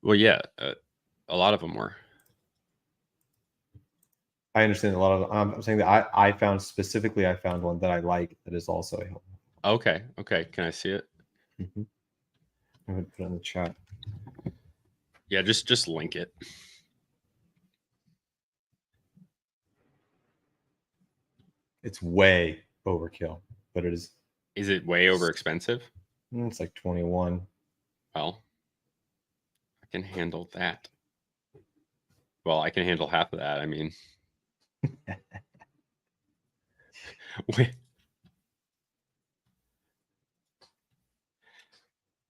Well, yeah, a lot of them were. I understand a lot of. I'm saying that I found specifically. I found one that I like that is also a helmet. Okay. Okay. Can I see it? Mm-hmm. I'm gonna put it in the chat. Yeah, just link it. It's way overkill, but it is. Is it way over expensive? It's like 21. Well, I can handle that. Well, I can handle half of that. I mean, wait,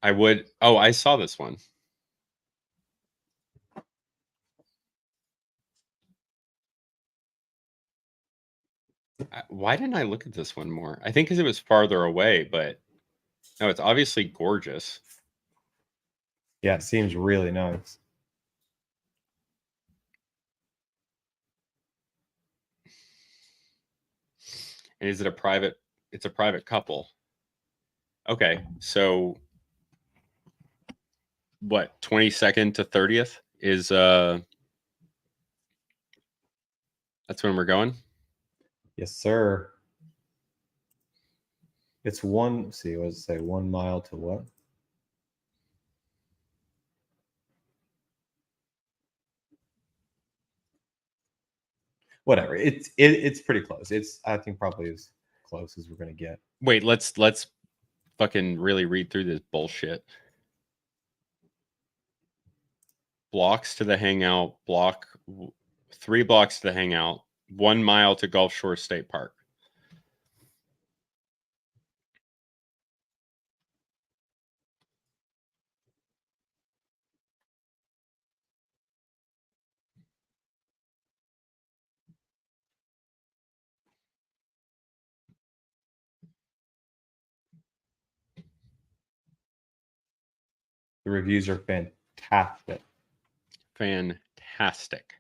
I would. Oh, I saw this one. Why didn't I look at this one more? I think because it was farther away, but no, it's obviously gorgeous. Yeah, it seems really nice. And is it a private? It's a private couple. Okay, so what? 22nd to 30th is that's when we're going. Yes, sir. It's one. Let's see, what does it say? 1 mile to what? Whatever. It's pretty close. It's I think probably as close as we're gonna get. Wait, let's fucking really read through this bullshit. Blocks to the hangout, 3 blocks to the hangout, 1 mile to Gulf Shore State Park. The reviews are fantastic. Fantastic.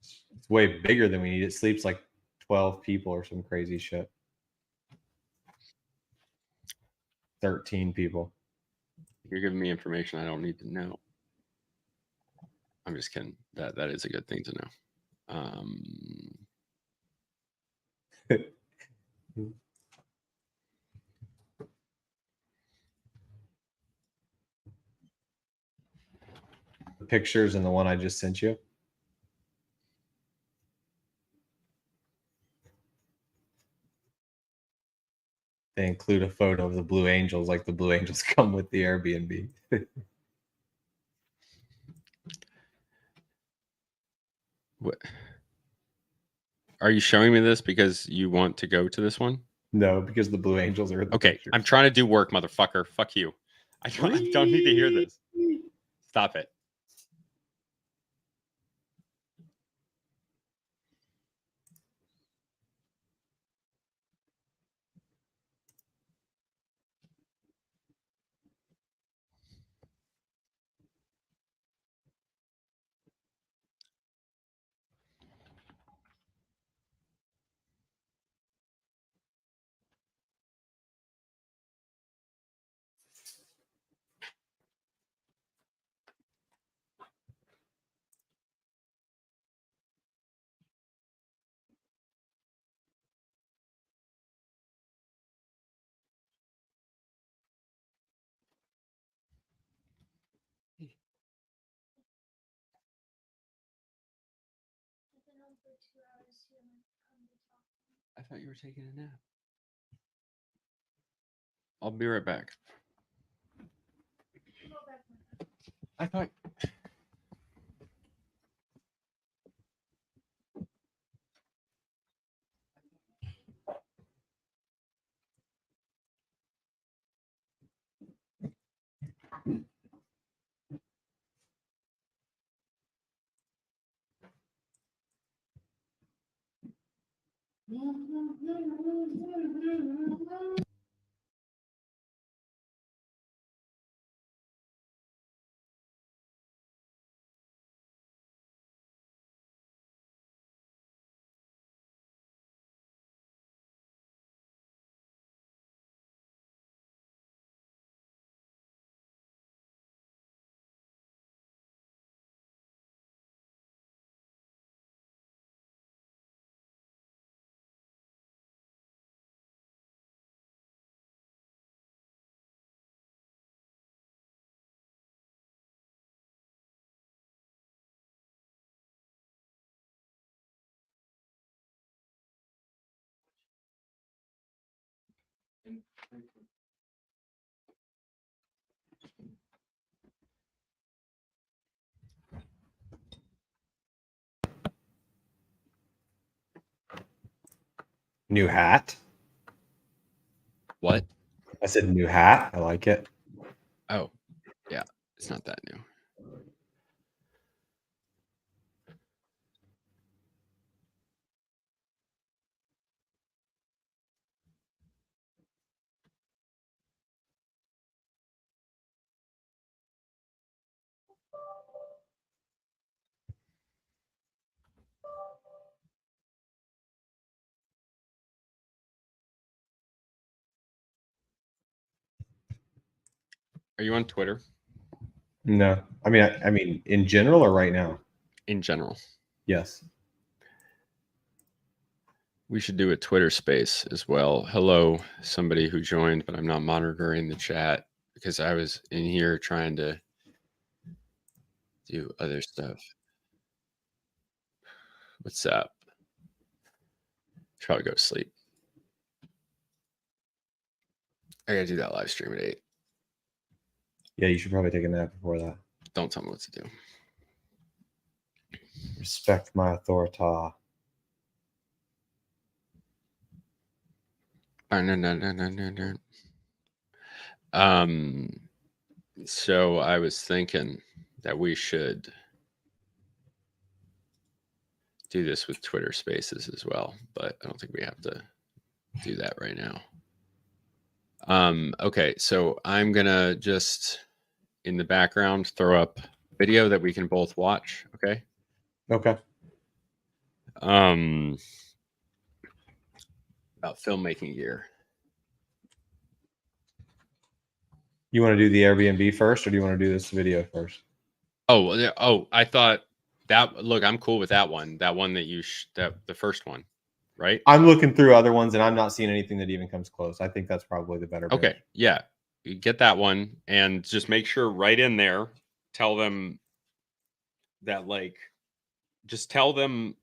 It's way bigger than we need. It sleeps like 12 people or some crazy shit. 13 people. You're giving me information I don't need to know. I'm just kidding. That is a good thing to know. The pictures and the one I just sent you. They include a photo of the Blue Angels, like the Blue Angels come with the Airbnb. What? Are you showing me this because you want to go to this one? No, because the Blue Angels are in the Okay, pictures. I'm trying to do work, motherfucker. Fuck you. I don't need to hear this. Stop it. I thought you were taking a nap. I'll be right back. I thought. New hat. What? I said new hat. I like it. Oh, yeah. It's not that new. Are you on Twitter? No, I mean, in general or right now? In general. Yes. We should do a Twitter space as well. Hello, somebody who joined, but I'm not monitoring the chat because I was in here trying to do other stuff. What's up? Should probably go to sleep. I gotta do that live stream at 8. Yeah, you should probably take a nap before that. Don't tell me what to do. Respect my authority. No. So I was thinking that we should do this with Twitter Spaces as well, but I don't think we have to do that right now. Okay, so I'm gonna just in the background throw up video that we can both watch. Okay. Okay. About filmmaking gear. You want to do the Airbnb first, or do you want to do this video first? Oh, I thought that. Look, I'm cool with that one. That one that you that the first one, right? I'm looking through other ones, and I'm not seeing anything that even comes close. I think that's probably the better. Okay, pitch. yeah, you get that one, and just make sure right in there, tell them that just tell them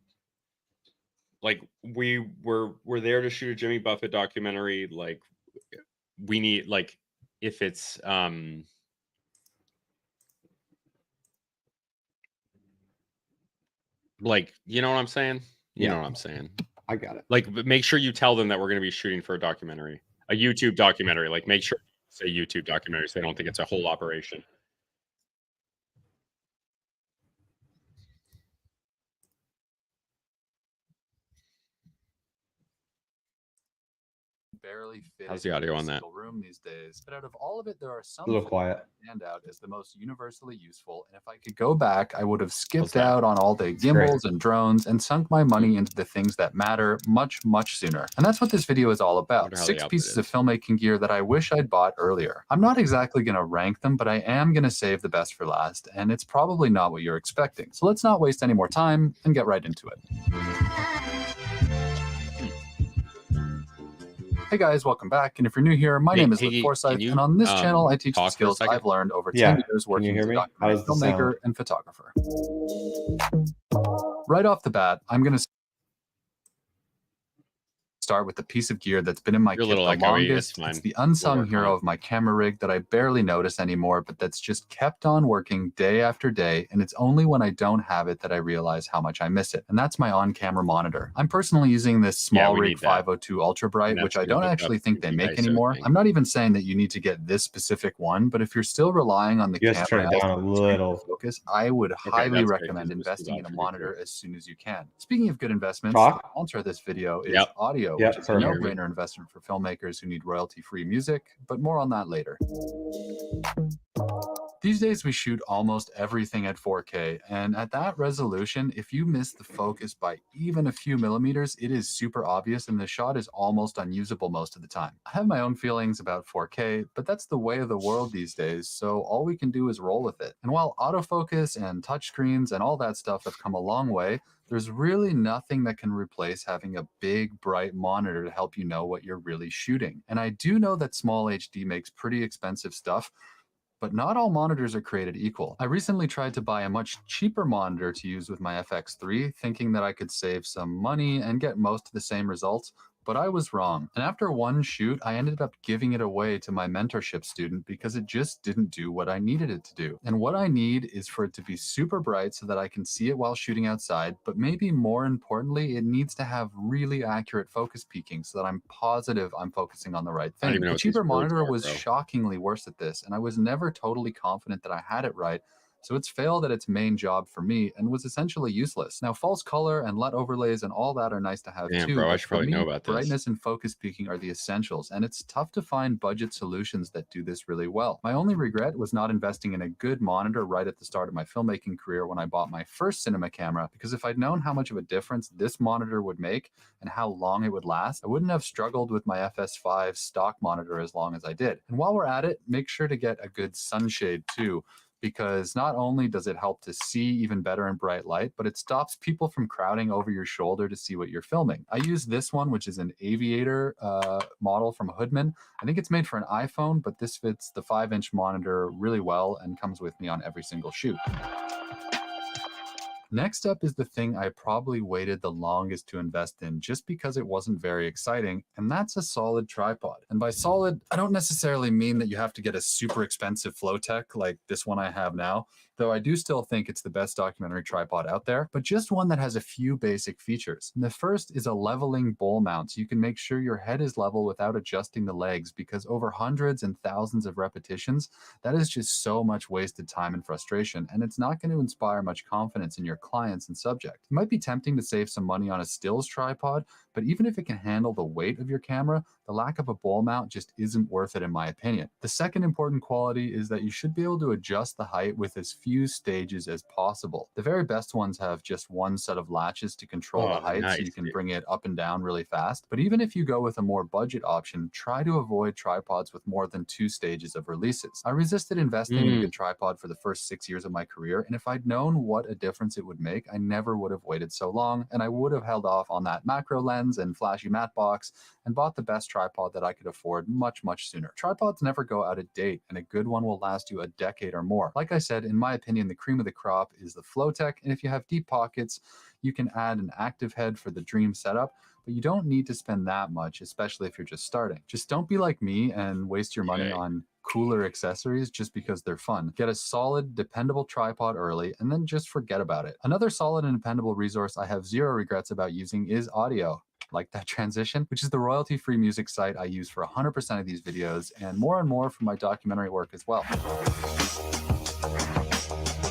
we're there to shoot a Jimmy Buffett documentary. Like we need if it's you know what I'm saying? You know what I'm saying? I got it. But make sure you tell them that we're going to be shooting for a documentary, a YouTube documentary. Make sure you say YouTube documentary so they don't think it's a whole operation. Barely fit. How's the audio on that? Room these days, but out of all of it, there are some a little quiet. Stand out as the most universally useful. And if I could go back, I would have skipped out on all the gimbals and drones and sunk my money into the things that matter much, much sooner. And that's what this video is all about. 6 pieces of filmmaking gear that I wish I'd bought earlier. I'm not exactly going to rank them, but I am going to save the best for last. And it's probably not what you're expecting. So let's not waste any more time and get right into it. Hey guys, welcome back. And if you're new here, my name is Luke Forsyth, and on this channel, I teach the skills I've learned over 10 years working as a documentary filmmaker and photographer. Right off the bat, I'm going to start with the piece of gear that's been in my kit the longest. It's the unsung hero of my camera rig that I barely notice anymore, but that's just kept on working day after day, and it's only when I don't have it that I realize how much I miss it. And that's my on-camera monitor. I'm personally using this small rig 502 Ultra Bright, which I don't actually think they make anymore. I'm not even saying that you need to get this specific one, but if you're still relying on the camera turn it down a little focus, I would highly recommend investing in a monitor as soon as you can. Speaking of good investments, the sponsor of this video is audio. Which is a no-brainer investment for filmmakers who need royalty-free music, but more on that later. These days we shoot almost everything at 4K, and at that resolution, if you miss the focus by even a few millimeters, it is super obvious and the shot is almost unusable most of the time. I have my own feelings about 4K, but that's the way of the world these days, so all we can do is roll with it. And while autofocus and touchscreens and all that stuff have come a long way, there's really nothing that can replace having a big, bright monitor to help you know what you're really shooting. And I do know that small HD makes pretty expensive stuff, but not all monitors are created equal. I recently tried to buy a much cheaper monitor to use with my FX3, thinking that I could save some money and get most of the same results, but I was wrong. And after one shoot, I ended up giving it away to my mentorship student because it just didn't do what I needed it to do. And what I need is for it to be super bright so that I can see it while shooting outside, but maybe more importantly, it needs to have really accurate focus peaking so that I'm positive I'm focusing on the right I don't thing. even know The what these cheaper words monitor are, was bro. shockingly worse at this, and I was never totally confident that I had it right. So it's failed at its main job for me and was essentially useless. Now, false color and LUT overlays and all that are nice to have Damn, too, bro, I but should for probably know me, about this. brightness and focus peaking are the essentials, and it's tough to find budget solutions that do this really well. My only regret was not investing in a good monitor right at the start of my filmmaking career when I bought my first cinema camera, because if I'd known how much of a difference this monitor would make and how long it would last, I wouldn't have struggled with my FS5 stock monitor as long as I did. And while we're at it, make sure to get a good sunshade too, because not only does it help to see even better in bright light, but it stops people from crowding over your shoulder to see what you're filming. I use this one, which is an Aviator model from Hoodman. I think it's made for an iPhone, but this fits the 5-inch monitor really well and comes with me on every single shoot. Next up is the thing I probably waited the longest to invest in just because it wasn't very exciting, and that's a solid tripod. And by solid, I don't necessarily mean that you have to get a super expensive Flowtech like this one I have now, though I do still think it's the best documentary tripod out there, but just one that has a few basic features. And the first is a leveling bowl mount, so you can make sure your head is level without adjusting the legs, because over hundreds and thousands of repetitions, that is just so much wasted time and frustration, and it's not going to inspire much confidence in your clients and subject. It might be tempting to save some money on a stills tripod, but even if it can handle the weight of your camera, the lack of a bowl mount just isn't worth it in my opinion. The second important quality is that you should be able to adjust the height with as few stages as possible. The very best ones have just one set of latches to control the height, so you can bring it up and down really fast. But even if you go with a more budget option, try to avoid tripods with more than 2 stages of releases. I resisted investing in a good tripod for the first 6 years of my career, and if I'd known what a difference it would make, I never would have waited so long, and I would have held off on that macro lens and flashy matte box and bought the best tripod that I could afford much sooner. Tripods never go out of date, and a good one will last you a decade or more. Like I said, in my opinion, the cream of the crop is the Flowtech, and if you have deep pockets, you can add an active head for the dream setup, but you don't need to spend that much, especially if you're just starting. Just don't be like me and waste your money on cooler accessories just because they're fun. Get a solid, dependable tripod early and then just forget about it. Another solid and dependable resource I have zero regrets about using is Audio. Like that transition, which is the royalty-free music site I use for 100% of these videos, and more for my documentary work as well.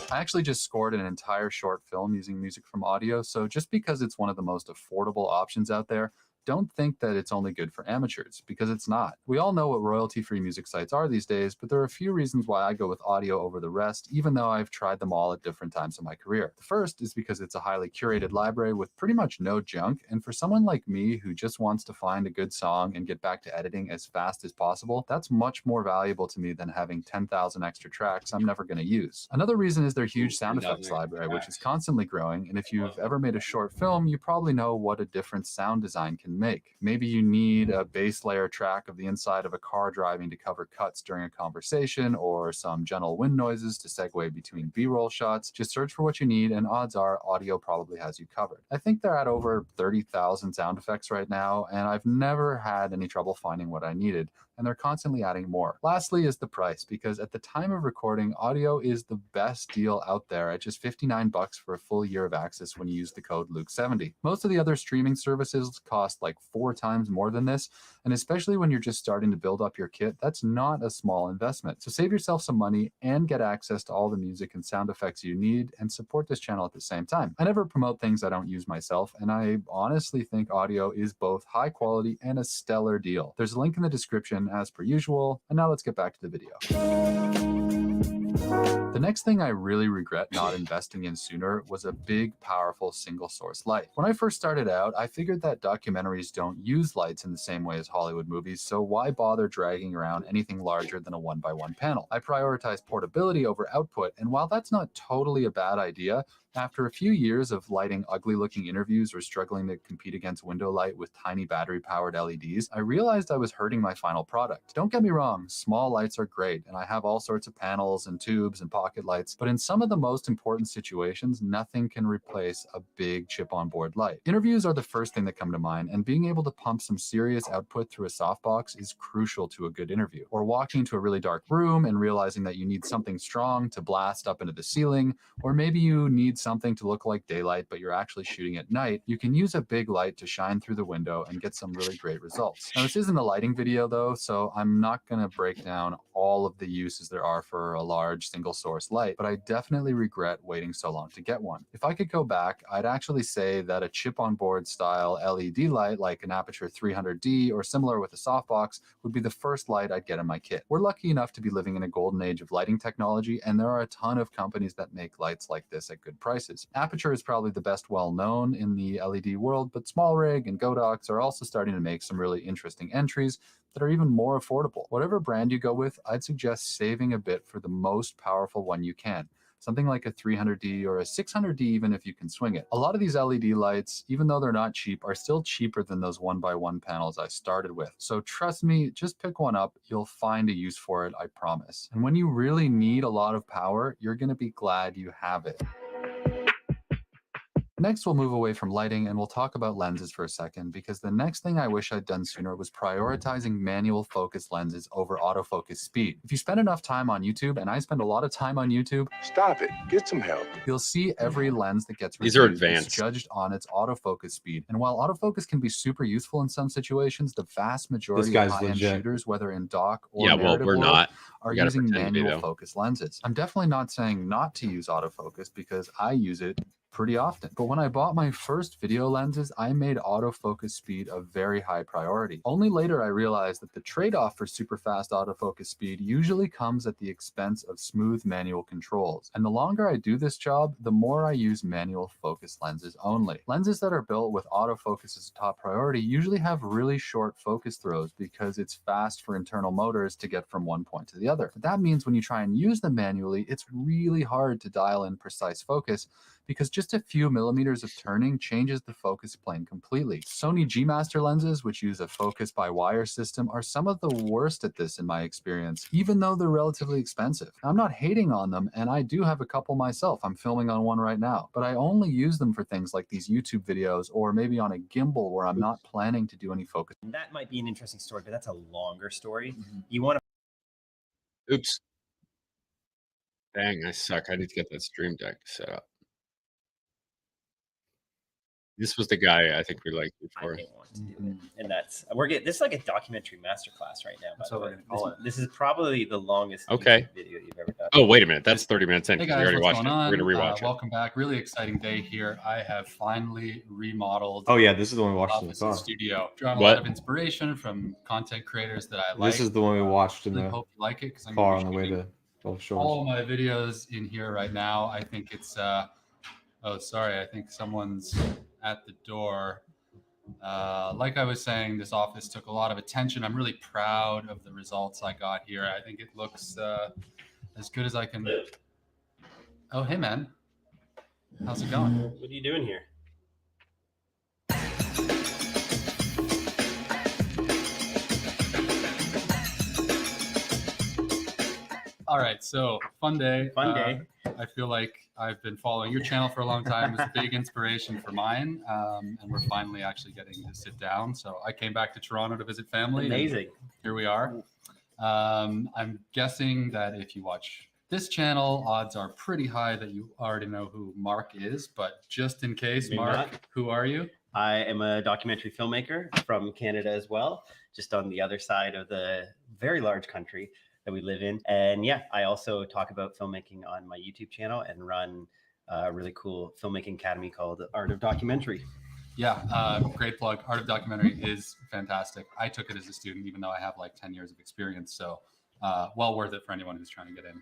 I actually just scored an entire short film using music from Audio, so just because it's one of the most affordable options out there, don't think that it's only good for amateurs, because it's not. We all know what royalty-free music sites are these days, but there are a few reasons why I go with Audio over the rest, even though I've tried them all at different times in my career. The first is because it's a highly curated library with pretty much no junk, and for someone like me who just wants to find a good song and get back to editing as fast as possible, that's much more valuable to me than having 10,000 extra tracks I'm never going to use. Another reason is their huge sound effects library, which is constantly growing, and if you've ever made a short film, you probably know what a difference sound design can make. Maybe you need a base layer track of the inside of a car driving to cover cuts during a conversation, or some gentle wind noises to segue between B-roll shots. Just search for what you need, and odds are Audio probably has you covered. I think they're at over 30,000 sound effects right now, and I've never had any trouble finding what I needed, and they're constantly adding more. Lastly is the price, because at the time of recording, Audio is the best deal out there at just $59 for a full year of access when you use the code Luke70. Most of the other streaming services cost like 4 times more than this, and especially when you're just starting to build up your kit, that's not a small investment. So save yourself some money and get access to all the music and sound effects you need, and support this channel at the same time. I never promote things I don't use myself, and I honestly think Audio is both high quality and a stellar deal. There's a link in the description as per usual, and now let's get back to the video. The next thing I really regret not investing in sooner was a big, powerful single source light. When I first started out, I figured that documentaries don't use lights in the same way as Hollywood movies, so why bother dragging around anything larger than a 1x1 panel? I prioritize portability over output, and while that's not totally a bad idea, After a few years of lighting ugly-looking interviews or struggling to compete against window light with tiny battery-powered LEDs, I realized I was hurting my final product. Don't get me wrong, small lights are great, and I have all sorts of panels and tubes and pocket lights, but in some of the most important situations, nothing can replace a big chip-on-board light. Interviews are the first thing that come to mind, and being able to pump some serious output through a softbox is crucial to a good interview. Or walking into a really dark room and realizing that you need something strong to blast up into the ceiling, or maybe you need something to look like daylight, but you're actually shooting at night, you can use a big light to shine through the window and get some really great results. Now, this isn't a lighting video though, so I'm not going to break down all of the uses there are for a large single source light, but I definitely regret waiting so long to get one. If I could go back, I'd actually say that a chip on board style LED light like an Aperture 300D or similar with a softbox would be the first light I'd get in my kit. We're lucky enough to be living in a golden age of lighting technology, and there are a ton of companies that make lights like this at good prices. Aperture is probably the best well known in the LED world, but SmallRig and Godox are also starting to make some really interesting entries that are even more affordable. Whatever brand you go with, I'd suggest saving a bit for the most powerful one you can. Something like a 300D or a 600D even if you can swing it. A lot of these LED lights, even though they're not cheap, are still cheaper than those 1x1 panels I started with. So trust me, just pick one up. You'll find a use for it, I promise. And when you really need a lot of power, you're going to be glad you have it. Next, we'll move away from lighting and we'll talk about lenses for a second, because the next thing I wish I'd done sooner was prioritizing manual focus lenses over autofocus speed. If you spend enough time on YouTube, and I spend a lot of time on YouTube, Stop it. Get some help. you'll see every lens that gets These are reviewed is advanced. judged on its autofocus speed. And while autofocus can be super useful in some situations, the vast majority of guy's high-end legit. shooters, whether in dock or Yeah, well, narrative we're world, not. are We gotta using pretend to be, manual though. focus lenses. I'm definitely not saying not to use autofocus because I use it pretty often. But when I bought my first video lenses, I made autofocus speed a very high priority. Only later I realized that the trade-off for super fast autofocus speed usually comes at the expense of smooth manual controls. And the longer I do this job, the more I use manual focus lenses only. Lenses that are built with autofocus as a top priority usually have really short focus throws because it's fast for internal motors to get from one point to the other. But that means when you try and use them manually, it's really hard to dial in precise focus because just a few millimeters of turning changes the focus plane completely. Sony G Master lenses, which use a focus by wire system, are some of the worst at this in my experience, even though they're relatively expensive. I'm not hating on them, and I do have a couple myself. I'm filming on one right now, but I only use them for things like these YouTube videos or maybe on a gimbal where I'm not planning to do any focus. That might be an interesting story, but that's a longer story. You want to Oops. Dang, I suck. I need to get that stream deck set up. This was the guy I think we liked I before. didn't want to do it, and that's we're getting this is like a documentary masterclass right now. That's what we're gonna call it. This is probably the longest Okay. YouTube video you've ever done. Oh, wait a minute. That's 30 minutes in. Hey 'cause we guys, already what's watched going it. on? We're going to rewatch it. Welcome back. Really exciting day here. I have finally remodeled Oh yeah, this is the one we watched in the office and car. studio. Drawing a What? lot of inspiration from content creators that I like. This is the one we watched in really the hope you like it because I'm car going on to the be way shooting to Gulf all Shores. my videos in here right now. I think it's oh sorry, I think someone's at the door. Like I was saying, this office took a lot of attention. I'm really proud of the results I got here. I think it looks as good as I can. Oh, hey man, how's it going? What are you doing here? All right, so fun day. Fun day. I feel like I've been following your channel for a long time. It's a big inspiration for mine, and we're finally actually getting to sit down. So I came back to Toronto to visit family. and Amazing. Here we are. I'm guessing that if you watch this channel, odds are pretty high that you already know who Mark is. But just in case, Maybe Mark, not. who are you? I am a documentary filmmaker from Canada as well, just on the other side of the very large country that we live in. And yeah, I also talk about filmmaking on my YouTube channel and run a really cool filmmaking academy called Art of Documentary. Yeah, great plug. Art of Documentary is fantastic. I took it as a student, even though I have like 10 years of experience. So well worth it for anyone who's trying to get in.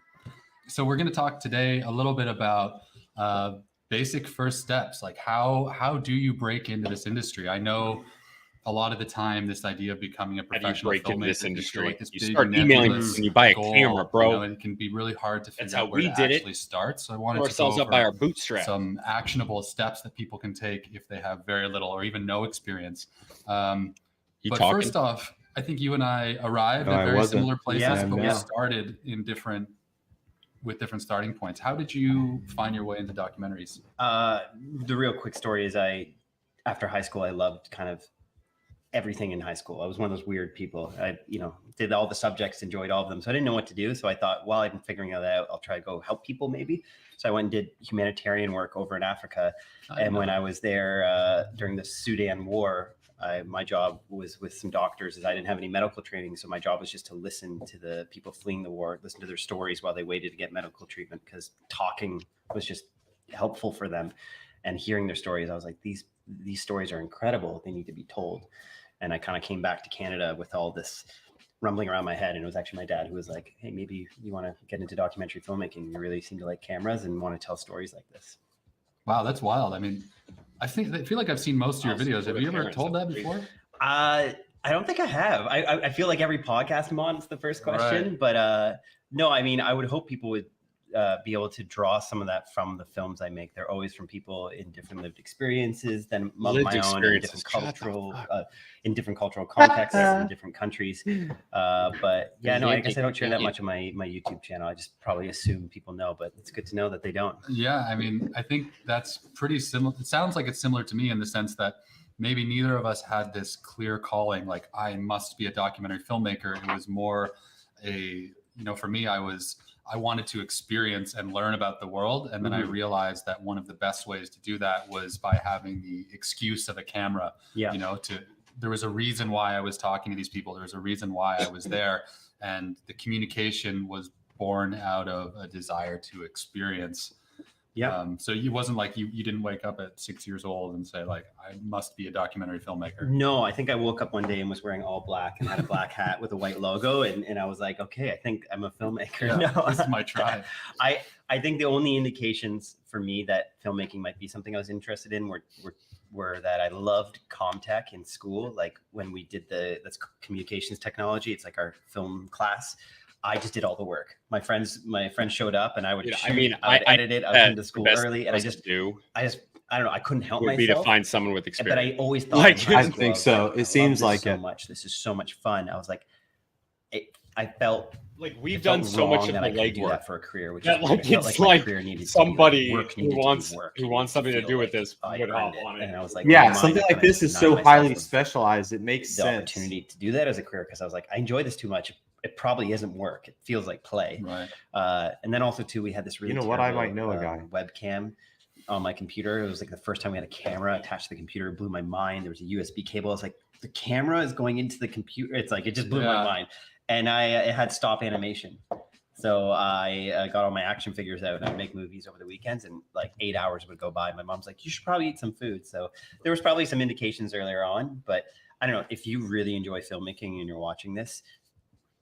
So we're going to talk today a little bit about basic first steps. Like how do you break into this industry? I know a lot of the time, this idea of becoming a How do you professional break into filmmaker, this you feel industry? like this You big start emailing nebulous when you buy a goal, camera, bro. You know, and it can be really hard to That's figure how out where we to did it. actually start. So I wanted Pull to go ourselves up by over our bootstrap. some actionable steps that people can take if they have very little or even no experience. You But talking? first off, I think you and I arrived No, at I very wasn't. similar places, Yeah, but we yeah. started in different starting points. How did you find your way into documentaries? The real quick story is after high school, I loved kind of everything in high school. I was one of those weird people. I, did all the subjects, enjoyed all of them. So I didn't know what to do. So I thought, while I've been figuring that out, I'll try to go help people maybe. So I went and did humanitarian work over in Africa. And when I was there during the Sudan war, my job was with some doctors, as I didn't have any medical training. So my job was just to listen to the people fleeing the war, listen to their stories while they waited to get medical treatment, because talking was just helpful for them. And hearing their stories, I was like, these stories are incredible. They need to be told. And I kind of came back to Canada with all this rumbling around my head. And it was actually my dad who was like, hey, maybe you want to get into documentary filmmaking. You really seem to like cameras and want to tell stories like this. Wow, that's wild. I mean, I feel like I've seen most of your Awesome. videos. Have you ever Parents, told that that's before? I don't think I have. I feel like every podcast I'm on, it's the first question. Right. But no, I mean, I would hope people would be able to draw some of that from the films I make. They're always from people in different lived experiences than my own, in different cultural contexts, in different countries. But yeah, no, I guess I don't share that much on my YouTube channel. I just probably assume people know, but it's good to know that they don't. Yeah, I mean, I think that's pretty similar. It sounds like it's similar to me in the sense that maybe neither of us had this clear calling, like I must be a documentary filmmaker. It was more for me, I wanted to experience and learn about the world. And then I realized that one of the best ways to do that was by having the excuse of a camera. Yeah. There was a reason why I was talking to these people. There was a reason why I was there. And the communication was born out of a desire to experience. Yeah. So it wasn't like you didn't wake up at 6 years old and say, like, I must be a documentary filmmaker. No, I think I woke up one day and was wearing all black and had a black hat with a white logo. And I was like, okay, I think I'm a filmmaker. Yeah, no, this is my tribe. I think the only indications for me that filmmaking might be something I was interested in were that I loved Comtech in school. Like when we did that's communications technology, it's like our film class. I just did all the work. My friends showed up and I would shoot, I would edit it. I was into school early and I don't know. I couldn't help myself. Would be to find someone with experience. But I always thought, I think so. It seems like so much. This is so much fun. I was like, I felt like we've done so much of the legwork for a career, which that like it's like somebody who wants something to do with this would hop on it. And I was like, yeah, something like this is so highly specialized. It makes the sense. Opportunity to do that as a career, because I was like, I enjoy this too much. It probably isn't work. It feels like play. Right. And then also too, we had this really what I might know a guy webcam on my computer. It was like the first time we had a camera attached to the computer. It blew my mind. There was a USB cable. I was like, the camera is going into the computer. It's like, it just blew my mind. And it had stop animation. So I got all my action figures out and I'd make movies over the weekends, and like 8 hours would go by. My mom's like, you should probably eat some food. So there was probably some indications earlier on, but I don't know, if you really enjoy filmmaking and you're watching this,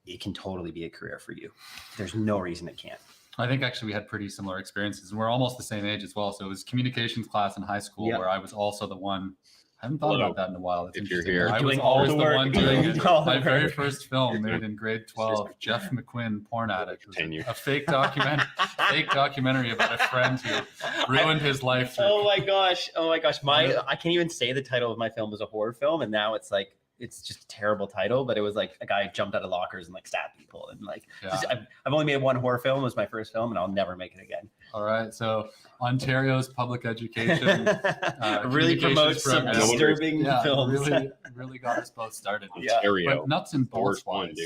it can totally be a career for you. There's no reason it can't. I think actually we had pretty similar experiences, and we're almost the same age as well. So it was communications class in high school where I was also the one. I haven't thought about that in a while. That's if you're here, I was always the one doing it. My very first film made in grade 12, Jeff McQuinn, Porn Addict. A fake documentary about a friend who ruined his life. Oh my gosh. I can't even say the title of my film was a horror film, and now it's like, it's just a terrible title, but it was like a guy jumped out of lockers and like stabbed people, and like I've only made one horror film. It was my first film, and I'll never make it again. All right, so Ontario's public education really promotes some disturbing films. really got us both started. Ontario, but nuts and bolts wise,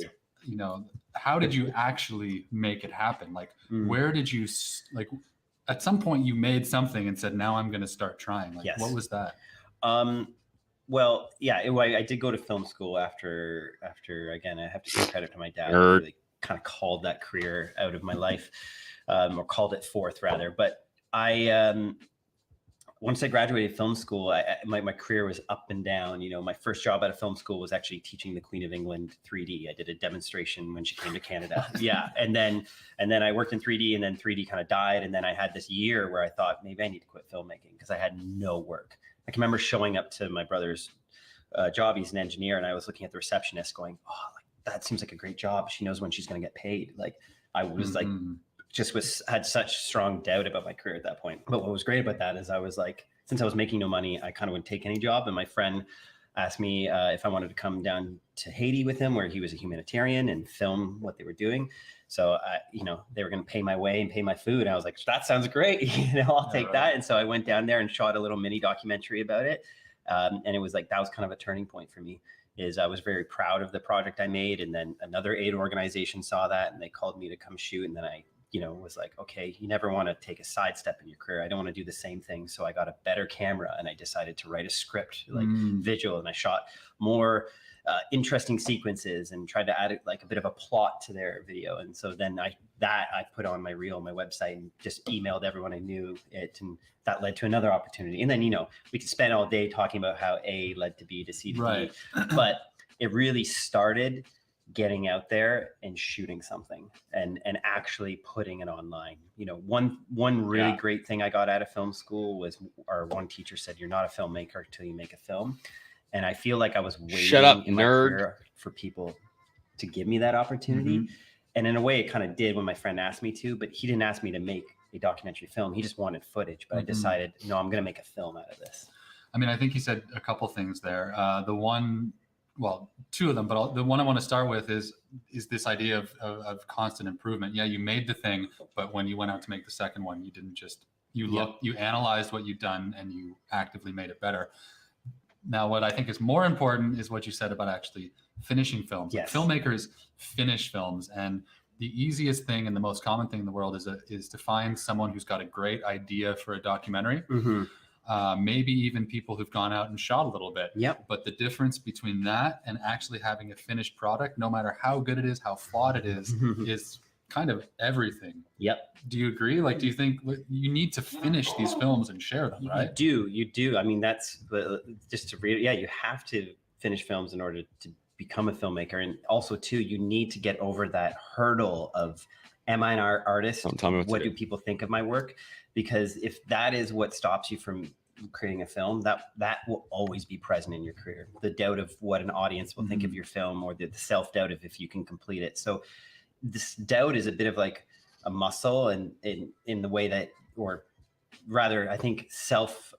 how did you actually make it happen? Like, where did you like? At some point, you made something and said, "Now I'm going to start trying." Like, what was that? Well, yeah, I did go to film school after again, I have to give credit to my dad. Who really kind of called that career out of my life, or called it forth rather. But once I graduated film school, my career was up and down. My first job out of film school was actually teaching the Queen of England 3D. I did a demonstration when she came to Canada. And then I worked in 3D, and then 3D kind of died. And then I had this year where I thought maybe I need to quit filmmaking because I had no work. I can remember showing up to my brother's job. He's an engineer. And I was looking at the receptionist going, oh, like, that seems like a great job. She knows when she's going to get paid. Like I was like, had such strong doubt about my career at that point. But what was great about that is I was like, since I was making no money, I kind of wouldn't take any job. And my friend asked me if I wanted to come down to Haiti with him, where he was a humanitarian, and film what they were doing. So, they were going to pay my way and pay my food. And I was like, that sounds great. I'll take that. And so I went down there and shot a little mini documentary about it. And it was like, that was kind of a turning point for me. Is I was very proud of the project I made. And then another aid organization saw that and they called me to come shoot. And then I, was like, okay, you never want to take a sidestep in your career. I don't want to do the same thing. So I got a better camera and I decided to write a script, like visual, and I shot more interesting sequences and tried to add like a bit of a plot to their video. And so then I put on my reel, my website, and just emailed everyone I knew it. And that led to another opportunity. And then, we could spend all day talking about how A led to B to C to D, but it really started getting out there and shooting something and actually putting it online. One really great thing I got out of film school was our one teacher said, you're not a filmmaker until you make a film. And I feel like I was waiting in my career for people to give me that opportunity. And in a way it kind of did when my friend asked me to, but he didn't ask me to make a documentary film. He just wanted footage, but I decided, no, I'm going to make a film out of this. I mean, I think you said a couple things there. Two of them, but the one I want to start with is this idea of constant improvement. Yeah, you made the thing, but when you went out to make the second one, you didn't just, you analyzed what you'd done and you actively made it better. Now, what I think is more important is what you said about actually finishing films. Yes. Filmmakers finish films, and the easiest thing and the most common thing in the world is to find someone who's got a great idea for a documentary. Maybe even people who've gone out and shot a little bit. Yep. But the difference between that and actually having a finished product, no matter how good it is, how flawed it is kind of everything. Yep. Do you agree? Like, do you think you need to finish these films and share them, right? You do. I mean, that's just to read. Yeah, you have to finish films in order to become a filmmaker. And also too, you need to get over that hurdle of, am I an artist? Don't tell me what do people think of my work? Because if that is what stops you from creating a film, that will always be present in your career. The doubt of what an audience will think of your film, or the self-doubt of if you can complete it. So this doubt is a bit of like a muscle, and in the way that, or rather, I think self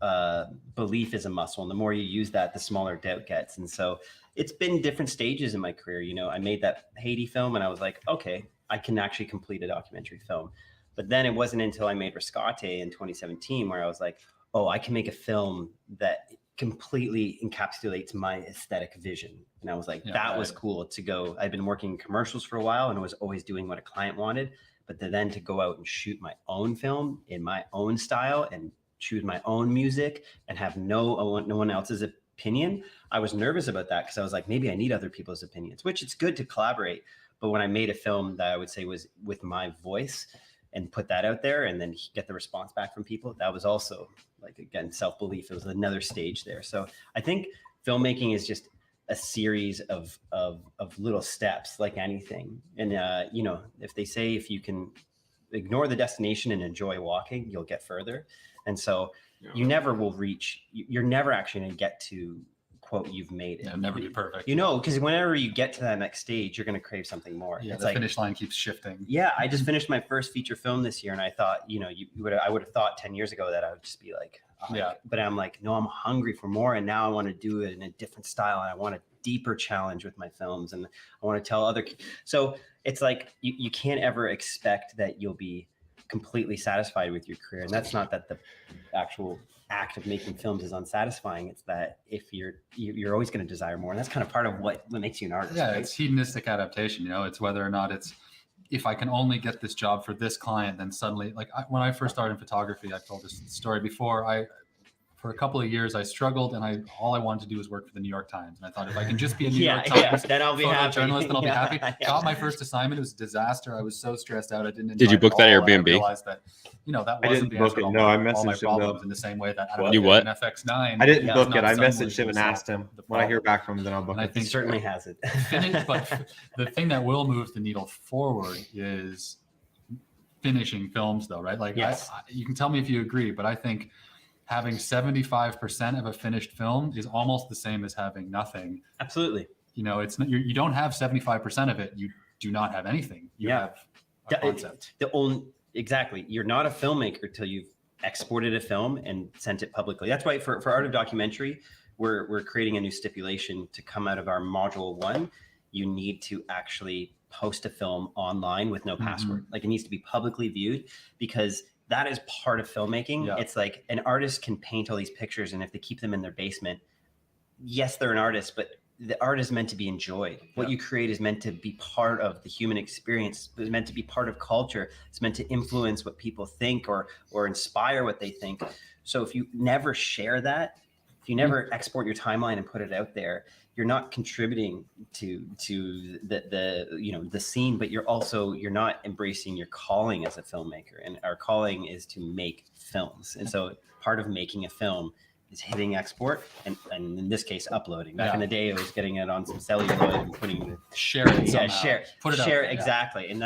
belief is a muscle. And the more you use that, the smaller doubt gets. And so it's been different stages in my career. I made that Haiti film and I was like, okay, I can actually complete a documentary film. But then it wasn't until I made Rescate in 2017 where I was like, oh, I can make a film that completely encapsulates my aesthetic vision. And I was like, that was cool to go. I'd been working in commercials for a while and was always doing what a client wanted. But then to go out and shoot my own film in my own style and choose my own music and have no one else's opinion, I was nervous about that because I was like, maybe I need other people's opinions, which it's good to collaborate. But when I made a film that I would say was with my voice and put that out there and then get the response back from people, that was also, like, again, self-belief. It was another stage there. So I think filmmaking is just a series of little steps, like anything. And, if they say, if you can ignore the destination and enjoy walking, you'll get further. And so you never will reach, you're never actually going to get to, quote, you've made it. It'll never be perfect. Because whenever you get to that next stage, you're going to crave something more. Yeah, it's the finish line keeps shifting. Yeah, I just finished my first feature film this year, and I thought, I would have thought 10 years ago that I would just be like, but I'm like, no, I'm hungry for more, and now I want to do it in a different style, and I want a deeper challenge with my films, and I want to tell other. So it's like you can't ever expect that you'll be completely satisfied with your career, and that's not that the actual act of making films is unsatisfying. It's that if you're always going to desire more, and that's kind of part of what makes you an artist. Yeah, right? It's hedonistic adaptation. It's whether or not it's, if I can only get this job for this client, then suddenly, like when I first started in photography, I've told this story before. For a couple of years, I struggled, and all I wanted to do was work for the New York Times. And I thought, if I can just be a New York Times then I'll be happy. journalist, then I'll be happy. Got my first assignment. It was a disaster. I was so stressed out. I didn't. Did you book that Airbnb? I realized that, that wasn't the answer to No, I all my messaged him. problems in the same way that You what? an FX9. I didn't book it. I not messaged him and someone asked him. who's When I hear back from him, then I'll book And I it. He think certainly has it. But the thing that will move the needle forward is finishing films, though, right? Like, yes. you can tell me if you agree, but I think having 75% of a finished film is almost the same as having nothing. Absolutely. You know, it's not, you don't have 75% of it. You do not have anything. You have a concept. Exactly. You're not a filmmaker till you've exported a film and sent it publicly. That's why for Art of Documentary, we're creating a new stipulation to come out of our module 1. You need to actually post a film online with no password. Like, it needs to be publicly viewed, because that is part of filmmaking. Yeah. It's like an artist can paint all these pictures, and if they keep them in their basement, yes, they're an artist, but the art is meant to be enjoyed. What you create is meant to be part of the human experience. It's meant to be part of culture. It's meant to influence what people think or inspire what they think. So if you never share that, if you never export your timeline and put it out there, you're not contributing to the scene, but you're not embracing your calling as a filmmaker. And our calling is to make films. And so part of making a film is hitting export and in this case uploading. Back in the day, it was getting it on some celluloid and putting share it somehow. Put it share out, exactly. And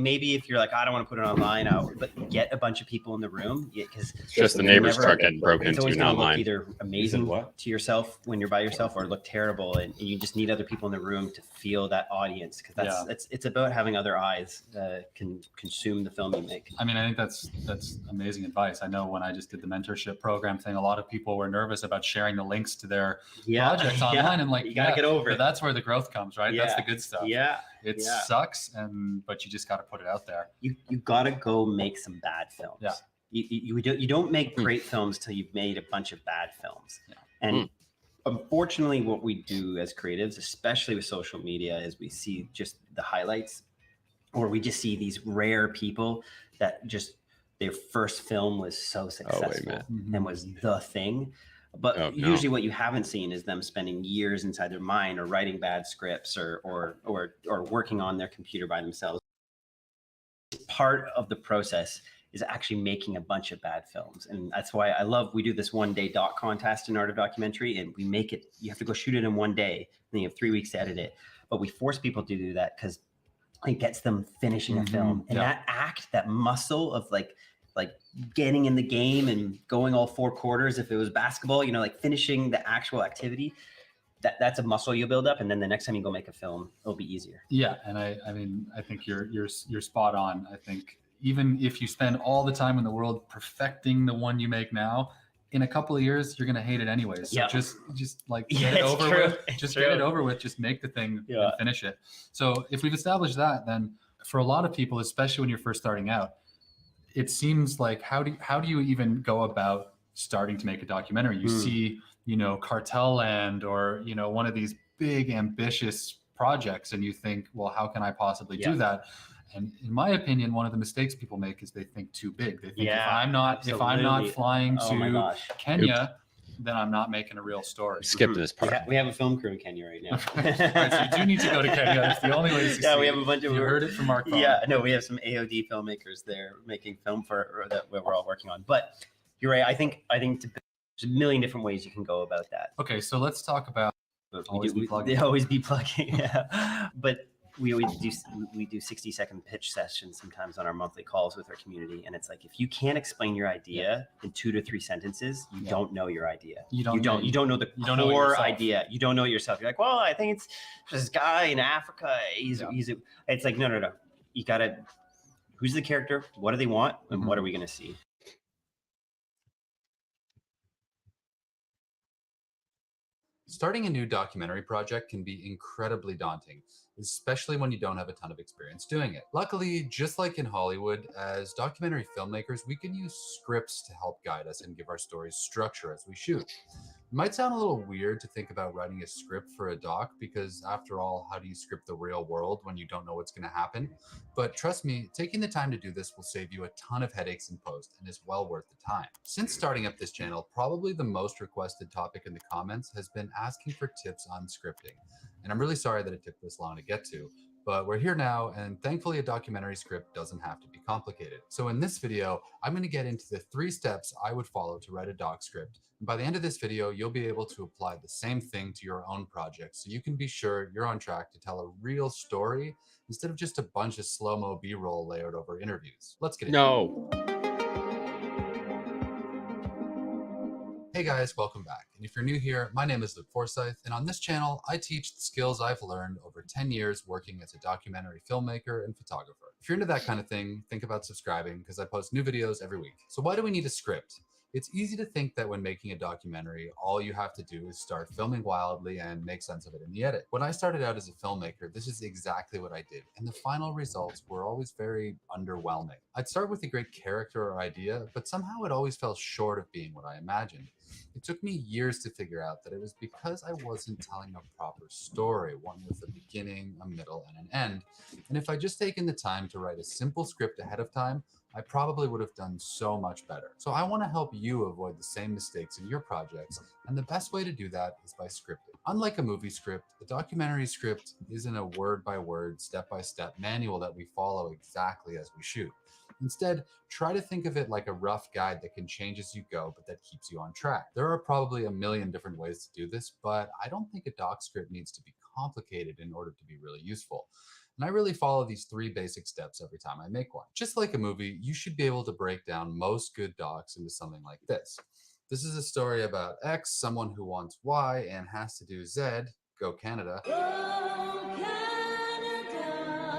maybe if you're like, I don't want to put it online, but get a bunch of people in the room, because It's just the neighbors start getting broken it's into always and going to look online. either amazing to yourself when you're by yourself, or look terrible, and you just need other people in the room to feel that audience, because it's about having other eyes can consume the film you make. I mean, I think that's amazing advice. I know when I just did the mentorship program thing, a lot of people were nervous about sharing the links to their projects online, and like, you gotta get over it. That's where the growth comes, right? That's the good stuff. It Yeah. sucks, but you just got to put it out there. You gotta go make some bad films. Yeah. You don't make great films till you've made a bunch of bad films. And unfortunately, what we do as creatives, especially with social media, is we see just the highlights, or we just see these rare people that just their first film was so successful and was the thing. But usually what you haven't seen is them spending years inside their mind, or writing bad scripts, or working on their computer by themselves. Part of the process is actually making a bunch of bad films. And that's why we do this 1-day doc contest in Art of Documentary, and we make it, you have to go shoot it in 1 day, and you have 3 weeks to edit it. But we force people to do that because it gets them finishing a film. And that act, that muscle of like getting in the game and going all 4 quarters, if it was basketball, like finishing the actual activity, that's a muscle you build up. And then the next time you go make a film, it'll be easier. Yeah. And I mean, I think you're spot on. I think even if you spend all the time in the world perfecting the one you make now, in a couple of years, you're going to hate it anyways. So just like get it over with. Just get it over with. Just make the thing and finish it. So if we've established that, then for a lot of people, especially when you're first starting out, it seems like how do you even go about starting to make a documentary? You see, Cartel Land, or one of these big ambitious projects, and you think, well, how can I possibly do that? And in my opinion, one of the mistakes people make is they think too big. They think if I'm not flying to Kenya, then I'm not making a real story. Skip this part. We have a film crew in Kenya right now. Right, so you do need to go to Kenya. That's the only way to succeed. Yeah, we have a bunch of. You heard it from Mark. Yeah, no, we have some AOD filmmakers there making film that we're all working on. But you're right. I think there's a million different ways you can go about that. Okay, so let's talk about. Always be plugging. Yeah, but we do 60-second pitch sessions sometimes on our monthly calls with our community, and it's like, if you can't explain your idea in 2 to 3 sentences, you don't know your idea. You don't know the core idea. You don't know it yourself. You're like, well, I think it's this guy in Africa. It's like, no. You gotta. Who's the character? What do they want? And what are we gonna see? Starting a new documentary project can be incredibly daunting, especially when you don't have a ton of experience doing it. Luckily, just like in Hollywood, as documentary filmmakers, we can use scripts to help guide us and give our stories structure as we shoot. It might sound a little weird to think about writing a script for a doc, because after all, how do you script the real world when you don't know what's going to happen? But trust me, taking the time to do this will save you a ton of headaches in post, and is well worth the time. Since starting up this channel, probably the most requested topic in the comments has been asking for tips on scripting. And I'm really sorry that it took this long to get to, but we're here now, and thankfully a documentary script doesn't have to be complicated. So in this video, I'm going to get into the 3 steps I would follow to write a doc script. And by the end of this video, you'll be able to apply the same thing to your own project, so you can be sure you're on track to tell a real story instead of just a bunch of slow-mo B-roll layered over interviews. Let's get into it. Hey guys, welcome back. And if you're new here, my name is Luke Forsyth, and on this channel, I teach the skills I've learned over 10 years working as a documentary filmmaker and photographer. If you're into that kind of thing, think about subscribing because I post new videos every week. So why do we need a script? It's easy to think that when making a documentary, all you have to do is start filming wildly and make sense of it in the edit. When I started out as a filmmaker, this is exactly what I did, and the final results were always very underwhelming. I'd start with a great character or idea, but somehow it always fell short of being what I imagined. It took me years to figure out that it was because I wasn't telling a proper story, one with a beginning, a middle, and an end. And if I'd just taken the time to write a simple script ahead of time, I probably would have done so much better. So I want to help you avoid the same mistakes in your projects, and the best way to do that is by scripting. Unlike a movie script, a documentary script isn't a word-by-word, step-by-step manual that we follow exactly as we shoot. Instead, try to think of it like a rough guide that can change as you go, but that keeps you on track. There are probably a million different ways to do this, but I don't think a doc script needs to be complicated in order to be really useful. And I really follow these 3 basic steps every time I make one. Just like a movie, you should be able to break down most good docs into something like this. This is a story about X, someone who wants Y and has to do Z, go Canada,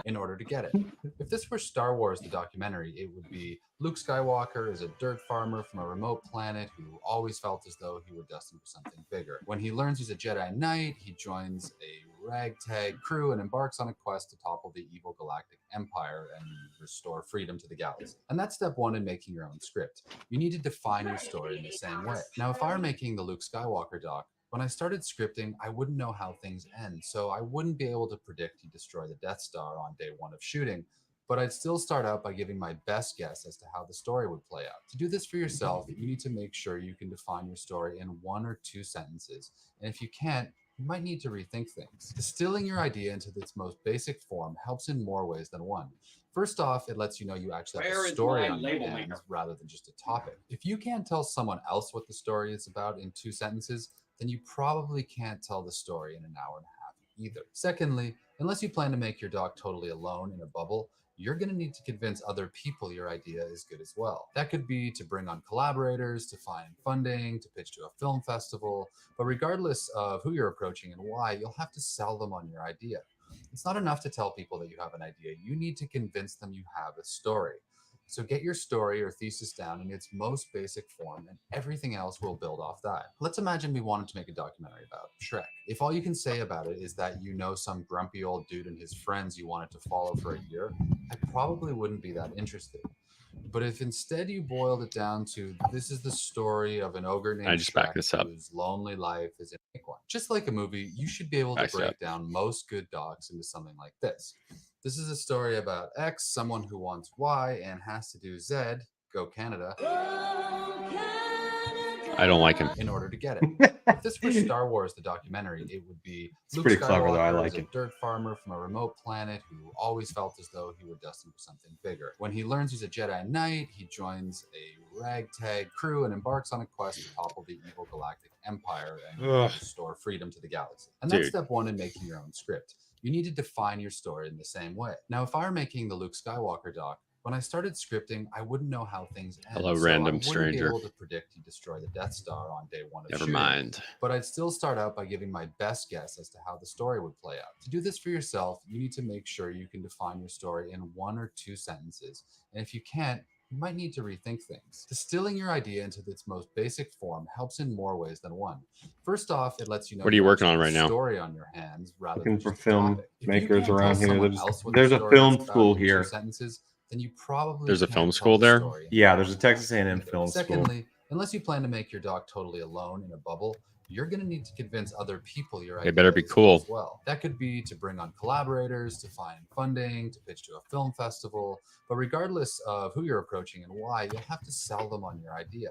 in order to get it. If this were Star Wars the documentary, it would be Luke Skywalker is a dirt farmer from a remote planet who always felt as though he were destined for something bigger. When he learns he's a Jedi Knight, he joins a ragtag crew and embarks on a quest to topple the evil galactic empire and restore freedom to the galaxy. And that's step 1 in making your own script. You need to define your story in the same way. Now, if I were making the Luke Skywalker doc, when I started scripting, I wouldn't know how things end, so I wouldn't be able to predict he'd destroy the Death Star on day 1 of shooting, but I'd still start out by giving my best guess as to how the story would play out. To do this for yourself, you need to make sure you can define your story in 1 or 2 sentences, and if you can't, you might need to rethink things. Distilling your idea into its most basic form helps in more ways than one. First off, it lets you know you actually have a story on your hands rather than just a topic. If you can't tell someone else what the story is about in 2 sentences, then you probably can't tell the story in an hour and a half either. Secondly, unless you plan to make your doc totally alone in a bubble, you're going to need to convince other people your idea is good as well. That could be to bring on collaborators, to find funding, to pitch to a film festival, but regardless of who you're approaching and why, you'll have to sell them on your idea. It's not enough to tell people that you have an idea. You need to convince them you have a story. So get your story or thesis down in its most basic form, and everything else will build off that. Let's imagine we wanted to make a documentary about Shrek. If all you can say about it is that you know some grumpy old dude and his friends you wanted to follow for a year, I probably wouldn't be that interested. But if instead you boiled it down to, this is the story of an ogre named Shrek whose lonely life is in one. Just like a movie, you should be able to break down most good docs into something like this. This is a story about X, someone who wants Y and has to do Z, go Canada, I don't like him. in order to get it. If this were Star Wars the documentary, it would be It's pretty clever though. I Skywalker like is a it. dirt farmer from a remote planet who always felt as though he were destined for something bigger. When he learns he's a Jedi Knight, he joins a ragtag crew and embarks on a quest to topple the evil galactic empire and restore freedom to the galaxy. And that's step 1 in making your own script. You need to define your story in the same way. Now, if I were making the Luke Skywalker doc, when I started scripting, I wouldn't know how things end. Hello, so random I wouldn't stranger. be able to predict he'd destroy the Death Star on day 1 of Never shooting. mind. But I'd still start out by giving my best guess as to how the story would play out. To do this for yourself, you need to make sure you can define your story in 1 or 2 sentences, and if you can't, you might need to rethink things. Distilling your idea into its most basic form helps in more ways than one. First off, it lets you know What are you working on actually right have a now? story on your hands rather Looking than for just a film topic. If you makers can't tell around here. someone else what There's the a story film is about school in 2 here. sentences, then you probably There's a can't film tell school the there? story in Yeah, an there's a hour Texas and a half A&M either. film school. Secondly, unless you plan to make your doc totally alone in a bubble, you're going to need to convince other people your idea They better be is good cool. as well. That could be to bring on collaborators, to find funding, to pitch to a film festival, but regardless of who you're approaching and why, you'll have to sell them on your idea.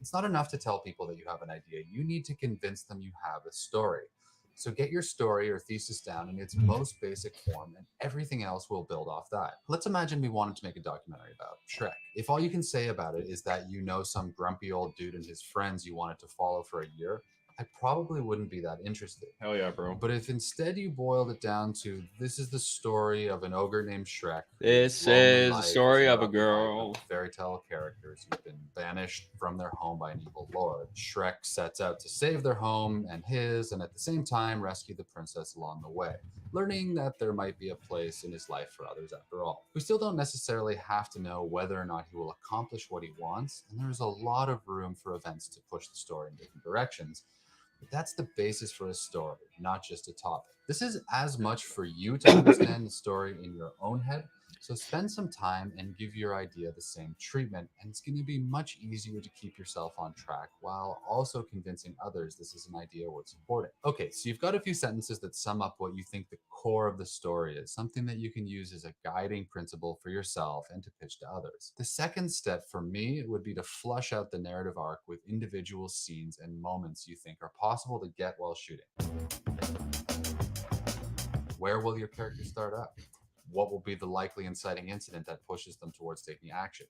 It's not enough to tell people that you have an idea. You need to convince them you have a story. So get your story or thesis down in its most basic form, and everything else will build off that. Let's imagine we wanted to make a documentary about Shrek. If all you can say about it is that you know some grumpy old dude and his friends you wanted to follow for a year, I I probably wouldn't be that interested. Hell yeah, bro. But if instead you boiled it down to, this is the story of an ogre named Shrek. This whose lonely is the life story of a interrupted by girl. fairy tale characters who've been banished from their home by an evil lord. Shrek sets out to save their home and his, and at the same time rescue the princess along the way, learning that there might be a place in his life for others after all. We still don't necessarily have to know whether or not he will accomplish what he wants, and there's a lot of room for events to push the story in different directions. But that's the basis for a story, not just a topic. This is as much for you to understand the story in your own head, so spend some time and give your idea the same treatment, and it's going to be much easier to keep yourself on track while also convincing others this is an idea worth supporting. Okay, so you've got a few sentences that sum up what you think the core of the story is, something that you can use as a guiding principle for yourself and to pitch to others. The second step for me would be to flush out the narrative arc with individual scenes and moments you think are possible to get while shooting. Where will your character start out? What will be the likely inciting incident that pushes them towards taking action?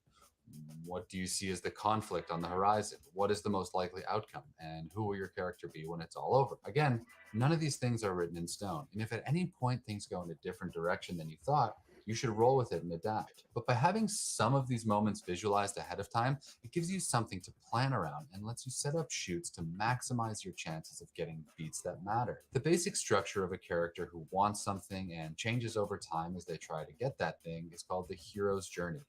What do you see as the conflict on the horizon? What is the most likely outcome? And who will your character be when it's all over? Again, none of these things are written in stone. And if at any point things go in a different direction than you thought, you should roll with it and adapt. But by having some of these moments visualized ahead of time, it gives you something to plan around and lets you set up shoots to maximize your chances of getting beats that matter. The basic structure of a character who wants something and changes over time as they try to get that thing is called the hero's journey.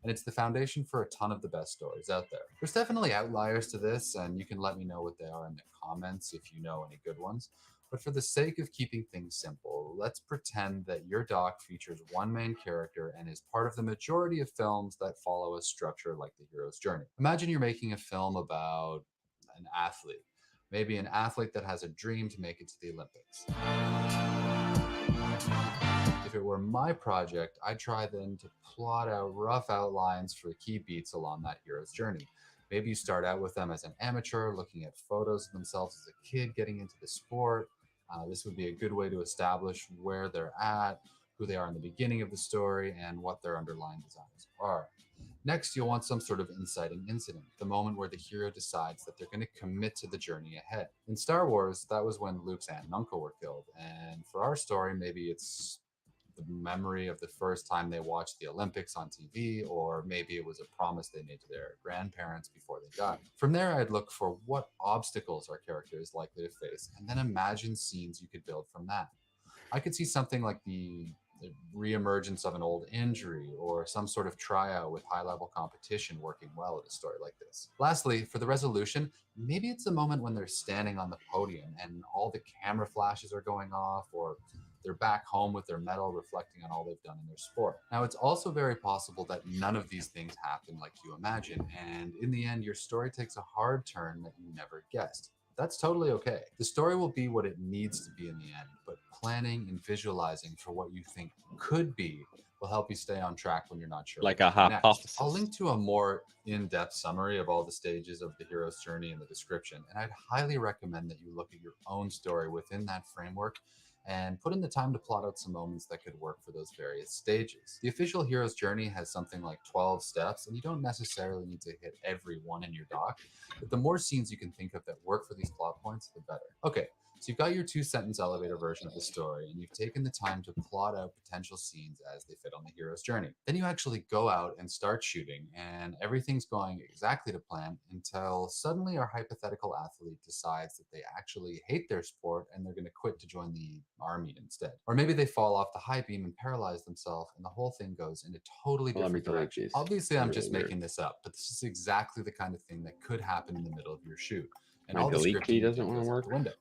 And it's the foundation for a ton of the best stories out there. There's definitely outliers to this, and you can let me know what they are in the comments if you know any good ones. But for the sake of keeping things simple, let's pretend that your doc features one main character and is part of the majority of films that follow a structure like the hero's journey. Imagine you're making a film about an athlete, maybe an athlete that has a dream to make it to the Olympics. If it were my project, I'd try then to plot out rough outlines for key beats along that hero's journey. Maybe you start out with them as an amateur, looking at photos of themselves as a kid getting into the sport. This would be a good way to establish where they're at, who they are in the beginning of the story, and what their underlying desires are. Next, you'll want some sort of inciting incident, the moment where the hero decides that they're going to commit to the journey ahead. In Star Wars, that was when Luke's aunt and uncle were killed. And for our story, maybe it's the memory of the first time they watched the Olympics on TV, or maybe it was a promise they made to their grandparents before they died. From there, I'd look for what obstacles our character is likely to face, and then imagine scenes you could build from that. I could see something like the reemergence of an old injury or some sort of tryout with high-level competition working well in a story like this. Lastly, for the resolution, maybe it's a moment when they're standing on the podium and all the camera flashes are going off, or they're back home with their medal reflecting on all they've done in their sport. Now, it's also very possible that none of these things happen like you imagine, and in the end, your story takes a hard turn that you never guessed. That's totally okay. The story will be what it needs to be in the end, but planning and visualizing for what you think could be will help you stay on track when you're not sure. Like a what to do next. hypothesis. I'll link to a more in-depth summary of all the stages of the hero's journey in the description, and I'd highly recommend that you look at your own story within that framework and put in the time to plot out some moments that could work for those various stages. The official hero's journey has something like 12 steps, and you don't necessarily need to hit every one in your doc, but the more scenes you can think of that work for these plot points, the better. Okay, so you've got your 2-sentence elevator version of the story, and you've taken the time to plot out potential scenes as they fit on the hero's journey. Then you actually go out and start shooting, and everything's going exactly to plan until suddenly our hypothetical athlete decides that they actually hate their sport and they're going to quit to join the army instead. Or maybe they fall off the high beam and paralyze themselves, and the whole thing goes in a totally different direction. Obviously, I'm just making this up, but this is exactly the kind of thing that could happen in the middle of your shoot. And all the scripting doesn't want to work. Window.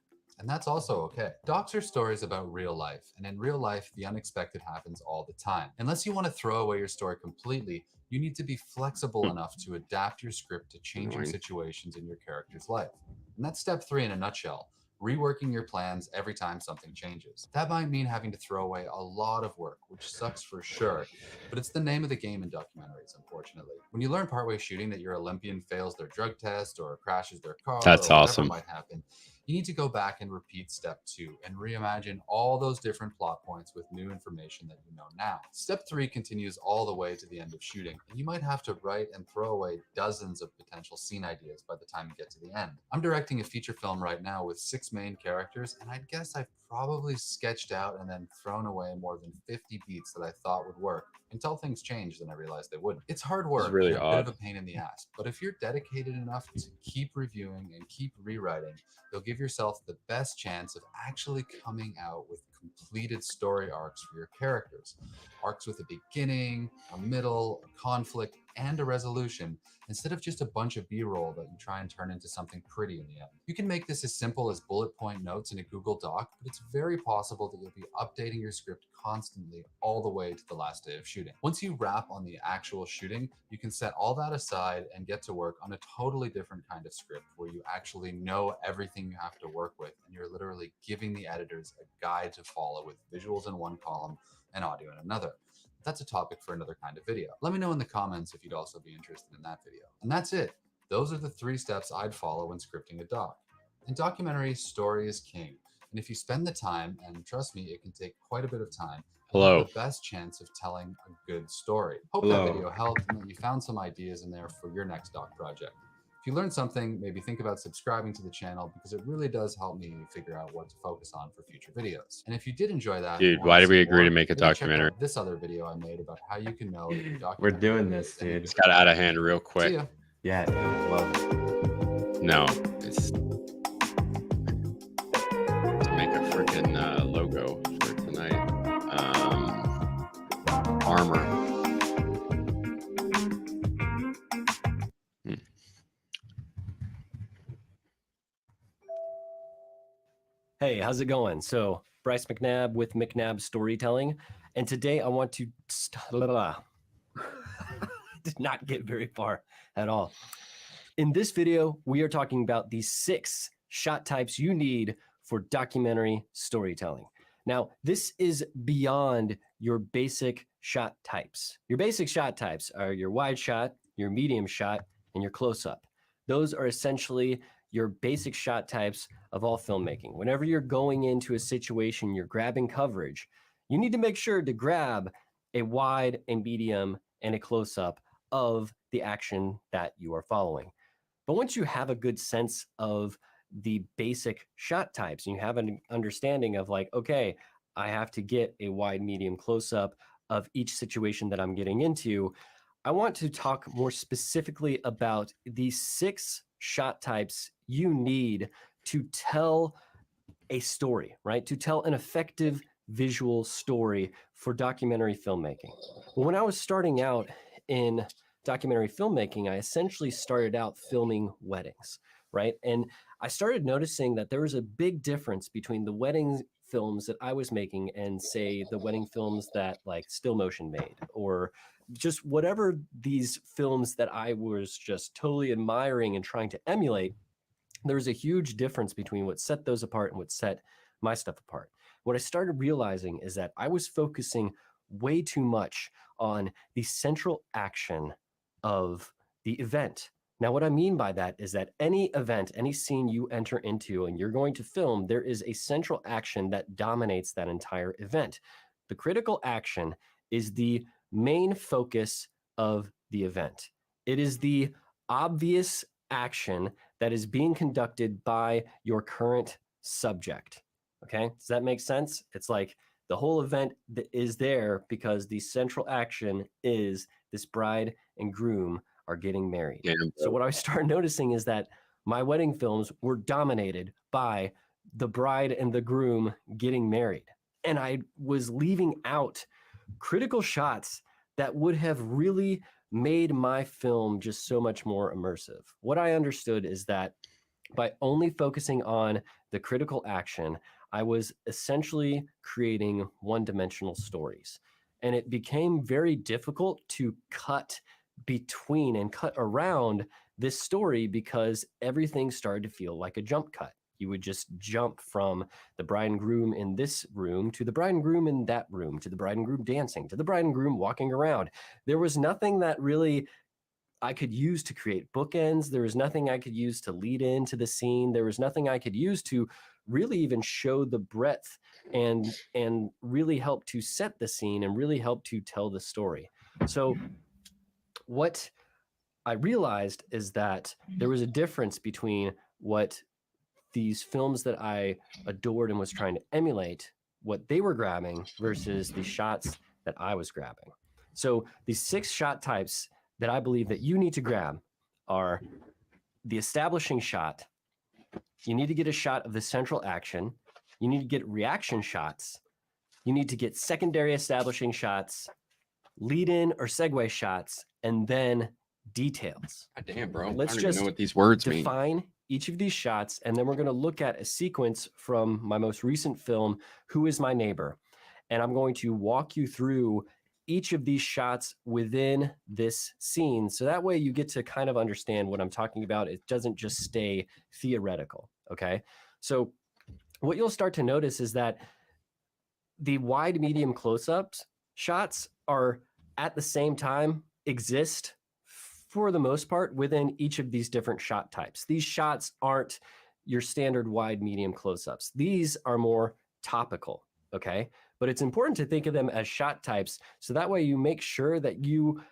And that's also okay. Docs are stories about real life, and in real life, the unexpected happens all the time. Unless you want to throw away your story completely, you need to be flexible enough to adapt your script to changing situations in your character's life. And that's step 3 in a nutshell. Reworking your plans every time something changes. That might mean having to throw away a lot of work, which sucks for sure, but it's the name of the game in documentaries, unfortunately. When you learn partway shooting that your Olympian fails their drug test or crashes their car, That's or whatever awesome. might happen, You need to go back and repeat step 2 and reimagine all those different plot points with new information that you know now. Step 3 continues all the way to the end of shooting, and you might have to write and throw away dozens of potential scene ideas by the time you get to the end. I'm directing a feature film right now with 6 main characters, and I'd guess I've probably sketched out and then thrown away more than 50 beats that I thought would work until things changed and I realized they wouldn't. It's hard work, really and a bit odd. of a pain in the ass, but if you're dedicated enough to keep reviewing and keep rewriting, you'll give yourself the best chance of actually coming out with completed story arcs for your characters. Arcs with a beginning, a middle, a conflict, and a resolution, instead of just a bunch of B-roll that you try and turn into something pretty in the end. You can make this as simple as bullet point notes in a Google Doc, but it's very possible that you'll be updating your script constantly all the way to the last day of shooting. Once you wrap on the actual shooting, you can set all that aside and get to work on a totally different kind of script where you actually know everything you have to work with, and you're literally giving the editors a guide to follow with visuals in one column and audio in another. That's a topic for another kind of video. Let me know in the comments if you'd also be interested in that video. And that's it. Those are the 3 steps I'd follow when scripting a doc. In documentary, story is king. And if you spend the time, and trust me, it can take quite a bit of time, you'll have the best chance of telling a good story. Hope that video helped and that you found some ideas in there for your next doc project. If you learned something, maybe think about subscribing to the channel because it really does help me figure out what to focus on for future videos. And if you did enjoy that, Dude, why did we agree to make a maybe check documentary? out this other video I made about how you can know if your documentary We're doing this, is any dude. It's got out of hand real good. quick. See ya. Yeah, dude, love it. No, it's to make a freaking logo for tonight. Armor. Hey, how's it going? So, Bryce McNabb with McNabb Storytelling, and today I want to did not get very far at all. In this video, we are talking about the 6 shot types you need for documentary storytelling. Now, this is beyond your basic shot types. Your basic shot types are your wide shot, your medium shot, and your close-up. Those are essentially your basic shot types of all filmmaking. Whenever you're going into a situation, you're grabbing coverage, you need to make sure to grab a wide, a medium, and a close-up of the action that you are following. But once you have a good sense of the basic shot types and you have an understanding of like, okay, I have to get a wide, medium, close-up of each situation that I'm getting into, I want to talk more specifically about the 6 shot types you need to tell a story, right? To tell an effective visual story for documentary filmmaking. Well, when I was starting out in documentary filmmaking, I essentially started out filming weddings, right? And I started noticing that there was a big difference between the wedding films that I was making and say the wedding films that like Still Motion made, or just whatever these films that I was just totally admiring and trying to emulate. There was a huge difference between what set those apart and what set my stuff apart. What I started realizing is that I was focusing way too much on the central action of the event. Now, what I mean by that is that any event, any scene you enter into and you're going to film, there is a central action that dominates that entire event. The critical action is the main focus of the event. It is the obvious action that is being conducted by your current subject. Okay, does that make sense? It's like the whole event is there because the central action is this bride and groom are getting married. Yeah, so what I started noticing is that my wedding films were dominated by the bride and the groom getting married. And I was leaving out critical shots that would have really made my film just so much more immersive. What I understood is that by only focusing on the critical action, I was essentially creating one-dimensional stories. And it became very difficult to cut between and cut around this story because everything started to feel like a jump cut. You would just jump from the bride and groom in this room to the bride and groom in that room, to the bride and groom dancing, to the bride and groom walking around. There was nothing that really I could use to create bookends. There was nothing I could use to lead into the scene. There was nothing I could use to really even show the breadth and really help to set the scene and really help to tell the story. So what I realized is that there was a difference between what these films that I adored and was trying to emulate, what they were grabbing versus the shots that I was grabbing. So these 6 shot types that I believe that you need to grab are the establishing shot. You need to get a shot of the central action. You need to get reaction shots. You need to get secondary establishing shots, lead in or segue shots, and then details. God damn, bro. Let's I don't just even know what these words mean. define each of these shots, and then we're going to look at a sequence from my most recent film, Who is My Neighbor? And I'm going to walk you through each of these shots within this scene. So that way you get to kind of understand what I'm talking about. It doesn't just stay theoretical. Okay. So what you'll start to notice is that the wide, medium close-ups shots are at the same time exist for the most part within each of these different shot types. These shots aren't your standard wide, medium close-ups. These are more topical. Okay. But it's important to think of them as shot types. So that way you make sure that you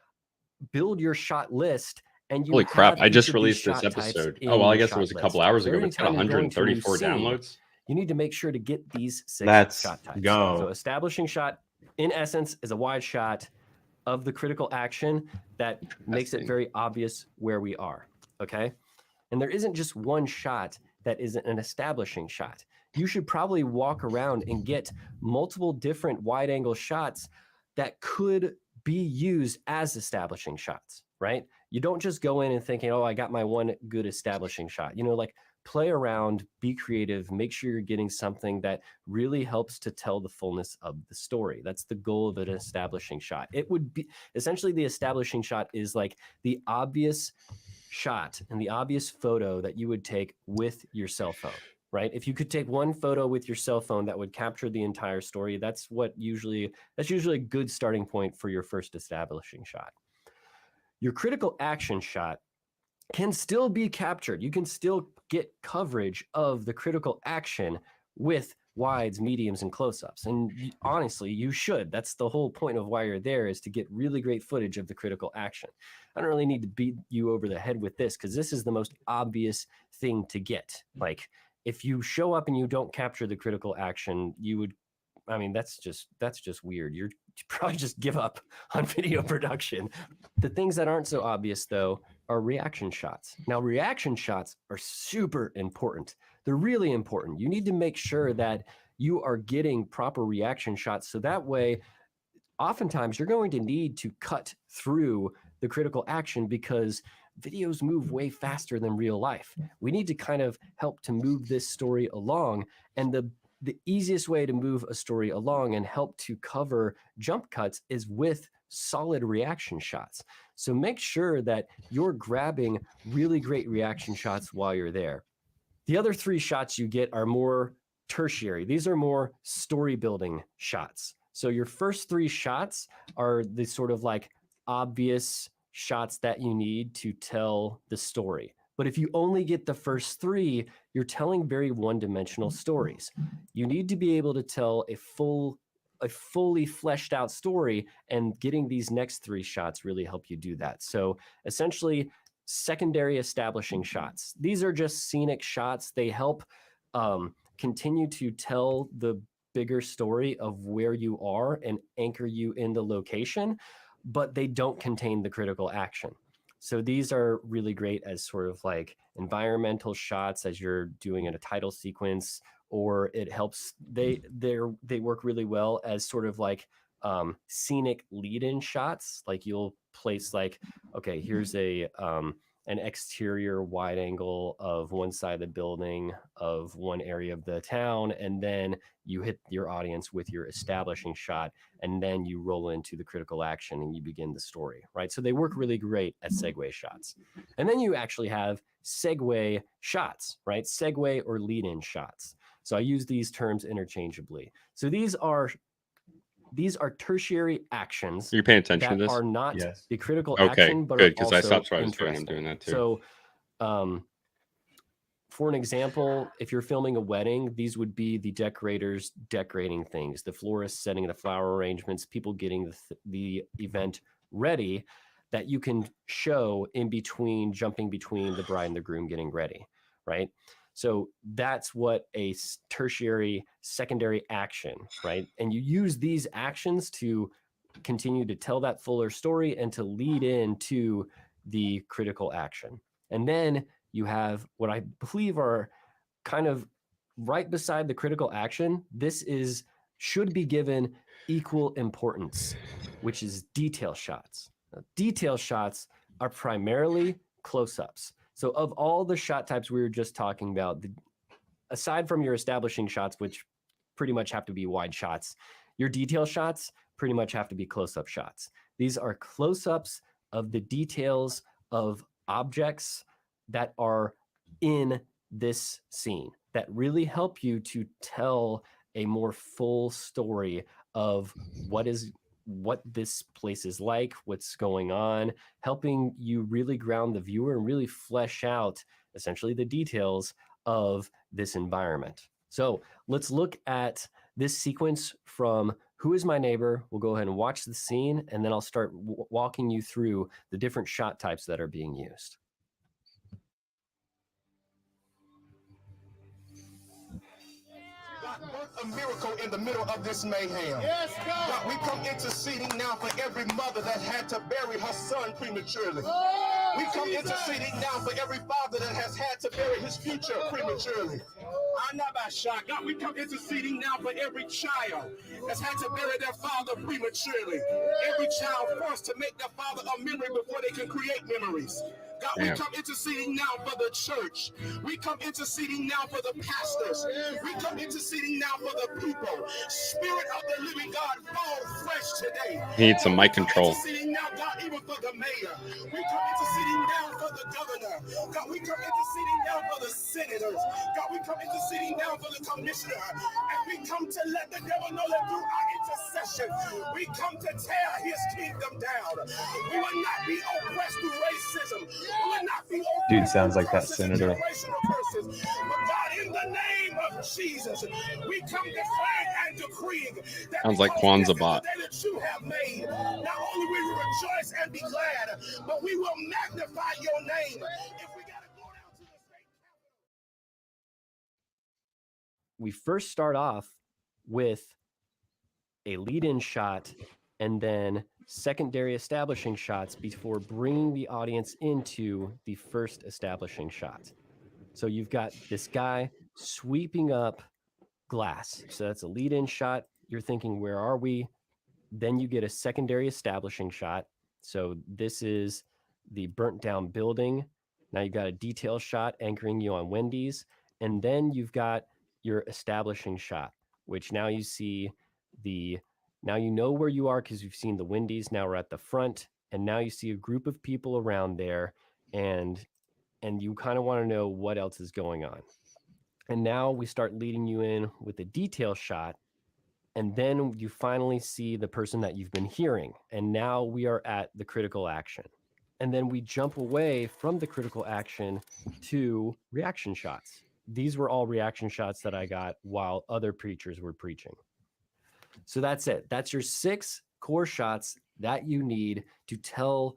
build your shot list and you Holy crap, have I each just of these released this shot types episode. in Oh, well, I your guess it shot was a couple list. hours So ago. every It's got time you're going to a new 134 scene, downloads. you need to make sure to get these 6 Let's shot types. go. So establishing shot, in essence, is a wide shot of the critical action that makes it very obvious where we are. Okay. And there isn't just one shot that isn't an establishing shot. You should probably walk around and get multiple different wide angle shots that could be used as establishing shots, right? You don't just go in and thinking, oh, I got my one good establishing shot. You know, like play around, be creative, make sure you're getting something that really helps to tell the fullness of the story. That's the goal of an establishing shot. It would be essentially the establishing shot is like the obvious shot and the obvious photo that you would take with your cell phone, right? If you could take one photo with your cell phone that would capture the entire story, that's usually a good starting point for your first establishing shot. Your critical action shot can still be captured. You can still get coverage of the critical action with wides, mediums, and close-ups. And honestly, you should. That's the whole point of why you're there, is to get really great footage of the critical action. I don't really need to beat you over the head with this because this is the most obvious thing to get. Like, if you show up and you don't capture the critical action, you would, I mean, that's just weird. You probably just give up on video production. The things that aren't so obvious, though, are reaction shots. Now, reaction shots are super important. They're really important. You need to make sure that you are getting proper reaction shots. So that way, oftentimes you're going to need to cut through the critical action because videos move way faster than real life. We need to kind of help to move this story along. And the easiest way to move a story along and help to cover jump cuts is with solid reaction shots. So make sure that you're grabbing really great reaction shots while you're there. The other 3 shots you get are more tertiary. These are more story building shots. So your first 3 shots are the sort of like obvious shots that you need to tell the story. But if you only get the first 3, you're telling very one-dimensional stories. You need to be able to tell a fully fleshed out story, and getting these next 3 shots really help you do that. So essentially, secondary establishing shots. These are just scenic shots. They help continue to tell the bigger story of where you are and anchor you in the location, but they don't contain the critical action. So these are really great as sort of like environmental shots as you're doing in a title sequence, or it helps, they work really well as sort of like scenic lead-in shots. Like you'll place like, okay, here's an exterior wide angle of one side of the building of one area of the town, and then you hit your audience with your establishing shot, and then you roll into the critical action and you begin the story, right? So they work really great as segue shots. And then you actually have segue shots, right? Segue or lead-in shots. So I use these terms interchangeably. So these are these are tertiary actions You're paying attention that to this? are not Yes. the critical Okay, action, but good, are 'cause also that's what I was doing. I'm interesting. doing that too. So, for an example, if you're filming a wedding, these would be the decorators decorating things, the florist setting the flower arrangements, people getting the event ready, that you can show in between, jumping between the bride and the groom getting ready, right? So that's what a tertiary, secondary action, right? And you use these actions to continue to tell that fuller story and to lead into the critical action. And then you have what I believe are kind of right beside the critical action. This should be given equal importance, which is detail shots. Now, detail shots are primarily close-ups. So of all the shot types we were just talking about, aside from your establishing shots, which pretty much have to be wide shots, your detail shots pretty much have to be close-up shots. These are close-ups of the details of objects that are in this scene that really help you to tell a more full story of what this place is like, what's going on, helping you really ground the viewer and really flesh out essentially the details of this environment. So let's look at this sequence from Who is My Neighbor? We'll go ahead and watch the scene, and then I'll start walking you through the different shot types that are being used. A miracle in the middle of this mayhem. Yes, God. We come interceding now for every mother that had to bury her son prematurely. Oh, we come interceding now for every father that has had to bury his future prematurely. God, we come interceding now for every child that's had to bury their father prematurely. Every child forced to make their father a memory before they can create memories. God, we come interceding now for the church. We come interceding now for the pastors. We come interceding now for the people. Spirit of the living God, fall fresh today. He needs some mic control. Interceding now, God, even for the mayor. We come interceding now for the governor. God, we come interceding now for the senators. God, we come interceding now for the commissioner. And we come to let the devil know that through our intercession, we come to tear his kingdom down. We will not be oppressed through racism. We will not be oppressed. Dude sounds like that curses senator. and generational curses. But God, in the name of Jesus, we come declaring and decreeing that Sounds like because this is Kwanzaa the day that you have made, not only will we rejoice and be glad, but we will magnify your name. If we gotta go down to the state capitol. We first start off with a lead-in shot and then secondary establishing shots before bringing the audience into the first establishing shot. So you've got this guy sweeping up glass. So that's a lead-in shot. You're thinking, where are we? Then you get a secondary establishing shot. So this is the burnt down building. Now you've got a detail shot anchoring you on Wendy's. And then you've got your establishing shot, which now you see now you know where you are because you've seen the Wendy's. Now we're at the front, and now you see a group of people around there, and you kind of want to know what else is going on. And now we start leading you in with a detail shot, and then you finally see the person that you've been hearing. And now we are at the critical action. And then we jump away from the critical action to reaction shots. These were all reaction shots that I got while other preachers were preaching. So that's it. That's your 6 core shots that you need to tell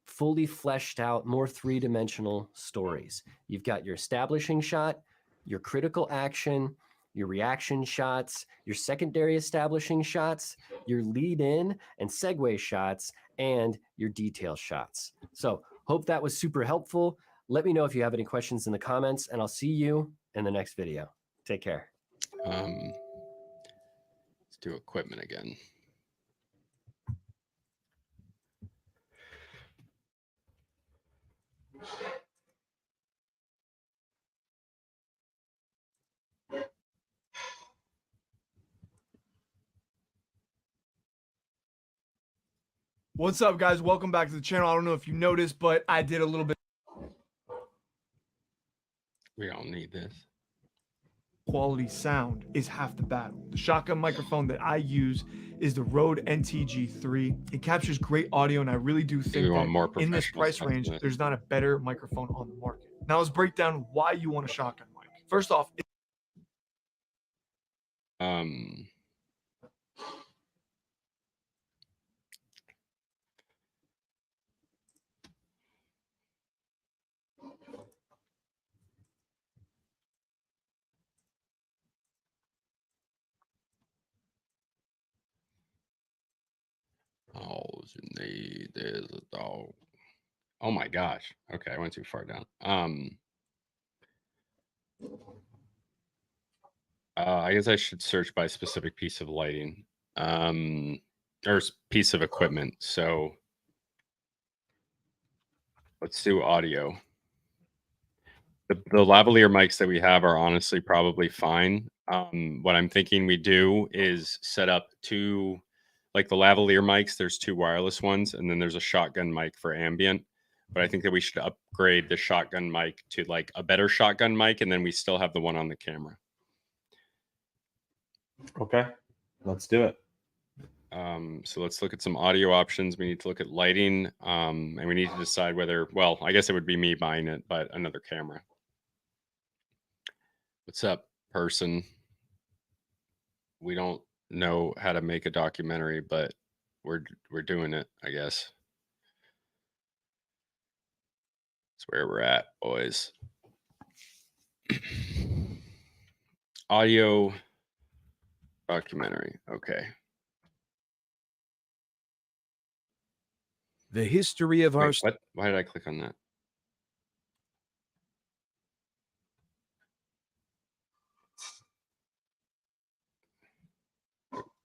fully fleshed out, more 3-dimensional stories. You've got your establishing shot, your critical action, your reaction shots, your secondary establishing shots, your lead in and segue shots, and your detail shots. So hope that was super helpful. Let me know if you have any questions in the comments, and I'll see you in the next video. Take care. Let's do equipment again. What's up, guys? Welcome back to the channel. I don't know if you noticed, but I did a little bit. We don't need this. quality sound is half the battle. The shotgun microphone that I use is the Rode NTG3. It captures great audio, and I really do think want more that in this professional price stuff range, than this. there's not a better microphone on the market. Now let's break down why you want a shotgun mic. First off, all you need is a dog. Oh my gosh. Okay, I went too far down. I guess I should search by specific piece of lighting, or piece of equipment. So let's do audio. The lavalier mics that we have are honestly probably fine. What I'm thinking we do is set up two, like the lavalier mics, there's two wireless ones, and then there's a shotgun mic for ambient. But I think that we should upgrade the shotgun mic to like a better shotgun mic, and then we still have the one on the camera. Okay, let's do it. So let's look at some audio options. We need to look at lighting, and we need to decide whether, well, I guess it would be me buying it, but another camera. What's up, person? We don't know how to make a documentary, but we're doing it, I guess. That's where we're at, boys. Audio documentary. Okay. The history of our... Wait, what? Why did I click on that?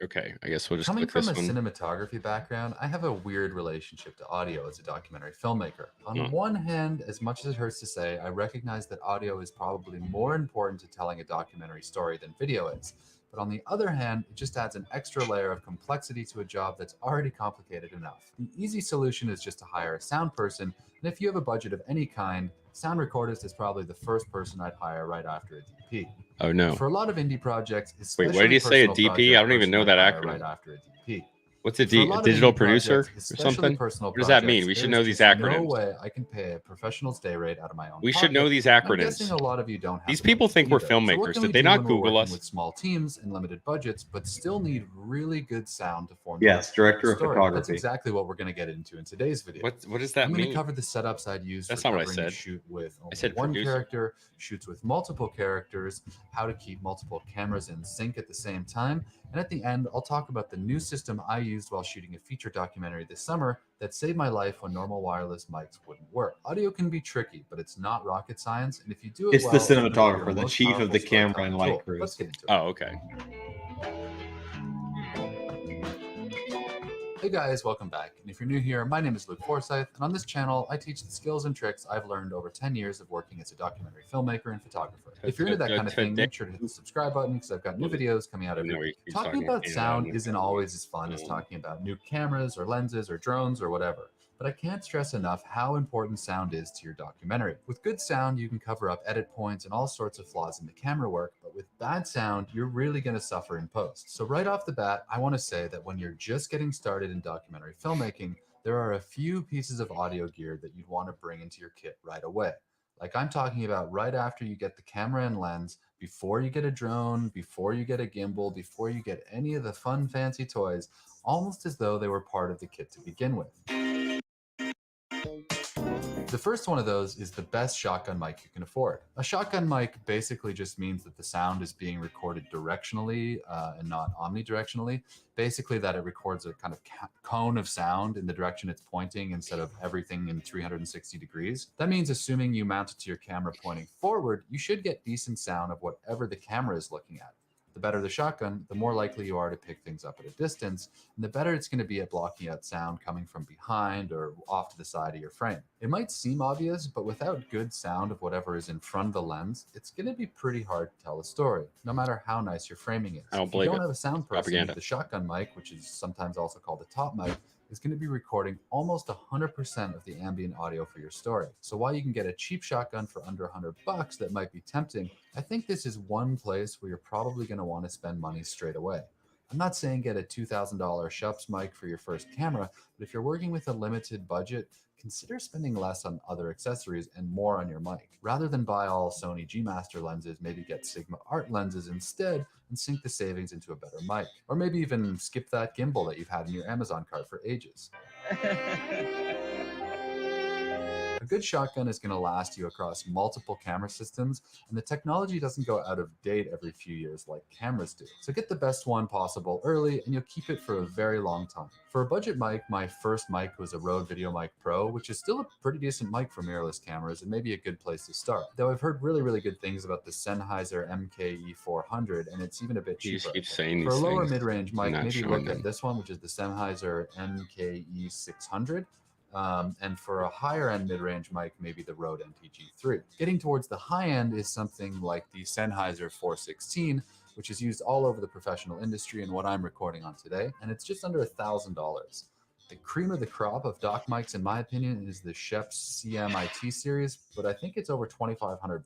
Okay, I guess we'll just Coming click from this a one. cinematography background, I have a weird relationship to audio as a documentary filmmaker. On Hmm. one hand, as much as it hurts to say, I recognize that audio is probably more important to telling a documentary story than video is. But on the other hand, it just adds an extra layer of complexity to a job that's already complicated enough. The easy solution is just to hire a sound person, and if you have a budget of any kind, sound recordist is probably the first person I'd hire right after a DP. Oh no. For a lot of indie projects, Wait, especially what did you say? A personal DP? I don't even project know person that I'd hire acronym. right after a DP. What's a For a lot of digital indie producer projects, or especially something? personal What does that mean? projects, We should there's know these just No acronyms. way I can pay a professional's day rate out of my own We pocket. should know these And I'm guessing acronyms. a lot of you don't have These the people budget think we're either. So what filmmakers. can Did we they do not when we're Google working us? with small teams and limited budgets, but still need really good sound to form Yes, director of story? That's photography. exactly what we're going to get into in today's video. What does that I'm going mean? to cover the setups I'd use That's for not what I covering a said. shoot with only said one producer. character, shoots with multiple characters, how to keep multiple cameras in sync at the same time, and at the end, I'll talk about the new system I used while shooting a feature documentary this summer that saved my life when normal wireless mics wouldn't work. Audio can be tricky, but it's not rocket science, and if you do it It's well, the it can be your cinematographer, the most chief of powerful the camera storytelling and light tool. crews. Let's get into it. Oh, okay. Hey guys, welcome back. And if you're new here, my name is Luke Forsyth, and on this channel, I teach the skills and tricks I've learned over 10 years of working as a documentary filmmaker and photographer. If you're into that kind of thing, make sure to hit the subscribe button because I've got new videos coming out every No, week. he's Talking talking about Canada sound and isn't always as fun as talking about new cameras or lenses or drones or whatever. But I can't stress enough how important sound is to your documentary. With good sound, you can cover up edit points and all sorts of flaws in the camera work, but with bad sound, you're really going to suffer in post. So right off the bat, I want to say that when you're just getting started in documentary filmmaking, there are a few pieces of audio gear that you'd want to bring into your kit right away. Like I'm talking about right after you get the camera and lens, before you get a drone, before you get a gimbal, before you get any of the fun, fancy toys, almost as though they were part of the kit to begin with. The first one of those is the best shotgun mic you can afford. A shotgun mic basically just means that the sound is being recorded directionally and not omnidirectionally. Basically that it records a kind of cone of sound in the direction it's pointing instead of everything in 360 degrees. That means assuming you mount it to your camera pointing forward, you should get decent sound of whatever the camera is looking at. The better the shotgun, the more likely you are to pick things up at a distance, and the better it's going to be at blocking out sound coming from behind or off to the side of your frame. It might seem obvious, but without good sound of whatever is in front of the lens, it's going to be pretty hard to tell a story, no matter how nice your framing is. I don't If you believe don't it. have a sound person, Propaganda. the shotgun mic, which is sometimes also called the top mic, is going to be recording almost 100% of the ambient audio for your story. So while you can get a cheap shotgun for under $100 that might be tempting, I think this is one place where you're probably going to want to spend money straight away. I'm not saying get a $2,000 Shups mic for your first camera, but if you're working with a limited budget, consider spending less on other accessories and more on your mic. Rather than buy all Sony G Master lenses, maybe get Sigma Art lenses instead and sink the savings into a better mic. Or maybe even skip that gimbal that you've had in your Amazon cart for ages. A good shotgun is going to last you across multiple camera systems, and the technology doesn't go out of date every few years like cameras do. So get the best one possible early, and you'll keep it for a very long time. For a budget mic, my first mic was a Rode VideoMic Pro, which is still a pretty decent mic for mirrorless cameras and maybe a good place to start. Though I've heard really good things about the Sennheiser MKE400, and it's even a bit cheaper. You just keep saying For a these lower things. mid-range mic, not maybe showing look them. at this one, which is the Sennheiser MKE600. And for a higher end mid-range mic, maybe the Rode NTG3. Getting towards the high end is something like the Sennheiser 416, which is used all over the professional industry and what I'm recording on today, and it's just under $1,000. The cream of the crop of dock mics, in my opinion, is the Schoeps CMIT series, but I think it's over $2,500.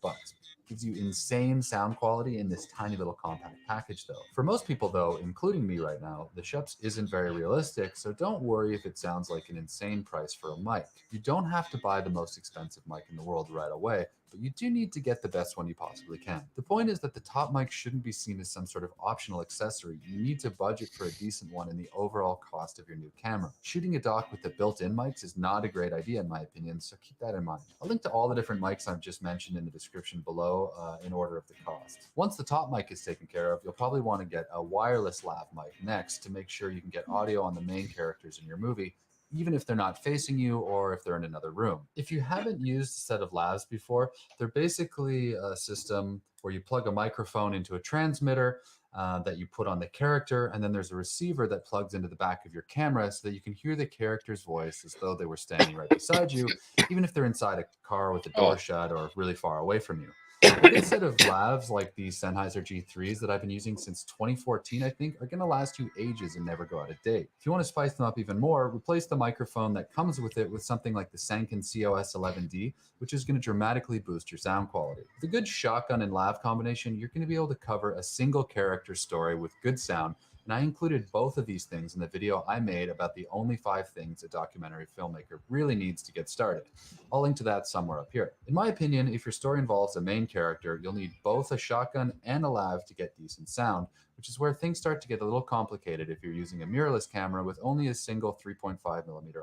Gives you insane sound quality in this tiny little compact package though. For most people though, including me right now, the Schoeps isn't very realistic, so don't worry if it sounds like an insane price for a mic. You don't have to buy the most expensive mic in the world right away, but you do need to get the best one you possibly can. The point is that the top mic shouldn't be seen as some sort of optional accessory. You need to budget for a decent one in the overall cost of your new camera. Shooting a dock with the built-in mics is not a great idea in my opinion, so keep that in mind. I'll link to all the different mics I've just mentioned in the description below in order of the cost. Once the top mic is taken care of, you'll probably want to get a wireless lav mic next to make sure you can get audio on the main characters in your movie, even if they're not facing you or if they're in another room. If you haven't used a set of lavs before, they're basically a system where you plug a microphone into a transmitter that you put on the character, and then there's a receiver that plugs into the back of your camera so that you can hear the character's voice as though they were standing right beside you, even if they're inside a car with the door shut or really far away from you. A good set of lavs like the Sennheiser G3s that I've been using since 2014, I think, are going to last you ages and never go out of date. If you want to spice them up even more, replace the microphone that comes with it with something like the Sanken COS11D, which is going to dramatically boost your sound quality. With a good shotgun and lav combination, you're going to be able to cover a single character story with good sound, and I included both of these things in the video I made about the only 5 things a documentary filmmaker really needs to get started. I'll link to that somewhere up here. In my opinion, if your story involves a main character, you'll need both a shotgun and a lav to get decent sound, which is where things start to get a little complicated if you're using a mirrorless camera with only a single 3.5mm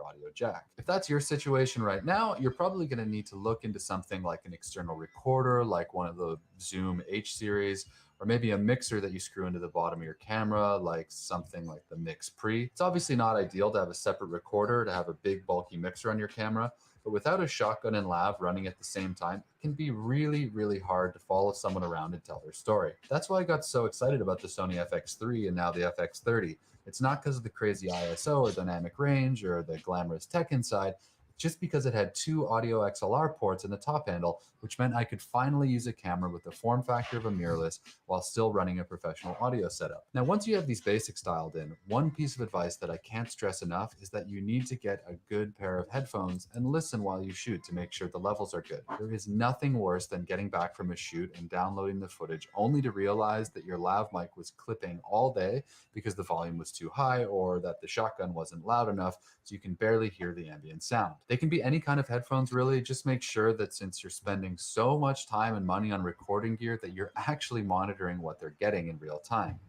audio jack. If that's your situation right now, you're probably going to need to look into something like an external recorder, like one of the Zoom H series, or maybe a mixer that you screw into the bottom of your camera, like something like the Mix Pre. It's obviously not ideal to have a separate recorder to have a big bulky mixer on your camera, but without a shotgun and lav running at the same time, it can be really hard to follow someone around and tell their story. That's why I got so excited about the Sony FX3 and now the FX30. It's not because of the crazy ISO or dynamic range or the glamorous tech inside, just because it had 2 audio XLR ports in the top handle, which meant I could finally use a camera with the form factor of a mirrorless while still running a professional audio setup. Now, once you have these basics dialed in, one piece of advice that I can't stress enough is that you need to get a good pair of headphones and listen while you shoot to make sure the levels are good. There is nothing worse than getting back from a shoot and downloading the footage only to realize that your lav mic was clipping all day because the volume was too high or that the shotgun wasn't loud enough so you can barely hear the ambient sound. They can be any kind of headphones really, just make sure that since you're spending so much time and money on recording gear that you're actually monitoring what they're getting in real time.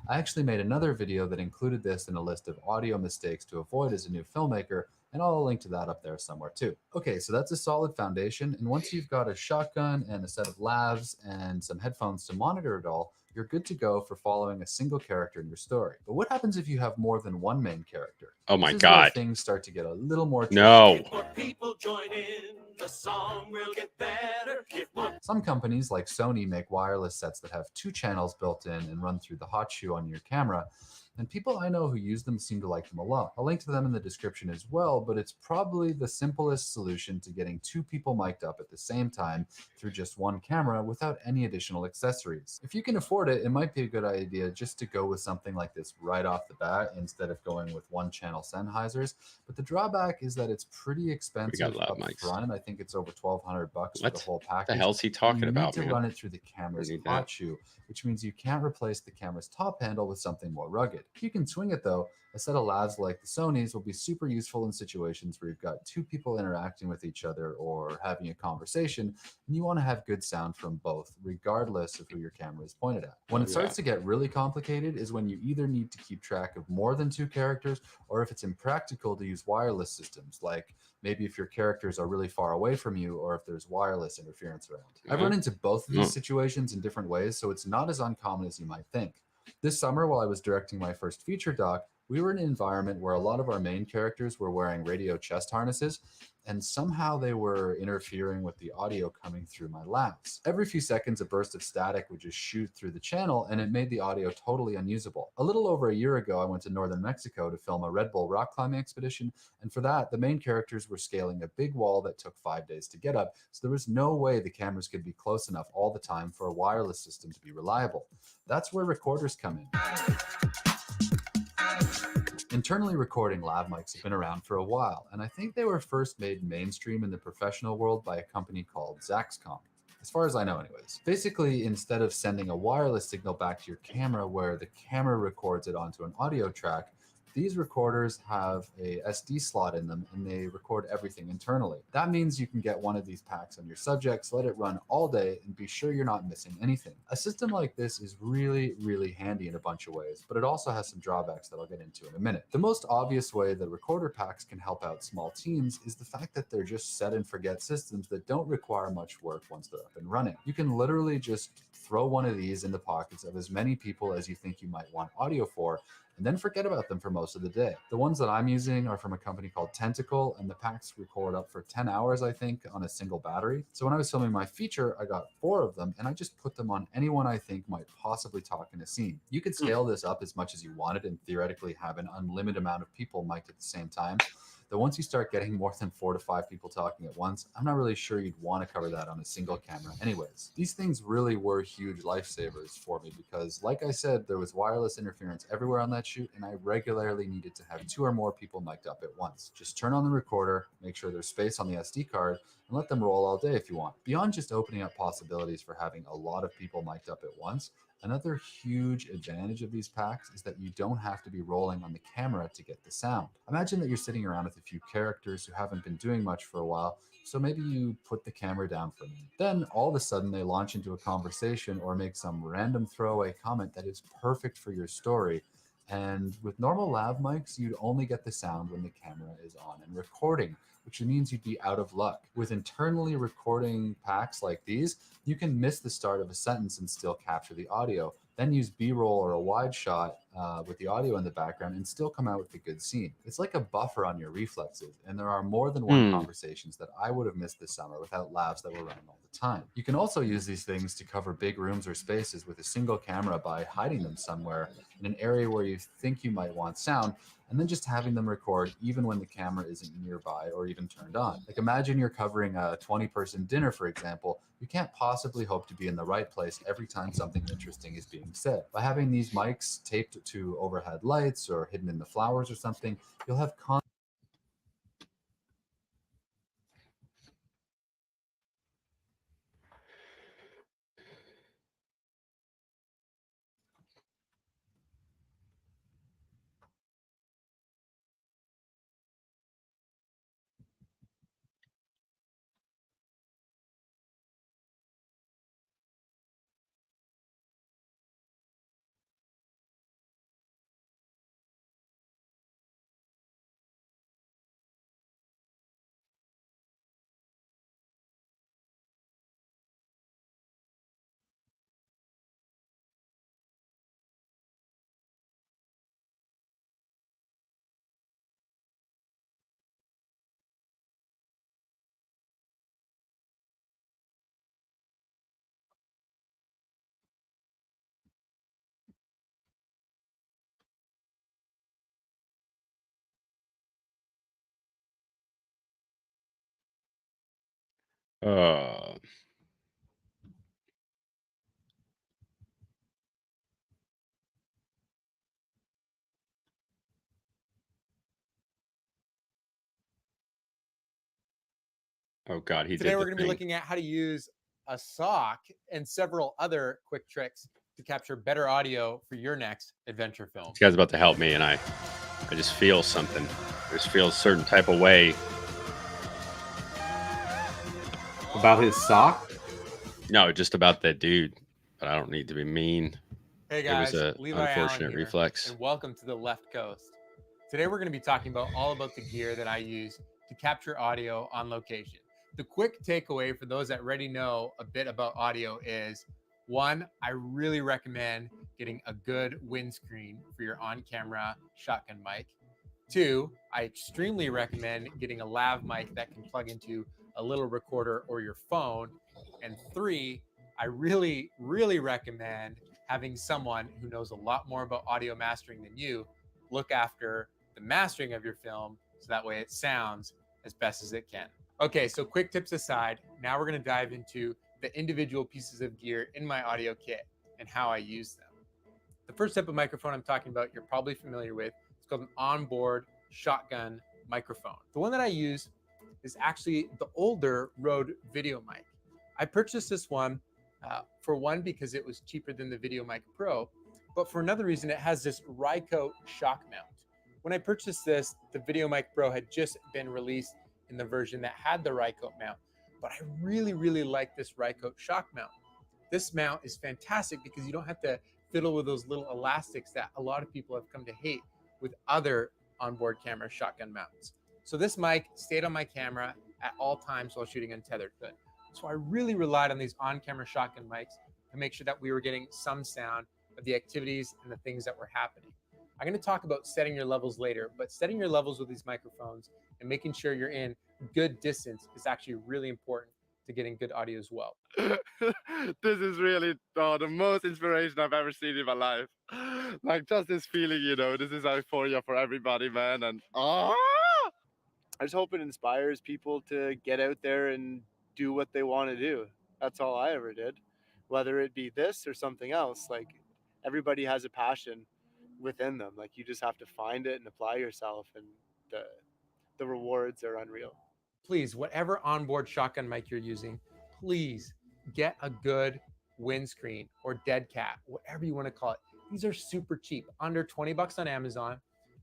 I actually made another video that included this in a list of audio mistakes to avoid as a new filmmaker, and I'll link to that up there somewhere too. Okay, so that's a solid foundation, and once you've got a shotgun and a set of lavs and some headphones to monitor it all, you're good to go for following a single character in your story. But what happens if you have more than one main character? Oh my This is where God. things start to get a little more tricky. No. People join in, the song will get better. Some companies like Sony make wireless sets that have 2 channels built in and run through the hot shoe on your camera. and people I know who use them seem to like them a lot. I'll link to them in the description as well, but it's probably the simplest solution to getting 2 people mic'd up at the same time through just one camera without any additional accessories. If you can afford it, it might be a good idea just to go with something like this right off the bat instead of going with one channel Sennheisers. But the drawback is that it's pretty expensive lav up mics. front. I think it's over $1,200 for the What? whole What package. the hell's he And talking you about, need to man? run it through the camera's need that. hot shoe, which means you can't replace the camera's top handle with something more rugged. If you can swing it though, a set of lavs like the Sony's will be super useful in situations where you've got 2 people interacting with each other or having a conversation, and you want to have good sound from both, regardless of who your camera is pointed at. When it starts to get really complicated is when you either need to keep track of more than 2 characters, or if it's impractical to use wireless systems, like maybe if your characters are really far away from you or if there's wireless interference around. I've run into both of these situations in different ways, so it's not as uncommon as you might think. This summer, while I was directing my first feature doc, we were in an environment where a lot of our main characters were wearing radio chest harnesses, and somehow they were interfering with the audio coming through my lavs. Every few seconds, a burst of static would just shoot through the channel, and it made the audio totally unusable. A little over a year ago, I went to northern Mexico to film a Red Bull rock climbing expedition, and for that, the main characters were scaling a big wall that took 5 days to get up, so there was no way the cameras could be close enough all the time for a wireless system to be reliable. That's where recorders come in. Internally recording lav mics have been around for a while, and I think they were first made mainstream in the professional world by a company called Zaxcom. As far as I know anyways. Basically, instead of sending a wireless signal back to your camera where the camera records it onto an audio track, these recorders have a SD slot in them and they record everything internally. That means you can get one of these packs on your subjects, let it run all day, and be sure you're not missing anything. A system like this is really, really handy in a bunch of ways, but it also has some drawbacks that I'll get into in a minute. The most obvious way that recorder packs can help out small teams is the fact that they're just set and forget systems that don't require much work once they're up and running. You can literally just throw one of these in the pockets of as many people as you think you might want audio for, and then forget about them for most of the day. The ones that I'm using are from a company called Tentacle, and the packs record up for 10 hours, I think, on a single battery. So when I was filming my feature, I got 4 of them, and I just put them on anyone I think might possibly talk in a scene. You could scale this up as much as you wanted and theoretically have an unlimited amount of people mic'd at the same time. Though once you start getting more than 4 to 5 people talking at once, I'm not really sure you'd want to cover that on a single camera anyways. These things really were huge lifesavers for me because, like I said, there was wireless interference everywhere on that shoot, and I regularly needed to have 2 or more people mic'd up at once. Just turn on the recorder, make sure there's space on the SD card, and let them roll all day if you want. Beyond just opening up possibilities for having a lot of people mic'd up at once, another huge advantage of these packs is that you don't have to be rolling on the camera to get the sound. Imagine that you're sitting around with a few characters who haven't been doing much for a while, so maybe you put the camera down for a minute. Then all of a sudden they launch into a conversation or make some random throwaway comment that is perfect for your story. And with normal lav mics, you'd only get the sound when the camera is on and recording, which means you'd be out of luck. With internally recording packs like these, you can miss the start of a sentence and still capture the audio, then use B-roll or a wide shot with the audio in the background and still come out with a good scene. It's like a buffer on your reflexes, and there are more than one conversations that I would have missed this summer without lavs that were running all the time. You can also use these things to cover big rooms or spaces with a single camera by hiding them somewhere in an area where you think you might want sound, and then just having them record even when the camera isn't nearby or even turned on. Like imagine you're covering a 20-person dinner, for example. You can't possibly hope to be in the right place every time something interesting is being said. By having these mics taped to overhead lights or hidden in the flowers or something, you'll have Uh, oh God, he Today did we're the going to be thing. looking at how to use a sock and several other quick tricks to capture better audio for your next adventure film. This guy's about to help me, and I just feel something. I just feel a certain type of way. About his sock? No, just about that dude. But I don't need to be mean. Hey It was guys, a Levi Allen unfortunate here, reflex. and welcome to the Left Coast. Today we're going to be talking about all about the gear that I use to capture audio on location. The quick takeaway for those that already know a bit about audio is, one, I really recommend getting a good windscreen for your on-camera shotgun mic. Two, I extremely recommend getting a lav mic that can plug into a little recorder or your phone. And three, I really, really recommend having someone who knows a lot more about audio mastering than you look after the mastering of your film so that way it sounds as best as it can. Okay, so quick tips aside, now we're going to dive into the individual pieces of gear in my audio kit and how I use them. The first type of microphone I'm talking about, you're probably familiar with. It's called an onboard shotgun microphone. The one that I use is actually the older Rode Video Mic. I purchased this one for one, because it was cheaper than the Video Mic Pro, but for another reason, it has this Ryco shock mount. When I purchased this, the Video Mic Pro had just been released in the version that had the Ryco mount, but I really, really like this Ryco shock mount. This mount is fantastic because you don't have to fiddle with those little elastics that a lot of people have come to hate with other onboard camera shotgun mounts. So this mic stayed on my camera at all times while shooting untethered. Good. So I really relied on these on-camera shotgun mics to make sure that we were getting some sound of the activities and the things that were happening. I'm going to talk about setting your levels later, but setting your levels with these microphones and making sure you're in good distance is actually really important to getting good audio as well. This is really the most inspiration I've ever seen in my life. Like, just this feeling, you know, this is euphoria for everybody, man. And I just hope it inspires people to get out there and do what they want to do. That's all I ever did, whether it be this or something else. Like, everybody has a passion within them. Like, you just have to find it and apply yourself, and the rewards are unreal. Please, whatever onboard shotgun mic you're using, please get a good windscreen or dead cat, whatever you want to call it. These are super cheap, under 20 bucks on Amazon.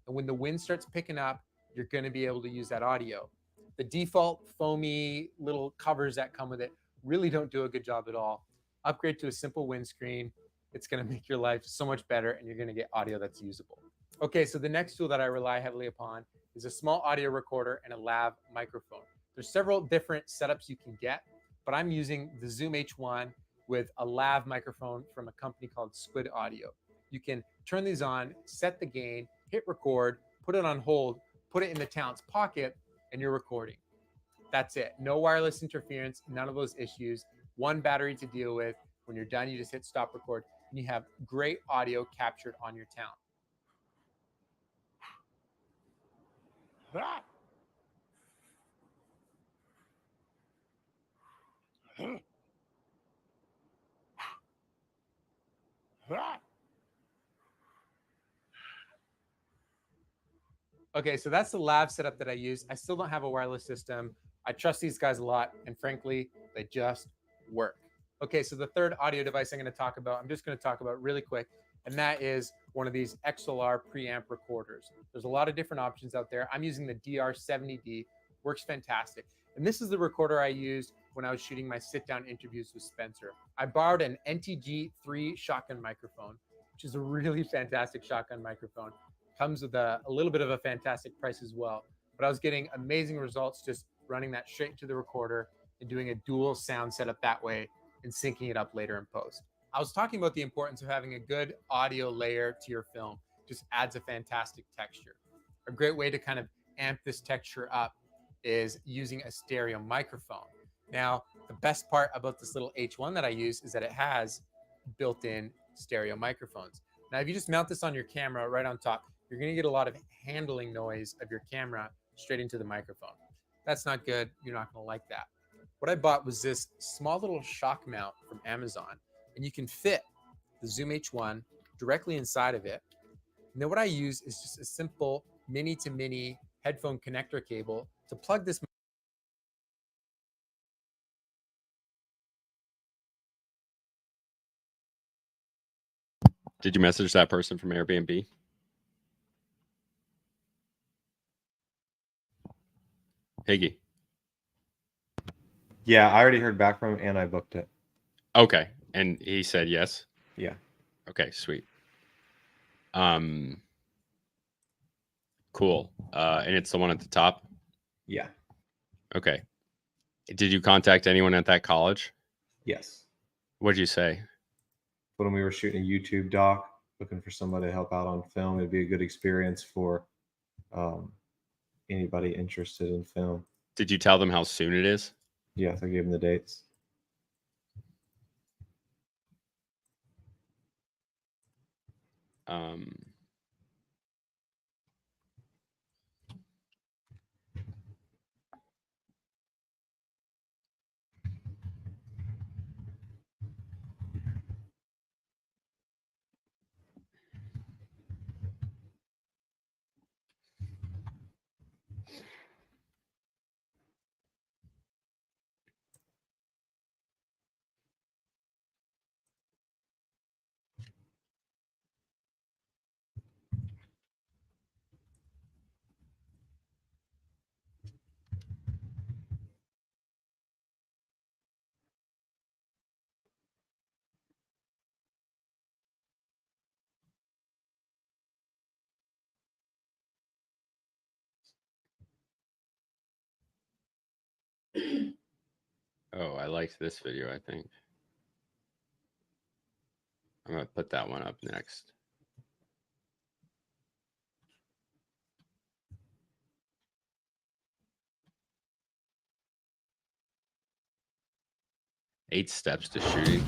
And when the wind starts picking up, you're going to be able to use that audio. The default foamy little covers that come with it really don't do a good job at all. Upgrade to a simple windscreen. It's going to make your life so much better, and you're going to get audio that's usable. Okay, so the next tool that I rely heavily upon is a small audio recorder and a lav microphone. There's several different setups you can get, but I'm using the Zoom H1 with a lav microphone from a company called Squid Audio. You can turn these on, set the gain, hit record, put it on hold, put it in the talent's pocket, and you're recording. That's it. No wireless interference, none of those issues. One battery to deal with. When you're done, you just hit stop record, and you have great audio captured on your talent. Okay, so that's the lav setup that I use. I still don't have a wireless system. I trust these guys a lot, and frankly, they just work. Okay, so the third audio device I'm going to talk about, I'm just going to talk about really quick, and that is one of these XLR preamp recorders. There's a lot of different options out there. I'm using the DR70D, works fantastic. And this is the recorder I used when I was shooting my sit-down interviews with Spencer. I borrowed an NTG3 shotgun microphone, which is a really fantastic shotgun microphone. Comes with a little bit of a fantastic price as well. But I was getting amazing results just running that straight to the recorder and doing a dual sound setup that way and syncing it up later in post. I was talking about the importance of having a good audio layer to your film. Just adds a fantastic texture. A great way to kind of amp this texture up is using a stereo microphone. Now, the best part about this little H1 that I use is that it has built-in stereo microphones. Now, if you just mount this on your camera right on top, you're going to get a lot of handling noise of your camera straight into the microphone. That's not good. You're not going to like that. what I bought was this small little shock mount from Amazon, and you can fit the Zoom H1 directly inside of it. And then what I use is just a simple mini to mini headphone connector cable to plug this. Did you message that person from Airbnb? Higgy. Yeah, I already heard back from him and I booked it. Okay. And he said yes? Yeah. Okay, sweet. Cool. And it's the one at the top? Yeah. Okay. Did you contact anyone at that college? Yes. What'd you say? When we were shooting a YouTube doc, looking for somebody to help out on film, it'd be a good experience for anybody interested in film. Did you tell them how soon it is? Yes, I gave them the dates. Oh, I liked this video, I think. I'm going to put that one up next. Eight steps to shooting.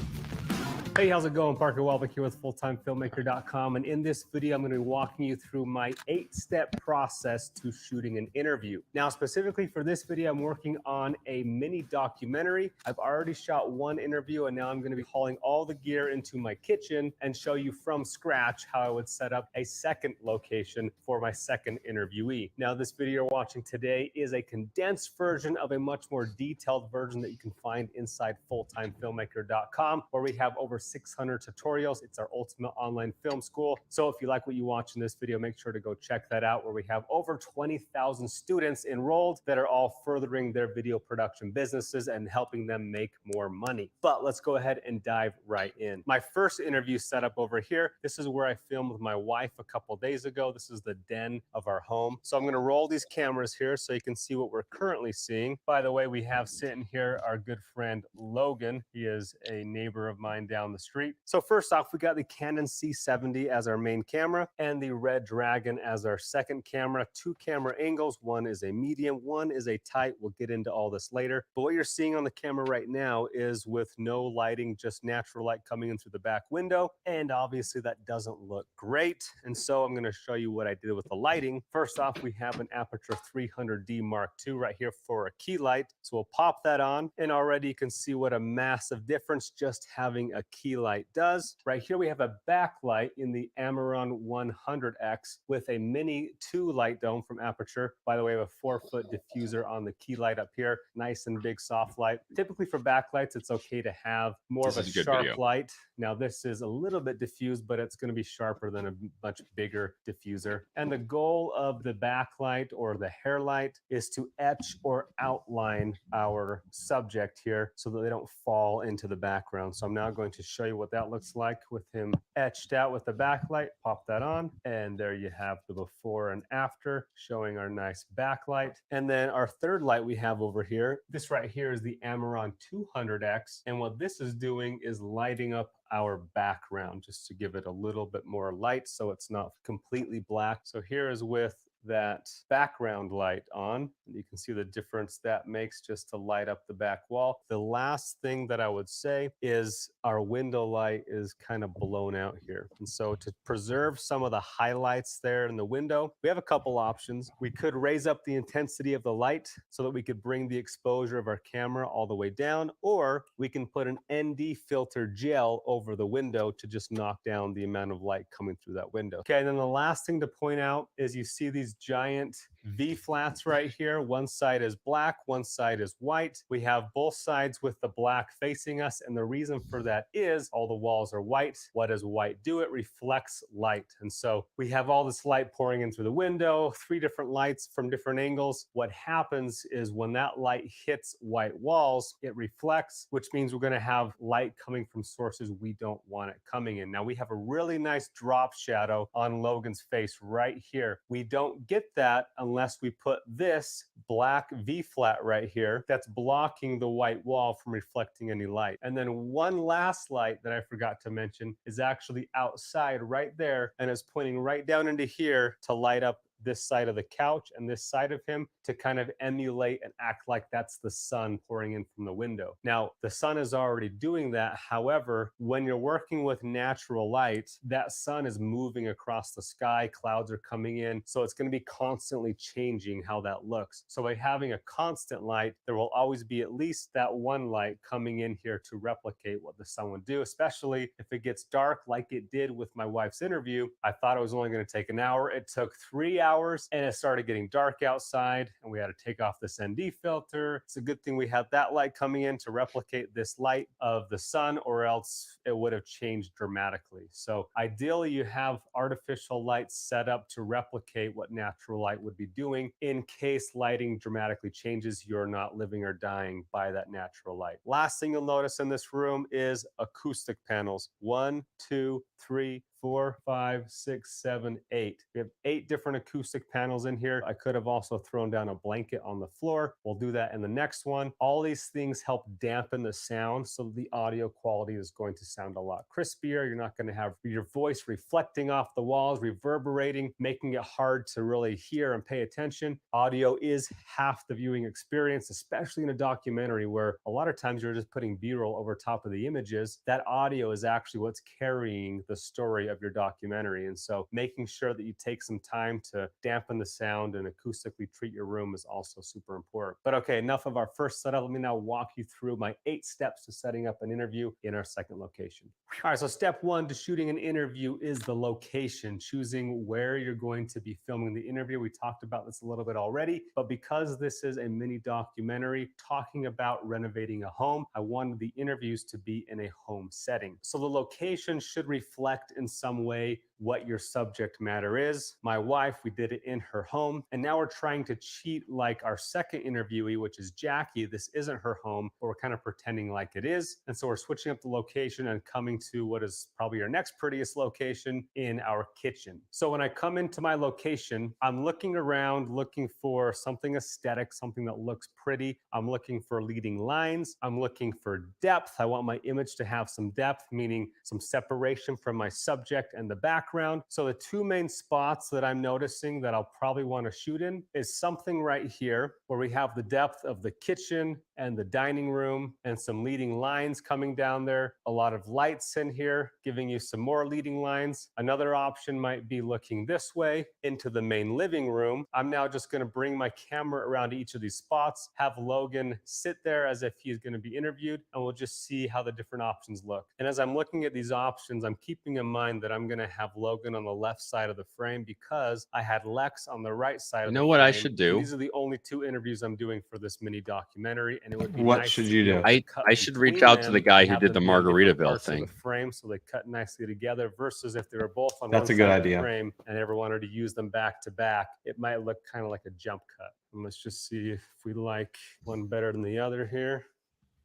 Hey, how's it going? Parker Welbeck here with fulltimefilmmaker.com. And in this video, I'm going to be walking you through my 8-step process to shooting an interview. Now, specifically for this video, I'm working on a mini documentary. I've already shot one interview, and now I'm going to be hauling all the gear into my kitchen and show you from scratch how I would set up a second location for my second interviewee. Now, this video you're watching today is a condensed version of a much more detailed version that you can find inside fulltimefilmmaker.com, where we have over 600 tutorials. It's our ultimate online film school. So if you like what you watch in this video, make sure to go check that out, where we have over 20,000 students enrolled that are all furthering their video production businesses and helping them make more money. But let's go ahead and dive right in. My first interview setup over here. This is where I filmed with my wife a couple days ago. This is the den of our home. So I'm going to roll these cameras here so you can see what we're currently seeing. By the way, we have sitting here our good friend Logan. He is a neighbor of mine down the street. So first off, we got the Canon C70 as our main camera and the Red Dragon as our second camera. Two camera angles. One is a medium, one is a tight. We'll get into all this later. But what you're seeing on the camera right now is with no lighting, just natural light coming in through the back window. And obviously that doesn't look great. And so I'm going to show you what I did with the lighting. First off, we have an Aperture 300D Mark II right here for a key light. So we'll pop that on, and already you can see what a massive difference just having a key light does. Right here we have a backlight in the Amaron 100X with a mini 2 light dome from Aperture. By the way, we have a 4-foot diffuser on the key light up here. Nice and big soft light. Typically for backlights, it's okay to have more of a sharp light. Now this is a little bit diffused, but it's going to be sharper than a much bigger diffuser. And the goal of the backlight or the hair light is to etch or outline our subject here so that they don't fall into the background. So I'm now going to show you what that looks like with him etched out with the backlight. Pop that on, and there you have the before and after showing our nice backlight. And then our third light we have over here, this right here is the Amaron 200X, and what this is doing is lighting up our background just to give it a little bit more light so it's not completely black. So here is with that background light on. You can see the difference that makes just to light up the back wall. The last thing that I would say is our window light is kind of blown out here. And so to preserve some of the highlights there in the window, we have a couple options. We could raise up the intensity of the light so that we could bring the exposure of our camera all the way down, or we can put an ND filter gel over the window to just knock down the amount of light coming through that window. Okay, and then the last thing to point out is you see these giant V flats right here. One side is black, one side is white. We have both sides with the black facing us, and the reason for that is all the walls are white. What does white do? It reflects light. And so we have all this light pouring in through the window, 3 different lights from different angles. What happens is when that light hits white walls, it reflects, which means we're going to have light coming from sources we don't want it coming in. Now we have a really nice drop shadow on Logan's face right here. We don't get that unless we put this black V flat right here that's blocking the white wall from reflecting any light. And then one last light that I forgot to mention is actually outside right there, and is pointing right down into here to light up this side of the couch and this side of him to kind of emulate and act like that's the sun pouring in from the window. Now, the sun is already doing that. However, when you're working with natural light, that sun is moving across the sky, clouds are coming in, so it's going to be constantly changing how that looks. So by having a constant light, there will always be at least that one light coming in here to replicate what the sun would do, especially if it gets dark like it did with my wife's interview. I thought it was only going to take an hour. It took 3 hours, and it started getting dark outside, and we had to take off this ND filter. It's a good thing we had that light coming in to replicate this light of the sun, or else it would have changed dramatically. So ideally, you have artificial lights set up to replicate what natural light would be doing. In case lighting dramatically changes, you're not living or dying by that natural light. Last thing you'll notice in this room is acoustic panels. 1, 2, 3, 4, 5, 6, 7, 8. We have 8 different acoustic panels in here. I could have also thrown down a blanket on the floor. We'll do that in the next one. All these things help dampen the sound, so the audio quality is going to sound a lot crispier. You're not going to have your voice reflecting off the walls, reverberating, making it hard to really hear and pay attention. Audio is half the viewing experience, especially in a documentary where a lot of times you're just putting B-roll over top of the images. That audio is actually what's carrying the story of your documentary. And so making sure that you take some time to dampen the sound and acoustically treat your room is also super important. But okay, enough of our first setup. Let me now walk you through my 8 steps to setting up an interview in our second location. All right, so step 1 to shooting an interview is the location, choosing where you're going to be filming the interview. We talked about this a little bit already, but because this is a mini documentary talking about renovating a home, I wanted the interviews to be in a home setting. So the location should reflect in some way what your subject matter is. My wife, we did it in her home, and now we're trying to cheat like our second interviewee, which is Jackie. This isn't her home, but we're kind of pretending like it is. And so we're switching up the location and coming to what is probably our next prettiest location in our kitchen. So when I come into my location, I'm looking around, looking for something aesthetic, something that looks pretty. I'm looking for leading lines. I'm looking for depth. I want my image to have some depth, meaning some separation from my subject and the background. So the 2 main spots that I'm noticing that I'll probably want to shoot in is something right here where we have the depth of the kitchen and the dining room and some leading lines coming down there. A lot of lights in here giving you some more leading lines. Another option might be looking this way into the main living room. I'm now just going to bring my camera around each of these spots, have Logan sit there as if he's going to be interviewed, and we'll just see how the different options look. And as I'm looking at these options, I'm keeping in mind that I'm going to have Logan on the left side of the frame because I had Lex on the right side of the frame. You know what I should do? These are the only 2 interviews I'm doing for this mini documentary, and it would be What nice should to you be do? able to cut I should reach between out to the them guy and who have did the them be in different Margaritaville parts of thing. the frame so they cut nicely together, versus if they were both on That's one a good side of the idea. frame and ever wanted to use them back to back, it might look kind of like a jump cut. And let's just see if we like one better than the other here.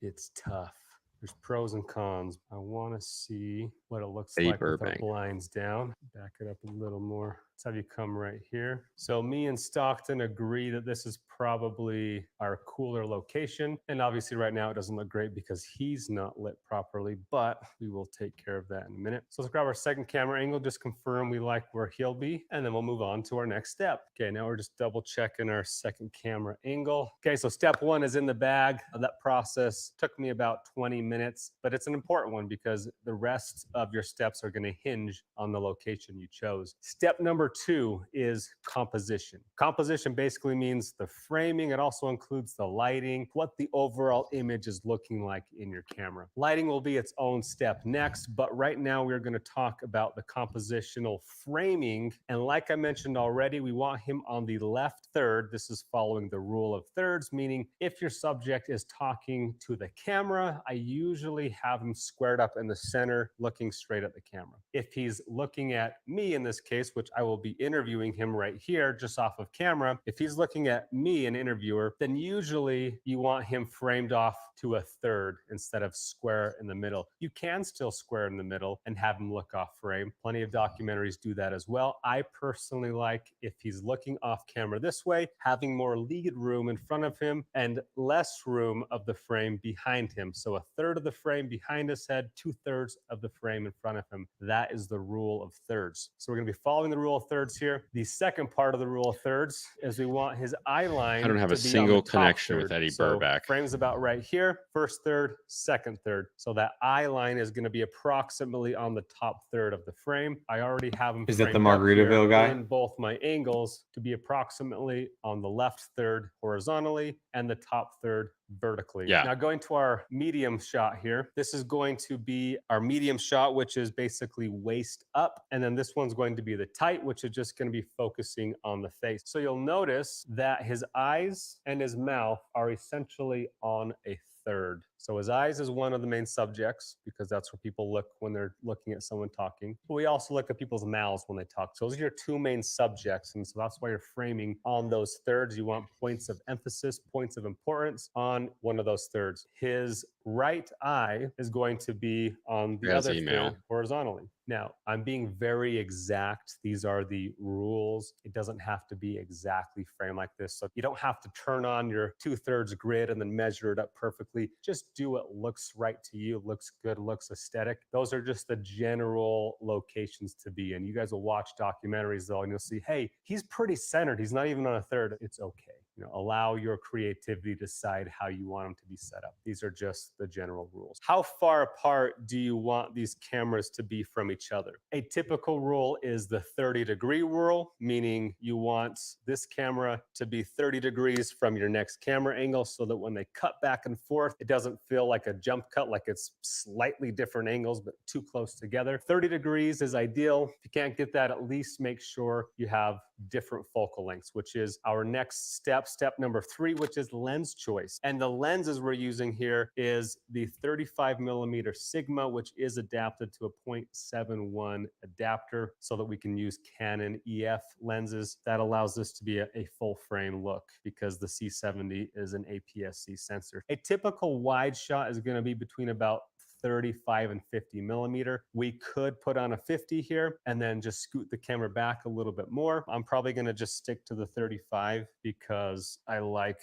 It's tough. There's pros and cons. I want to see what it looks Hey, like with our Burbank. blinds down. Back it up a little more. Let's have you come right here. So me and Stockton agree that this is probably our cooler location. And obviously right now it doesn't look great because he's not lit properly, but we will take care of that in a minute. So let's grab our second camera angle, just confirm we like where he'll be, and then we'll move on to our next step. Okay, now we're just double checking our second camera angle. Okay, so step one is in the bag. That process took me about 20 minutes, but it's an important one because the rest of your steps are gonna hinge on the location you chose. Step number two is composition. Composition basically means the framing. It also includes the lighting, what the overall image is looking like in your camera. Lighting will be its own step next, but right now we're going to talk about the compositional framing. And like I mentioned already, we want him on the left third. This is following the rule of thirds, meaning if your subject is talking to the camera, I usually have him squared up in the center, looking straight at the camera. If he's looking at me in this case, which I will be interviewing him right here, just off of camera, if he's looking at me, an interviewer, then usually you want him framed off to a third instead of square in the middle. You can still square in the middle and have him look off frame. Plenty of documentaries do that as well. I personally like, if he's looking off camera this way, having more lead room in front of him and less room of the frame behind him. So a third of the frame behind his head, 2/3 of the frame in front of him. That is the rule of thirds. So we're going to be following the rule of thirds here. The second part of the rule of thirds is we want his eye line. I don't have to a be on single the top connection with third. Eddie So Burback. frame's about right here, first third, second third. So that eye line is going to be approximately on the top third of the frame. I already have him. Is that the framed up here Margaritaville guy? in both my angles to be approximately on the left third horizontally and the top third vertically. Yeah. Now going to our medium shot here, this is going to be our medium shot, which is basically waist up. And then this one's going to be the tight, which is just going to be focusing on the face. So you'll notice that his eyes and his mouth are essentially on a third. So his eyes is one of the main subjects because that's where people look when they're looking at someone talking. But we also look at people's mouths when they talk. So those are your two main subjects. And so that's why you're framing on those thirds. You want points of emphasis, points of importance on one of those thirds. His right eye is going to be on the other email. third horizontally. Now, I'm being very exact. These are the rules. It doesn't have to be exactly framed like this. So you don't have to turn on your 2/3 grid and then measure it up perfectly. Just do what looks right to you, looks good, looks aesthetic. Those are just the general locations to be in. You guys will watch documentaries though, and you'll see, hey, he's pretty centered. He's not even on a third. It's okay. You know, allow your creativity to decide how you want them to be set up. These are just the general rules. How far apart do you want these cameras to be from each other? A typical rule is the 30-degree rule, meaning you want this camera to be 30 degrees from your next camera angle so that when they cut back and forth, it doesn't feel like a jump cut, like it's slightly different angles, but too close together. 30 degrees is ideal. If you can't get that, at least make sure you have different focal lengths, which is our next step. Step number 3, which is lens choice. And the lenses we're using here is the 35mm Sigma, which is adapted to a 0.71 adapter so that we can use Canon EF lenses. That allows this to be a full frame look because the C70 is an APS-C sensor. A typical wide shot is going to be between about 35 and 50 millimeter. We could put on a 50 here and then just scoot the camera back a little bit more. I'm probably going to just stick to the 35 because I like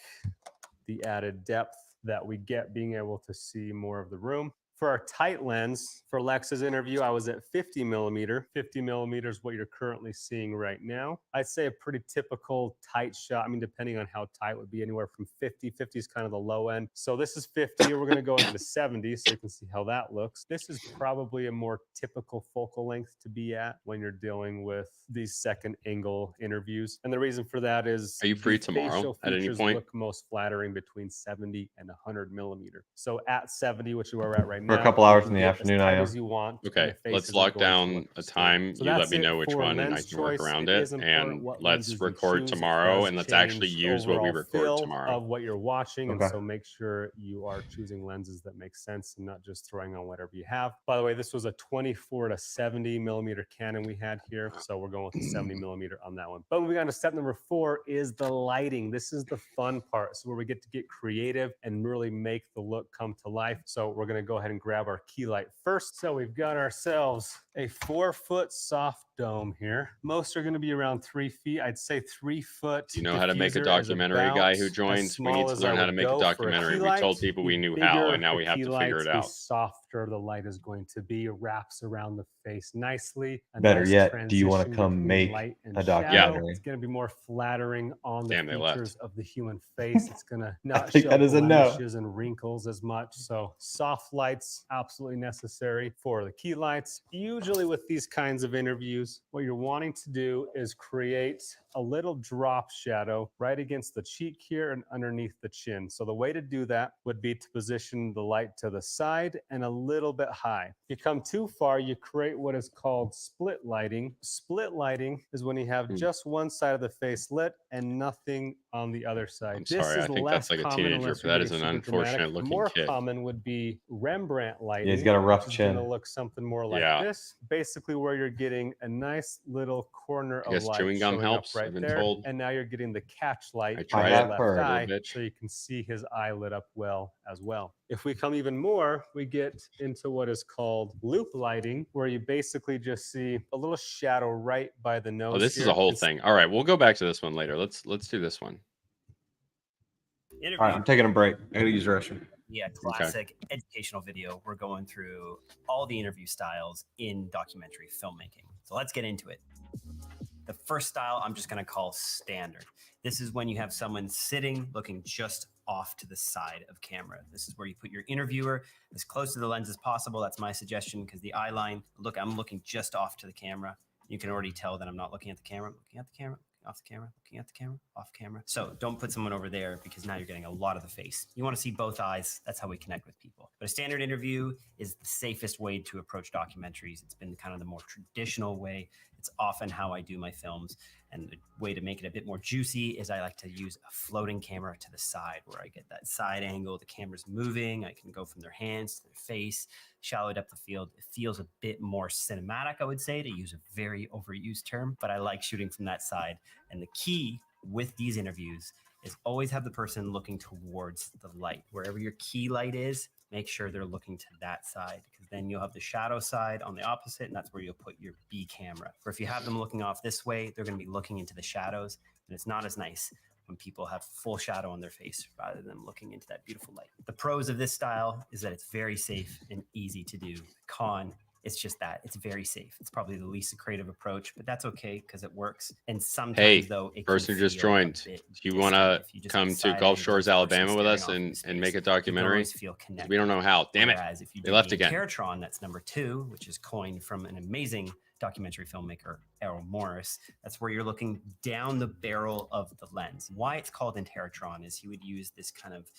the added depth that we get being able to see more of the room. For our tight lens, for Lex's interview, I was at 50 millimeter. 50 millimeter is what you're currently seeing right now. I'd say a pretty typical tight shot. I mean, depending on how tight, would be anywhere from 50. 50 is kind of the low end. So this is 50. We're going to go into 70 so you can see how that looks. This is probably a more typical focal length to be at when you're dealing with these second angle interviews. And the reason for that is, are you free the tomorrow facial at any features point? look most flattering between 70 and 100 millimeter. So at 70, which is where we're at right now, For a couple you hours can in the get afternoon, as I tight am. as you want. and Okay, the face let's isn't lock going to down look a straight. time. So You let that's me it know which for one, and I lens can work choice. around It it. is important And what let's lenses you record choose. It tomorrow, does and let's actually change use what we overall record feel tomorrow. of what you're watching, and Okay. so make sure you are choosing lenses that make sense and not just throwing on whatever you have. By the way, this was a 24 to 70 millimeter Canon we had here, so we're going with the 70 millimeter on that one. But moving on to step number 4 is the lighting. This is the fun part. So where we get to get creative and really make the look come to life. So we're going to go ahead and and grab our key light first. So we've got ourselves a 4-foot soft dome here. Most are going to be around 3 feet. I'd say 3 foot. You know how to make a documentary, guy who joins? We need to learn how to make a documentary. We told people we knew how, and now we have to figure it out. The softer the light is going to be, wraps around the face nicely. Better yet, do you want to come make a documentary? It's going to be more flattering on the features of the human face. It's going to not think show that is a no. blemishes and wrinkles as much. So soft lights, absolutely necessary for the key lights. Usually with these kinds of interviews, what you're wanting to do is create a little drop shadow right against the cheek here and underneath the chin. So the way to do that would be to position the light to the side and a little bit high. If you come too far, you create what is called split lighting. Split lighting is when you have just one side of the face lit and nothing on the other side. I'm sorry, I think that's like a teenager, but that is an unfortunate looking more kid. Common would be Rembrandt lighting. Yeah, he's got a rough chin. It's going to look something more like this. Basically where you're getting a nice little corner of light. Chewing gum helps. Right there, and now you're getting the catch light I have left heard eye, a bit. so you can see his eye lit up well as well. If we come even more, we get into what is called loop lighting, where you basically just see a little shadow right by the nose. Oh, this is a whole thing. All right, we'll go back to this one later. Let's do this one. All right, I'm taking a break. I gotta use the restroom. Yeah, classic educational video. We're going through all the interview styles in documentary filmmaking. So let's get into it. The first style I'm just going to call standard. This is when you have someone sitting, looking just off to the side of camera. This is where you put your interviewer as close to the lens as possible. That's my suggestion, because the eye line, look, I'm looking just off to the camera. You can already tell that I'm not looking at the camera. I'm looking at the camera, off the camera, looking at the camera, off camera. So don't put someone over there, because now you're getting a lot of the face. You want to see both eyes. That's how we connect with people. But a standard interview is the safest way to approach documentaries. It's been kind of the more traditional way. It's often how I do my films. And the way to make it a bit more juicy is I like to use a floating camera to the side, where I get that side angle. The camera's moving. I can go from their hands to their face, shallow depth of field. It feels a bit more cinematic, I would say, to use a very overused term, but I like shooting from that side. And the key with these interviews is always have the person looking towards the light. Wherever your key light is, make sure they're looking to that side, because then you'll have the shadow side on the opposite, and that's where you'll put your B camera. Or if you have them looking off this way, they're going to be looking into the shadows, and it's not as nice when people have full shadow on their face rather than looking into that beautiful light. The pros of this style is that it's very safe and easy to do. Con, it's just that it's very safe. It's probably the least creative approach, but that's okay because it works. And sometimes, though, it person who just joined, do you want to come to Gulf Shores, Alabama with us and make a documentary? We don't know how. Damn it. Whereas if you They left again. Teratron, that's number 2, which is coined from an amazing documentary filmmaker, Errol Morris. That's where you're looking down the barrel of the lens. Why it's called Teratron is he would use this kind of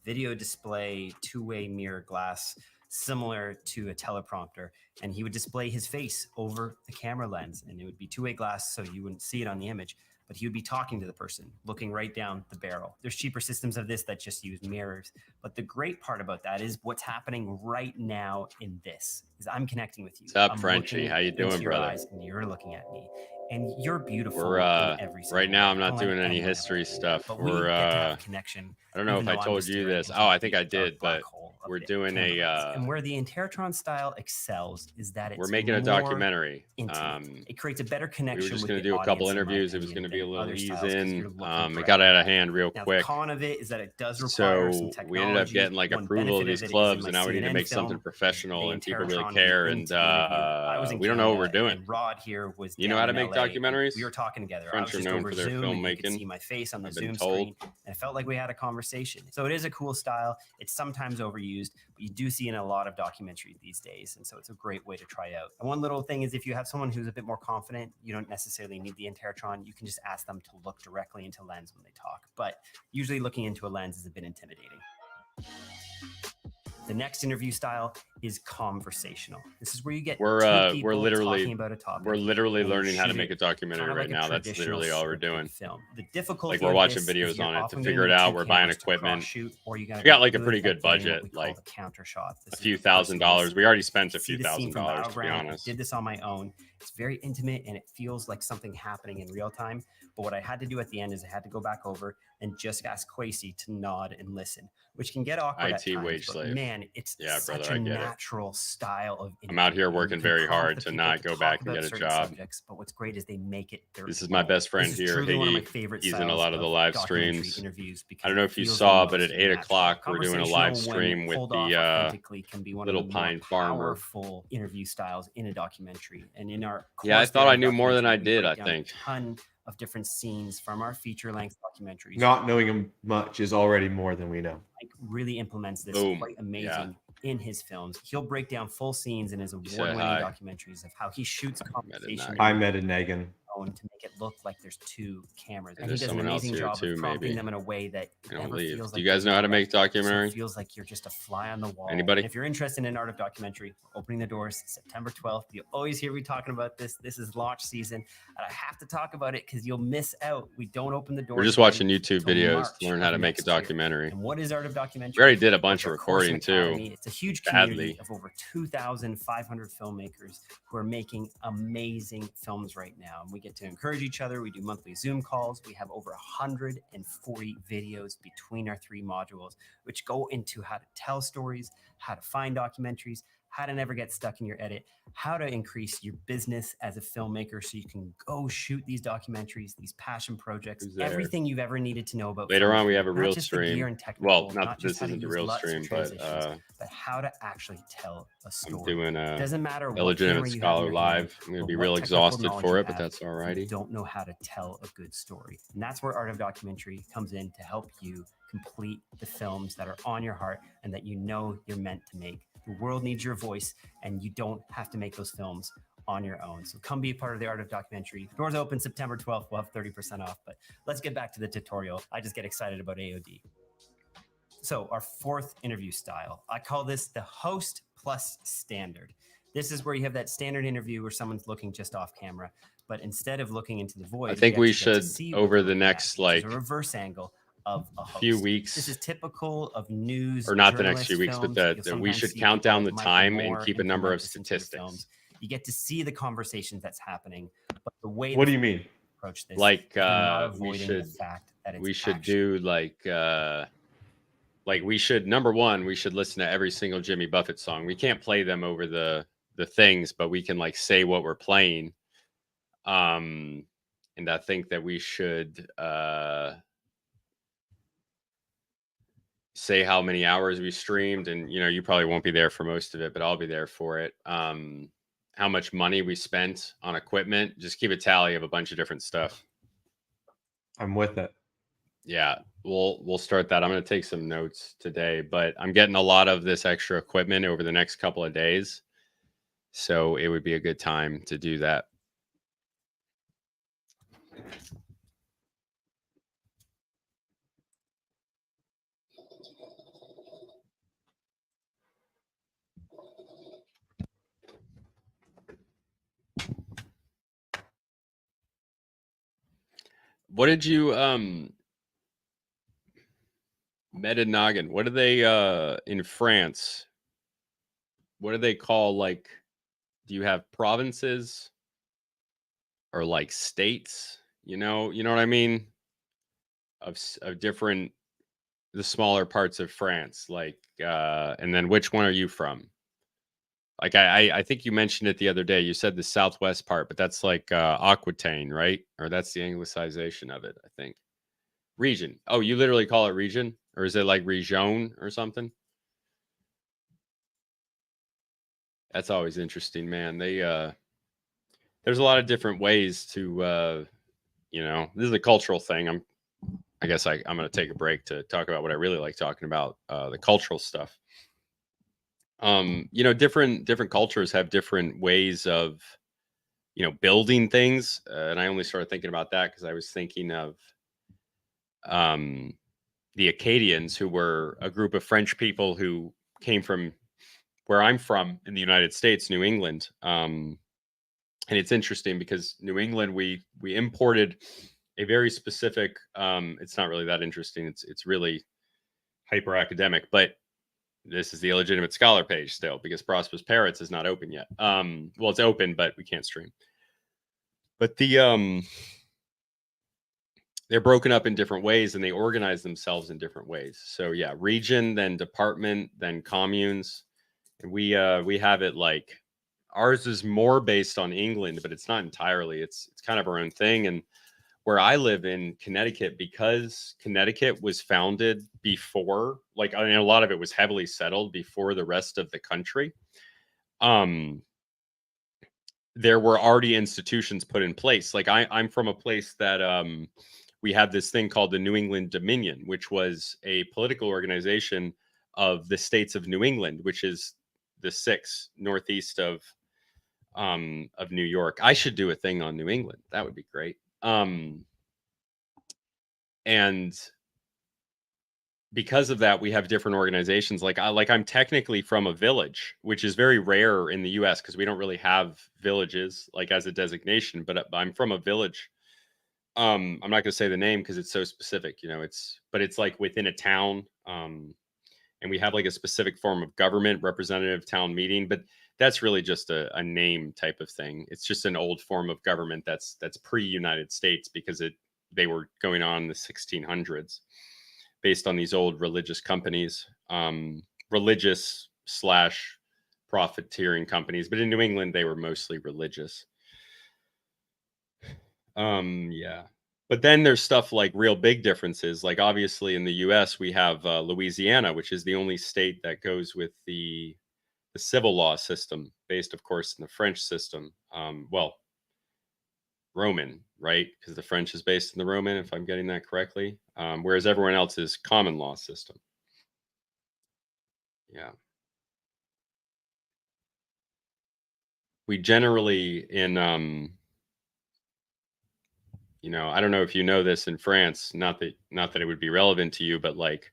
video display, two-way mirror glass, similar to a teleprompter, and he would display his face over the camera lens, and it would be two-way glass, so you wouldn't see it on the image, but he would be talking to the person, looking right down the barrel. There's cheaper systems of this that just use mirrors, but the great part about that is what's happening right now in this is I'm connecting with you. What's up, I'm Frenchie? How you doing, brother? eyes, and you're looking at me, and you're beautiful. We're in every right now. I'm not way. doing Like any anyone history else, stuff. but we get We're to have a connection. I don't know if even I though I'm told just you staring this. into Oh, I a think I deep, dark did, black but hole of we're the doing camera a lens. And where the Teratron style excels is that it's we're making a more documentary. intimate. It creates a better We connection. were just with going to the do a couple audience, in my interviews. It was opinion, going to be a than little other ease styles, 'cause in. you're looking It for got out of everything. hand real Now, quick. the con of it is that it does require some So technology. we ended up getting like One approval of benefit these it is in clubs, my and now we need to CNN make something film, professional, the and people really Teratron care. went And into the interview. I was in we don't know what we're Canada, doing. and Rod here was You know down how to in make LA. documentaries? We were talking together. I French was are just known over for their Zoom, and you could filmmaking. see my face on the I've been Zoom told. screen, and it felt like we had a conversation. So it is a cool style. It's sometimes overused, but you do see in a lot of documentaries these days, and so it's a great way to try out. And one little thing is if you have someone who's a bit more confident, you don't necessarily need the Teratron. You can just ask them to look directly into lens when they talk, but usually looking into a lens is a bit intimidating. The next interview style is conversational. This is where you get two people we're literally talking about a topic. learning how to shoot make a it documentary kind of right like a now. That's traditional literally all we're scripted doing. Film. The difficulty Like we're of watching this is videos you're on it to often figure it gonna need out. two We're buying cameras to equipment. cross-shoot, or you gotta We got be like a good pretty at good getting what budget, we call like the counter shot. This a is few the person $1,000s. We already spent a see few the scene from $1,000s, to be Battleground. I honest. did this on my own. It's very intimate and it feels like something happening in real time. But what I had to do at the end is I had to go back over and just ask Quasi to nod and listen, which can get awkward at IT times, wage but slave. man, it's Yeah, such brother, a I get it. natural style of I'm out here interviewing. You working can very prompt hard the to people not go talk back and about get a certain job. subjects, but what's great is they make it their This is my own. best friend This is here, truly one of my Higgy. favorite He's in a styles lot of the live documentary streams. interviews because I don't know it if you feels saw, the but most at 8 natural. o'clock, we're doing a live Conversational, stream when with pulled the off authentically, can be one little of the more pine farmer. powerful interview styles in a documentary. And in our Yeah, I course thought there I in knew more than I documentary, we did, break I down think. a ton of different scenes from our feature-length documentaries. Not knowing him much is already more than we know. Mike really implements this Boom. quite amazing in his films. He'll break down full scenes in his said award-winning hi. documentaries of how he shoots conversation I met a Negan. to make it look like there's two cameras. And And he there's does an someone else amazing here job too, of prompting maybe. them in a way that I don't never leave. feels Do like you guys know how to make so it documentary? feels like you're just a fly on the wall. Anybody? And if you're interested in art of documentary, we're opening the doors September 12th. You always hear me talking about this. This is launch season, and I have to talk about it because you'll miss out. We don't open the doors. We're just again watching YouTube till videos March to learn how of to make a next year. documentary. And what is art of documentary? We already did a Well, bunch it's of our course and recording too. academy. It's a huge community Badly. of over 2,500 filmmakers who are making amazing films right now. And we get to encourage each other. We do monthly Zoom calls. We have over 140 videos between our 3 modules, which go into how to tell stories, how to find documentaries, how to never get stuck in your edit, how to increase your business as a filmmaker so you can go shoot these documentaries, these passion projects, Who's there? everything you've ever needed to know about Later on, filmmaking. we have a Not real just the gear stream. and technical, Well, not not this just how to isn't the use real LUTs and stream, but transitions, but how to actually tell a story. I'm doing a Doesn't matter what Illegitimate camera you have in Scholar your hand live. I'm gonna or be what real technical exhausted knowledge for you it, but have that's if you alrighty. don't know how to tell a good story. And that's where art of documentary comes in to help you complete the films that are on your heart and that you know you're meant to make. The world needs your voice, and you don't have to make those films on your own. So come be a part of the art of documentary. Doors open September 12th. We'll have 30% off, but let's get back to the tutorial. I just get excited about AOD. So our 4th interview style, I call this the host plus standard. This is where you have that standard interview where someone's looking just off camera, but instead of looking into the void, I think we actually get to should, see what over they're the looking at, next which is like a reverse angle of a host. few weeks, This is typical of news, or not the next few weeks, journalist but films. that You'll we sometimes should see count people down like the Michael time Moore and keep a number implement of this into their statistics. films. You get to see the conversations that's happening, but the way What do you mean? approach this, Like they're not we avoiding should the fact that it's we should actually do like we should, number one, we should listen to every single Jimmy Buffett song. We can't play them over the things, but we can like say what we're playing. And I think that we should say how many hours we streamed, and you probably won't be there for most of it, but I'll be there for it. How much money we spent on equipment. Just keep a tally of a bunch of different stuff. I'm with it. Yeah, we'll start that. I'm going to take some notes today, but I'm getting a lot of this extra equipment over the next couple of days. So it would be a good time to do that. What did you Medinoggin? What do they in France? What do they call, like, do you have provinces or like states? You know what I mean? Of different, the smaller parts of France, like and then which one are you from? Like I think you mentioned it the other day. You said the southwest part, but that's like Aquitaine, right? Or that's the anglicization of it, I think. Region. Oh, you literally call it region? Or is it like region or something? That's always interesting, man. They there's a lot of different ways to this is a cultural thing. I guess I'm going to take a break to talk about what I really like talking about, the cultural stuff. Different cultures have different ways of building things, and I only started thinking about that because I was thinking of the Acadians, who were a group of French people who came from where I'm from in the United States, New England. And it's interesting because New England, we imported a very specific, it's not really that interesting. It's really hyper academic, but this is the Illegitimate Scholar page still, because Prosperous Parrots is not open yet. Well, it's open, but we can't stream. But the they're broken up in different ways and they organize themselves in different ways. So yeah, region, then department, then communes. And we have it like ours is more based on England, but it's not entirely. It's kind of our own thing. And where I live in Connecticut, because Connecticut was founded before, like, I mean, a lot of it was heavily settled before the rest of the country. There were already institutions put in place. Like I'm from a place that we had this thing called the New England Dominion, which was a political organization of the states of New England, which is the 6 northeast of New York. I should do a thing on New England. That would be great. And because of that, we have different organizations. Like I'm technically from a village, which is very rare in the US because we don't really have villages like as a designation, but I'm from a village. I'm not going to say the name because it's so specific, you know, but it's like within a town. And we have like a specific form of government, representative town meeting, but that's really just a name type of thing. It's just an old form of government that's pre-United States because they were going on in the 1600s. Based on these old religious companies, religious / profiteering companies. But in New England, they were mostly religious. Yeah. But then there's stuff like real big differences. Like obviously in the US, we have Louisiana, which is the only state that goes with the civil law system, based, of course, in the French system. Well, Roman, right? Because the French is based in the Roman, if I'm getting that correctly. Whereas everyone else is common law system. Yeah. We generally in, you know, I don't know if you know this in France, not that it would be relevant to you, but like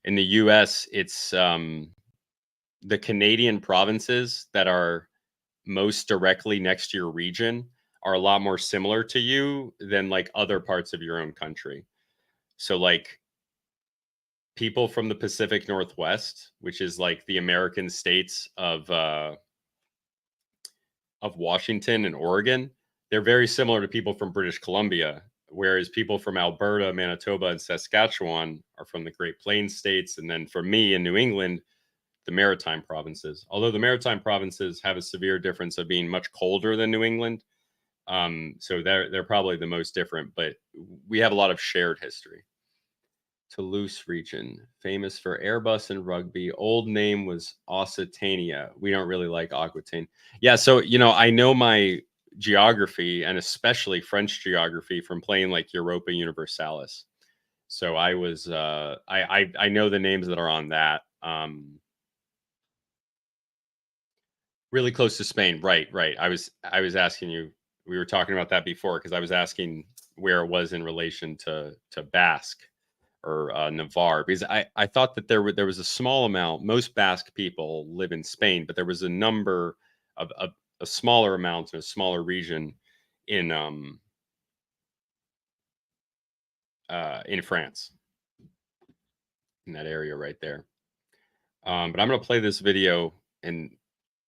in the US, it's the Canadian provinces that are most directly next to your region are a lot more similar to you than like other parts of your own country. So like people from the Pacific Northwest, which is like the American states of Washington and Oregon, they're very similar to people from British Columbia, whereas people from Alberta, Manitoba, and Saskatchewan are from the Great Plains states. And then for me in New England, the Maritime provinces, although the Maritime provinces have a severe difference of being much colder than New England. So they're probably the most different, but we have a lot of shared history. Toulouse region, famous for Airbus and rugby. Old name was Occitania. We don't really like Aquitaine. Yeah, so, you know, I know my geography and especially French geography from playing like Europa Universalis. So I was, I know the names that are on that. Really close to Spain. Right. I was asking you, we were talking about that before because I was asking where it was in relation to Basque or Navarre, because I thought that there was a small amount. Most Basque people live in Spain, but there was a number of a smaller amount in a smaller region in France, in that area right there. But I'm going to play this video and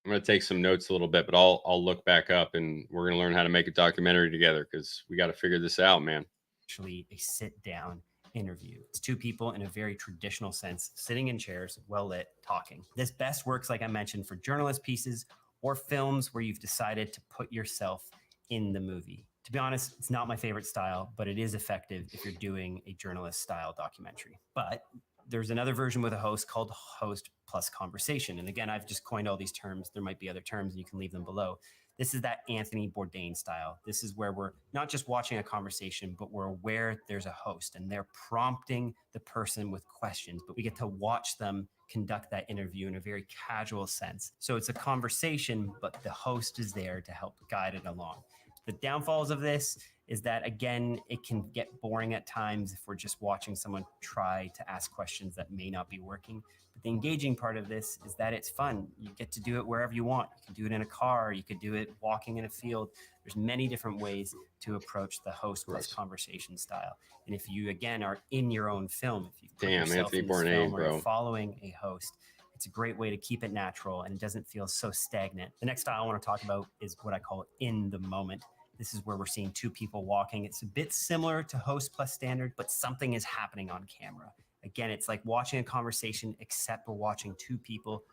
I'm going to take some notes a little bit, but I'll look back up and we're going to learn how to make a documentary together because we got to figure this out, man. Actually, a sit-down interview. It's 2 people in a very traditional sense, sitting in chairs, well lit, talking. This best works, like I mentioned, for journalist pieces or films where you've decided to put yourself in the movie. To be honest, it's not my favorite style, but it is effective if you're doing a journalist style documentary. But there's another version with a host called host plus conversation. And again, I've just coined all these terms. There might be other terms and you can leave them below. This is that Anthony Bourdain style. This is where we're not just watching a conversation, but we're aware there's a host and they're prompting the person with questions, but we get to watch them conduct that interview in a very casual sense. So it's a conversation, but the host is there to help guide it along. The downfalls of this is that, again, it can get boring at times if we're just watching someone try to ask questions that may not be working. But the engaging part of this is that it's fun. You get to do it wherever you want. You can do it in a car. You could do it walking in a field. There's many different ways to approach the host plus conversation style. And if you, again, are in your own film, if you've put yourself in this film or you're following a host, it's a great way to keep it natural and it doesn't feel so stagnant. The next style I want to talk about is what I call in the moment. This is where we're seeing two people walking. It's a bit similar to host plus standard, but something is happening on camera. Again, it's like watching a conversation, except we're watching two people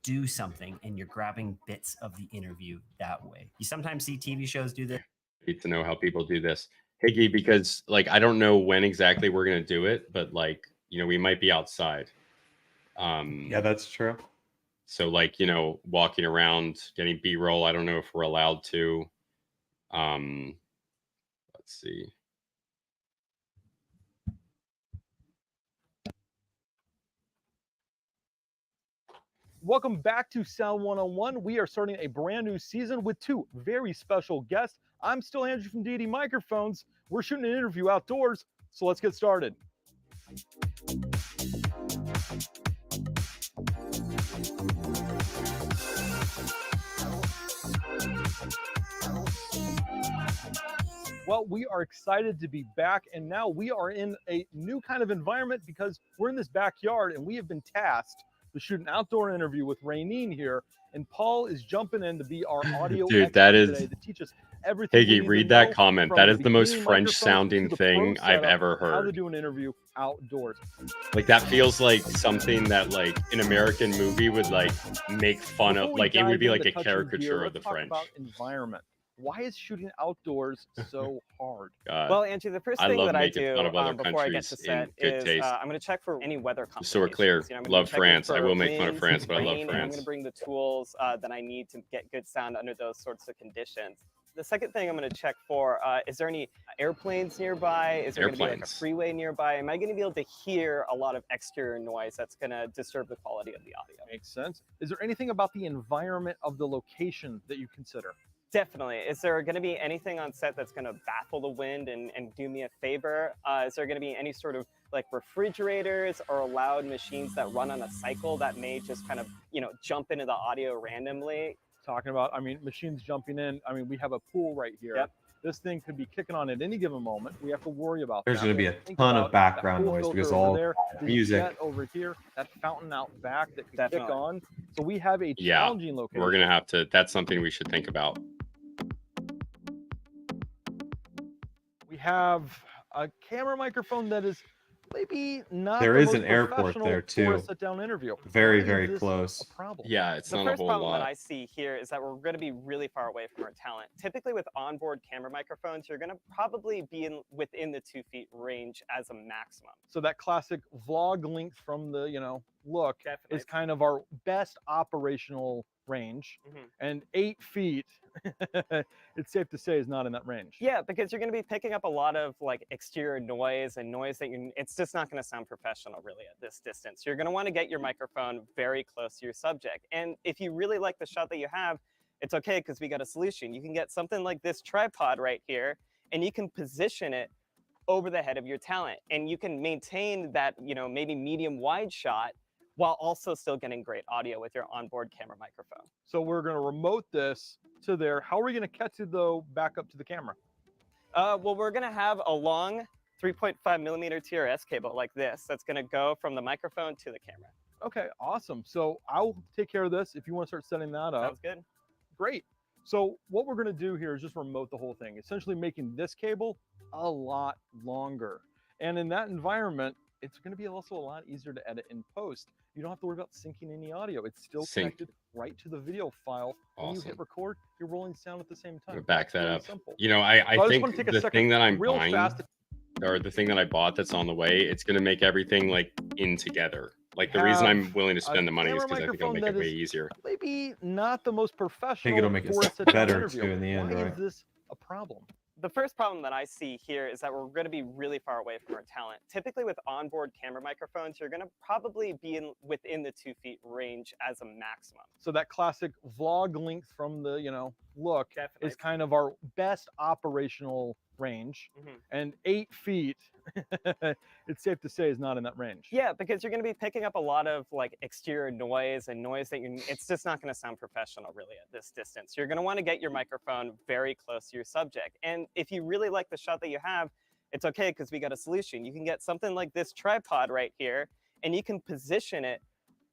do something and you're grabbing bits of the interview that way. You sometimes see TV shows do this. Need to know how people do this, Higgy, because like I don't know when exactly we're gonna do it, but like, you know, we might be outside. Yeah, that's true. So like, you know, walking around, getting B-roll. I don't know if we're allowed to. Let's see. Welcome back to Sound 101. We are starting a brand new season with two very special guests. I'm still Andrew from D&D Microphones. We're shooting an interview outdoors, so let's get started. Well, we are excited to be back, and now we are in a new kind of environment because we're in this backyard and we have been tasked to shoot an outdoor interview with Raineen here, and Paul is jumping in to be our audio Dude, expert that is today to teach us everything. we need Higgy, to read know that comment. from That is the most beginning French microphone sounding to the thing pro I've setup, ever How to heard. do an interview outdoors. Like that feels like something that like an American movie would like make fun Before of. we Like it would dive be like into a touching caricature gear, of the let's talk French. about environment. Why is shooting outdoors so hard? God. Well, Andrew, the first I thing love that I making do fun of other before I get countries to set in good is taste. I'm going to check for any weather complications. So we're clear. You know, I'm gonna be Love checking France. I for will make fun of winds, France, but I love rain, and I'm France. going to bring the tools that I need to get good sound under those sorts of conditions. The second thing I'm going to check for, is there any airplanes nearby? Is there going to be like a Airplanes. freeway nearby? Am I going to be able to hear a lot of exterior noise that's going to disturb the quality of the audio? Makes sense. Is there anything about the environment of the location that you consider? Definitely. Is there going to be anything on set that's going to baffle the wind and do me a favor? Is there going to be any sort of like refrigerators or loud machines that run on a cycle that may just kind of, you know, jump into the audio randomly? Talking about, I mean, machines jumping in. I mean, we have a pool right here. Yep. This thing could be kicking on at any given moment. We have to worry about There's that. going to be a Think ton about of background that pool noise filter because over all there, the music. jet over here, that fountain out back that could Definitely. kick on. So we have a Yeah, challenging location. we're gonna have to. That's something we should think about. We have a camera microphone that is maybe not. There the is most an airport professional there, for too. a sit-down interview. Very, Why is very this close. a problem? Yeah, it's The not a first whole problem that lot. I see here is that we're going to be really far away from our talent. Typically with onboard camera microphones, you're going to probably be within the 2 feet range as a maximum. So that classic vlog length from the, you know, look Definitely. is kind of our best operational range, and 8 feet, it's safe to say, is not in that range. Yeah, because you're going to be picking up a lot of like exterior noise and noise that it's just not going to sound professional really at this distance. You're going to want to get your microphone very close to your subject. And if you really like the shot that you have, it's okay because we got a solution. You can get something like this tripod right here, and you can position it over the head of your talent. And you can maintain that, you know, maybe medium wide shot while also still getting great audio with your onboard camera microphone. So we're going to remote this to there. How are we going to catch it though back up to the camera? Well, we're going to have a long 3.5 millimeter TRS cable like this that's going to go from the microphone to the camera. Okay, awesome. So I'll take care of this if you want to start setting that up. Sounds good. Great. So what we're going to do here is just remote the whole thing, essentially making this cable a lot longer. And in that environment, it's going to be also a lot easier to edit in post. You don't have to worry about syncing any audio. It's still connected right to the video file. When you hit record, you're rolling sound at the same time. I'm gonna back that Really up. simple. You know, I So just think wanna take a the second thing that I'm real buying, fast. or the thing that I bought that's on the way, it's gonna make everything like in together. Like the reason have I'm willing to a spend the money is camera because I think it'll microphone make it that way is easier. Maybe not the most professional. it'll make it for a sit-down better, interview. too, in the end, Why right? is this a problem? The first problem that I see here is that we're going to be really far away from our talent. Typically with onboard camera microphones, you're going to probably be within the 2 feet range as a maximum. So that classic vlog length from the, you know, look Definitely. is kind of our best operational range. And 8 feet, it's safe to say, is not in that range. Yeah, because you're going to be picking up a lot of like exterior noise and noise that it's just not going to sound professional really at this distance. You're going to want to get your microphone very close to your subject. And if you really like the shot that you have, it's okay because we got a solution. You can get something like this tripod right here, and you can position it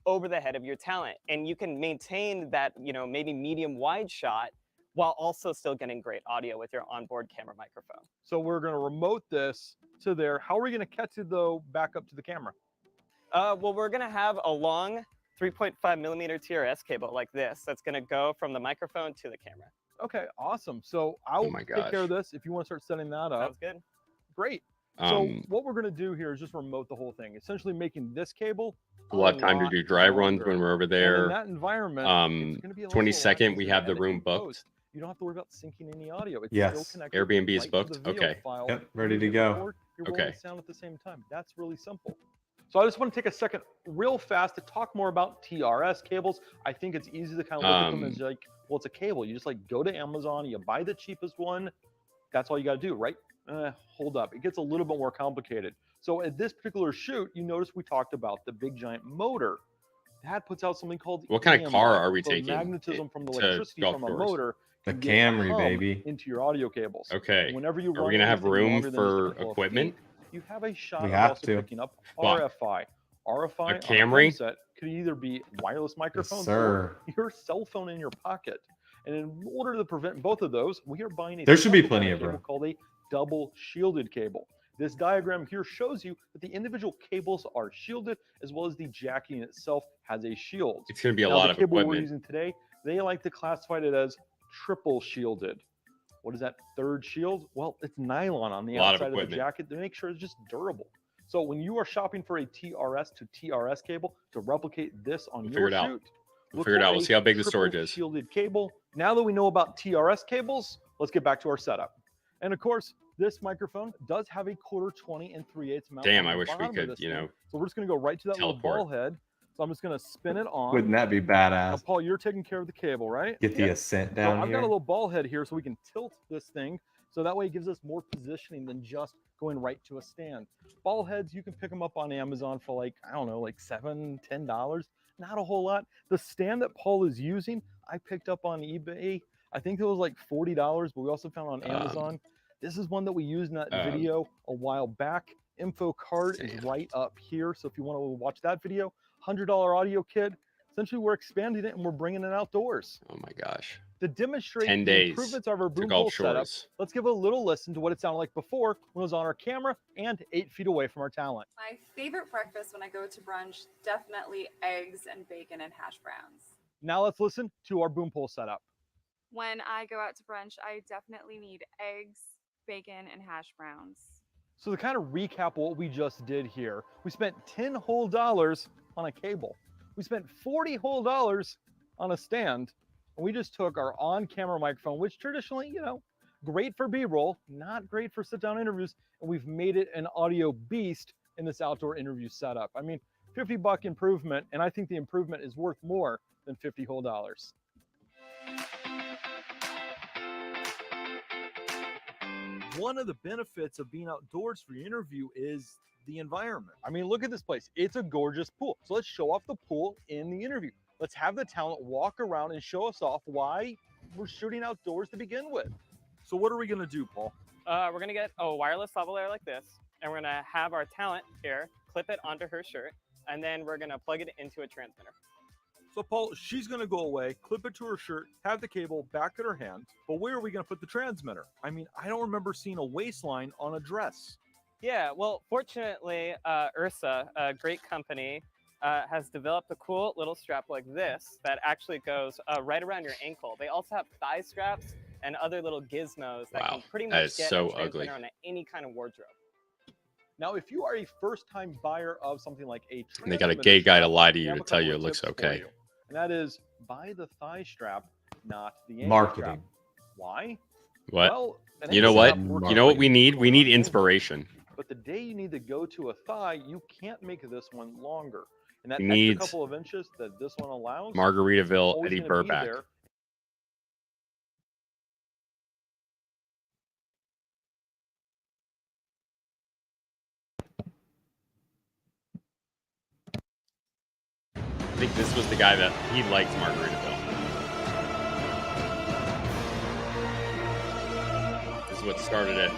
over the head of your talent. And you can maintain that, you know, maybe medium wide shot while also still getting great audio with your onboard camera microphone. So we're going to remote this to there. How are we going to catch it though back up to the camera? Well, we're going to have a long 3.5 millimeter TRS cable like this that's going to go from the microphone to the camera. Okay, awesome. So I'll my take care of gosh. this if you want to start setting that up. Sounds good. Great. So what we're going to do here is just remote the whole thing, essentially making this cable we'll have time to lot do dry runs longer. when we're over And there. in that environment, it's going to be a lot 22nd, we easier have to the edit room and booked. post. You don't have to worry about syncing any audio. It's Yes. still connected Airbnb is right to booked? the video Okay. file. Yep, ready You to can go. record, you're Okay. rolling sound at the same time. That's really simple. So I just want to take a second real fast to talk more about TRS cables. I think it's easy to kind of look at them as like, well, it's a cable. You just like go to Amazon, you buy the cheapest one. That's all you got to do, right? Hold up. It gets a little bit more complicated. So at this particular shoot, you notice we talked about the big giant motor. That puts out something called What kind of car are we so taking magnetism from the to electricity golf from a course? motor The can get Camry, hum baby. into your audio cables. Okay. And whenever you Are we run gonna have anything room longer than just for a couple of equipment? feet, you have a shot We of have also to. picking up What? RFI. RFI A on a Camry? headset could either be wireless microphones sir. or your cell phone in your pocket. And in order to prevent both of those, we are buying a There should be special plenty kind of cable room. called a double shielded cable. This diagram here shows you that the individual cables are shielded as well as the jacking itself has a shield. It's going to be a Now, lot the of cable we're equipment. using today, they like to classify it as triple shielded. What is that third shield? Well, it's nylon on the A lot of outside of the equipment. jacket to make sure it's just durable. So when you are shopping for a TRS to TRS cable to replicate this on We'll your figure it out. shoot, We'll look figure it for out. We'll a see how big the triple storage is. Shielded cable. Now that we know about TRS cables, let's get back to our setup. And of course, this microphone does have a 1/4 and 3/8 mount. Damn, on I the wish we bottom of could, this you thing. know, So we're just going to go right to that little teleport. ball head. So I'm just going to spin it on. Wouldn't that be Now, badass? Paul, you're taking care of the cable, right? Get the Yep. ascent So down I've here. got a little ball head here so we can tilt this thing. So that way it gives us more positioning than just going right to a stand. Ball heads, you can pick them up on Amazon for like, I don't know, like $7, $10. Not a whole lot. The stand that Paul is using, I picked up on eBay. I think it was like $40, but we also found on Amazon. This is one that we used in that video a while back. Info card is right up here. So if you want to watch that video, $100 audio kit. Essentially, we're expanding it and we're bringing it outdoors. Oh my gosh. To demonstrate 10 the days improvements of our to boom Gulf pole setup, Shores. let's give a little listen to what it sounded like before when it was on our camera and 8 feet away from our talent. My favorite breakfast when I go to brunch, definitely eggs and bacon and hash browns. Now let's listen to our boom pole setup. When I go out to brunch, I definitely need eggs, bacon, and hash browns. So to kind of recap what we just did here, we spent $10 whole on a cable. We spent $40 whole on a stand. And we just took our on-camera microphone, which traditionally, you know, great for B-roll, not great for sit-down interviews, and we've made it an audio beast in this outdoor interview setup. I mean, $50 improvement, and I think the improvement is worth more than $50 whole. One of the benefits of being outdoors for your interview is the environment. I mean, look at this place. It's a gorgeous pool. So let's show off the pool in the interview. Let's have the talent walk around and show us off why we're shooting outdoors to begin with. So what are we going to do, Paul? We're going to get a wireless lavalier like this, and we're going to have our talent here clip it onto her shirt, and then we're going to plug it into a transmitter. So Paul, she's going to go away, clip it to her shirt, have the cable back at her hand. But where are we going to put the transmitter? I mean, I don't remember seeing a waistline on a dress. Yeah, well, fortunately, Ursa, a great company, has developed a cool little strap like this that actually goes right around your ankle. They also have thigh straps and other little gizmos that can pretty much that is get so a transmitter ugly. on any kind of wardrobe. Now, if you are a first-time buyer of something like a And they got a transmitter gay guy to strap, lie to we you have to a tell couple you it of looks tips for okay. you. And that is buy the thigh strap, not the ankle Marketing. strap. Why? What? Well, an You know ankle what? strap works You know what we great need? for We need running over. inspiration. But the day you need to go to a thigh, you can't make this one longer. And that We extra need couple of inches that this one allows, Margaritaville, always Eddie gonna be Burback. there. I think this was the guy that he liked Margaritaville. This is what started it.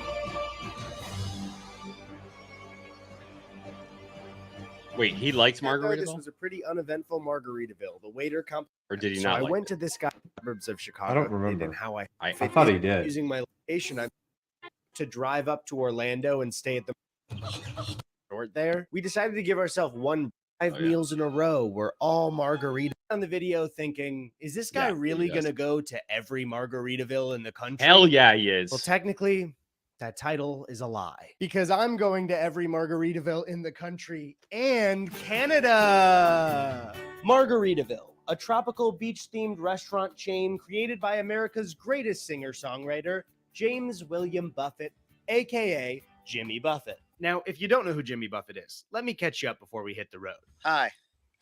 Wait, he likes This Margaritaville? was a pretty uneventful Margaritaville. The waiter Or did he so not I like went to this guy's suburbs of Chicago. I don't remember. And how I fit thought in he did. Using my location, I'm to drive up to Orlando and stay at the resort there. We decided to give ourselves five meals in a row were all margarita. On the video thinking, is this guy Yeah, really he does. going to go to every Margaritaville in the country? Hell yeah, he is. Well, technically, that title is a lie because I'm going to every Margaritaville in the country and Canada. Margaritaville, a tropical beach-themed restaurant chain created by America's greatest singer-songwriter, James William Buffett, aka Jimmy Buffett. Now, if you don't know who Jimmy Buffett is, let me catch you up before we hit the road. Hi,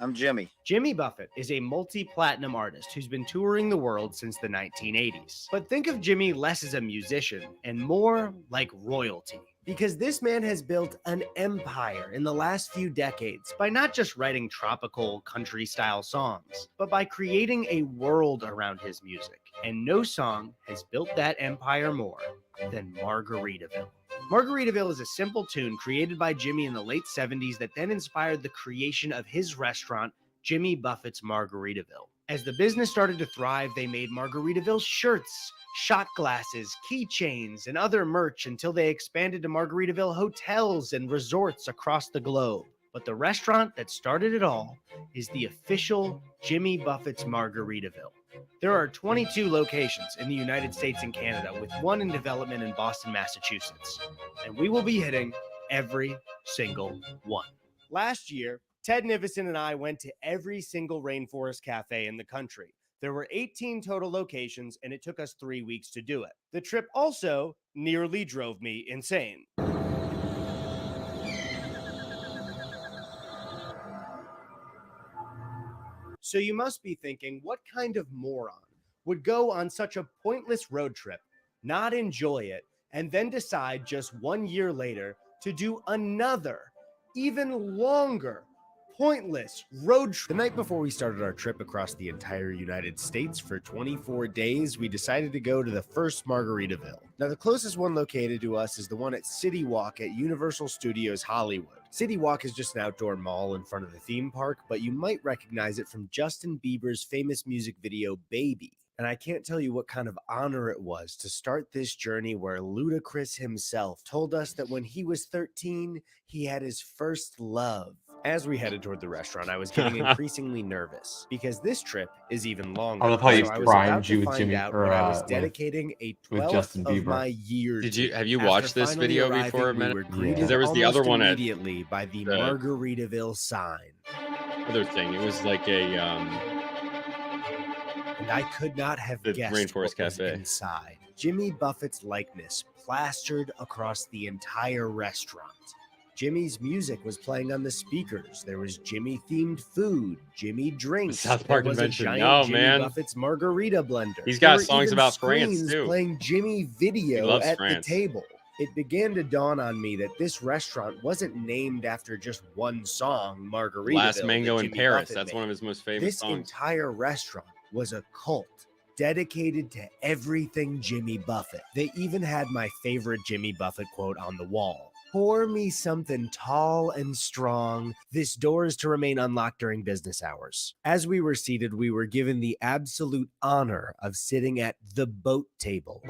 I'm Jimmy. Jimmy Buffett is a multi-platinum artist who's been touring the world since the 1980s. But think of Jimmy less as a musician and more like royalty. Because this man has built an empire in the last few decades by not just writing tropical country-style songs, but by creating a world around his music. And no song has built that empire more than Margaritaville. Margaritaville is a simple tune created by Jimmy in the late 70s that then inspired the creation of his restaurant, Jimmy Buffett's Margaritaville. As the business started to thrive, they made Margaritaville shirts, shot glasses, keychains, and other merch until they expanded to Margaritaville hotels and resorts across the globe. But the restaurant that started it all is the official Jimmy Buffett's Margaritaville. There are 22 locations in the United States and Canada, with one in development in Boston, Massachusetts. And we will be hitting every single one. Last year, Ted Nivison and I went to every single rainforest cafe in the country. There were 18 total locations, and it took us 3 weeks to do it. The trip also nearly drove me insane. So you must be thinking, what kind of moron would go on such a pointless road trip, not enjoy it, and then decide just 1 year later to do another, even longer, pointless road trip? The night before we started our trip across the entire United States for 24 days, we decided to go to the first Margaritaville. Now, the closest one located to us is the one at City Walk at Universal Studios Hollywood. City Walk is just an outdoor mall in front of the theme park, but you might recognize it from Justin Bieber's famous music video, Baby. And I can't tell you what kind of honor it was to start this journey where Ludacris himself told us that when he was 13, he had his first love. As we headed toward the restaurant, I was getting increasingly nervous because this trip is even longer. I love how he So I was primed about to you with find Jimmy out or what I was with dedicating a 12th Justin of Bieber. my year. Have you After watched this finally video arriving, before? we were Because greeted there was the other almost one at immediately by the the Margaritaville sign. other thing. It was like a And I could not have the guessed Rainforest what was Cafe. inside. Jimmy Buffett's likeness plastered across the entire restaurant. Jimmy's music was playing on the speakers. There was Jimmy-themed food, Jimmy drinks. South Park there was convention. a giant No, Jimmy man. Buffett's margarita blender. He's There got were songs even about France, screens too. playing Jimmy He video loves at France. the table. It began to dawn on me that this restaurant wasn't named after just one song, Margaritaville. Last Mango that in Jimmy Paris. Buffett That's made. one of his most famous This songs. entire restaurant was a cult dedicated to everything Jimmy Buffett. They even had my favorite Jimmy Buffett quote on the wall. Pour me something tall and strong. This door is to remain unlocked during business hours. As we were seated, we were given the absolute honor of sitting at the boat table.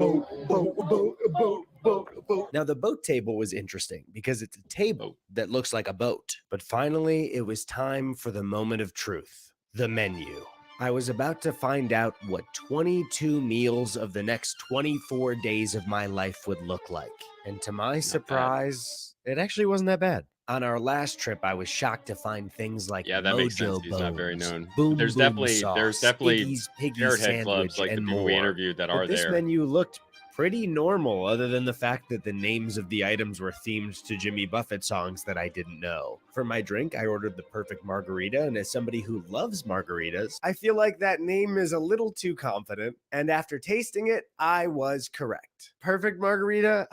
Now, the boat table was interesting because it's a table that looks like a boat. But finally, it was time for the moment of truth, the menu. I was about to find out what 22 meals of the next 24 days of my life would look like. And to my surprise, it actually wasn't that bad. On our last trip, I was shocked to find things like Yeah, that makes sense. Mojo He's not very Bones, known. Boom There's Boom definitely Sauce, Iggy's Piggy Carrot Head Sandwich, clubs like the and people we more. interviewed that But are this there. menu looked pretty normal, other than the fact that the names of the items were themed to Jimmy Buffett songs that I didn't know. For my drink, I ordered the perfect margarita, and as somebody who loves margaritas, I feel like that name is a little too confident, and after tasting it, I was correct. Perfect margarita?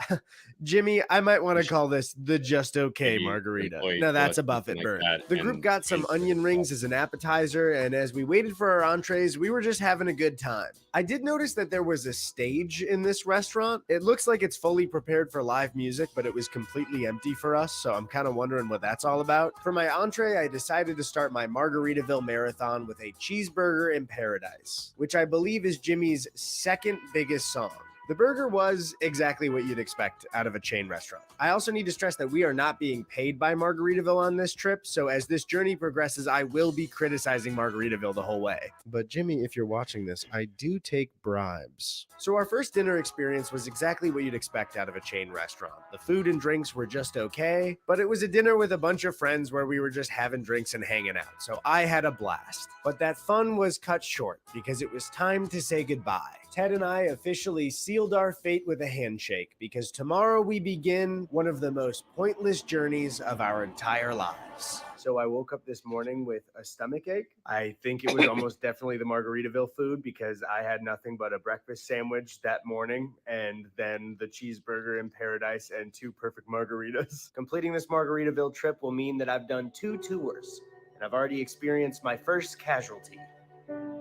Jimmy, I might want to call this the just okay The margarita. employee Now that's a something Buffett like burn. that, The group and got some onion rings as an appetizer, and as we waited for our entrees, we were just having a good time. I did notice that there was a stage in this restaurant. It looks like it's fully prepared for live music, but it was completely empty for us, so I'm kind of wondering what that's all about. about. For my entree, I decided to start my Margaritaville marathon with a cheeseburger in paradise, which I believe is Jimmy's second biggest song. The burger was exactly what you'd expect out of a chain restaurant. I also need to stress that we are not being paid by Margaritaville on this trip, so as this journey progresses, I will be criticizing Margaritaville the whole way. But Jimmy, if you're watching this, I do take bribes. So our first dinner experience was exactly what you'd expect out of a chain restaurant. The food and drinks were just okay, but it was a dinner with a bunch of friends where we were just having drinks and hanging out, so I had a blast. But that fun was cut short because it was time to say goodbye. Ted and I officially sealed our fate with a handshake because tomorrow we begin one of the most pointless journeys of our entire lives. So I woke up this morning with a stomachache. I think it was almost definitely the Margaritaville food because I had nothing but a breakfast sandwich that morning and then the cheeseburger in paradise and 2 perfect margaritas. Completing this Margaritaville trip will mean that I've done 2 tours and I've already experienced my first casualty,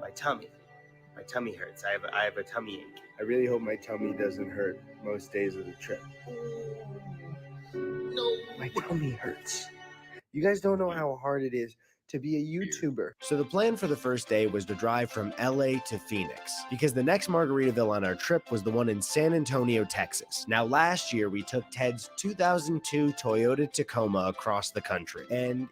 my tummy. My tummy hurts. I have a tummy ache. I really hope my tummy doesn't hurt most days of the trip. No, my tummy hurts. You guys don't know how hard it is to be a YouTuber. So the plan for the first day was to drive from LA to Phoenix because the next Margaritaville on our trip was the one in San Antonio, Texas. Now last year we took Ted's 2002 Toyota Tacoma across the country and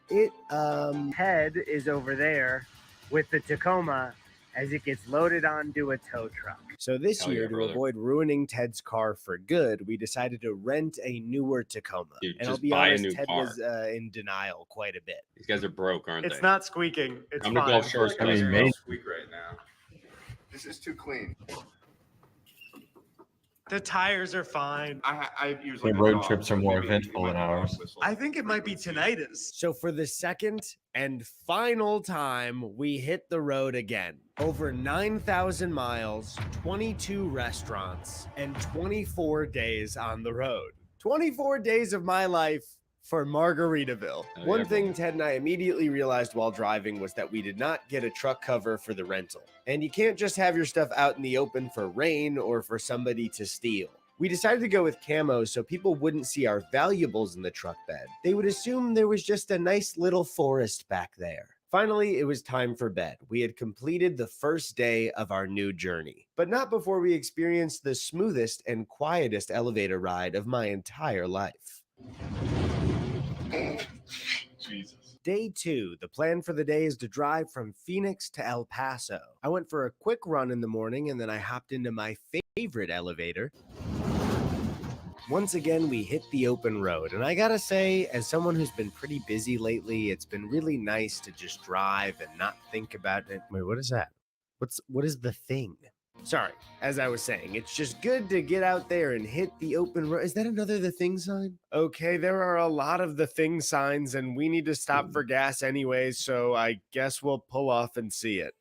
Ted is over there with the Tacoma as it gets loaded onto a tow truck. So this year, to avoid ruining Ted's car for good, we decided to rent a newer Tacoma. Dude, and I'll just be buy a honest, new Ted car. was in denial quite a bit. These guys are broke, aren't It's they? not squeaking. It's I'm gonna fine. Gulf Shores. I mean, maybe. Squeak right now. This is too clean. The tires are fine. I use The road trips are more eventful than ours. I think it might be tinnitus. So for the second and final time, we hit the road again. Over 9,000 miles, 22 restaurants, and 24 days on the road. 24 days of my life for Margaritaville. One thing Ted and I immediately realized while driving was that we did not get a truck cover for the rental. And you can't just have your stuff out in the open for rain or for somebody to steal. We decided to go with camos so people wouldn't see our valuables in the truck bed. They would assume there was just a nice little forest back there. Finally, it was time for bed. We had completed the first day of our new journey, but not before we experienced the smoothest and quietest elevator ride of my entire life. Jesus. Day 2, the plan for the day is to drive from Phoenix to El Paso. I went for a quick run in the morning and then I hopped into my favorite elevator. Once again, we hit the open road, and I gotta say, as someone who's been pretty busy lately, it's been really nice to just drive and not think about it. Wait, what is that? What is the thing? Sorry, as I was saying, it's just good to get out there and hit the open road. Is that another The Thing sign? Okay, there are a lot of The Thing signs, and we need to stop for gas anyway, so I guess we'll pull off and see it.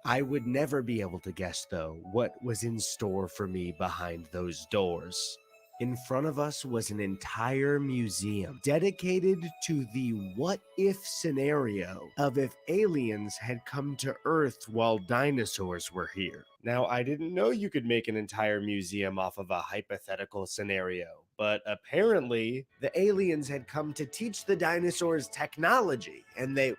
I would never be able to guess, though, what was in store for me behind those doors. In front of us was an entire museum dedicated to the what-if scenario of if aliens had come to Earth while dinosaurs were here. Now, I didn't know you could make an entire museum off of a hypothetical scenario, but apparently the aliens had come to teach the dinosaurs technology, and they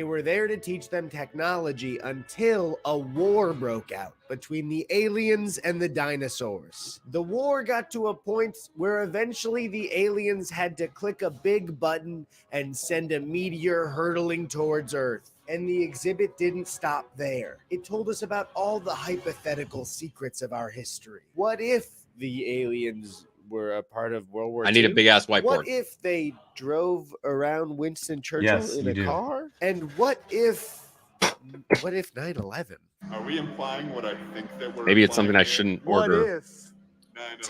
were there to teach them technology until a war broke out between the aliens and the dinosaurs. The war got to a point where eventually the aliens had to click a big button and send a meteor hurtling towards Earth. And the exhibit didn't stop there. It told us about all the hypothetical secrets of our history. What if the aliens were a part of World War II? I need a big ass whiteboard. What if they drove around Winston Churchill in a car? And what if 9/11? Are we implying what I think that we're Maybe it's something I implying? shouldn't What order. if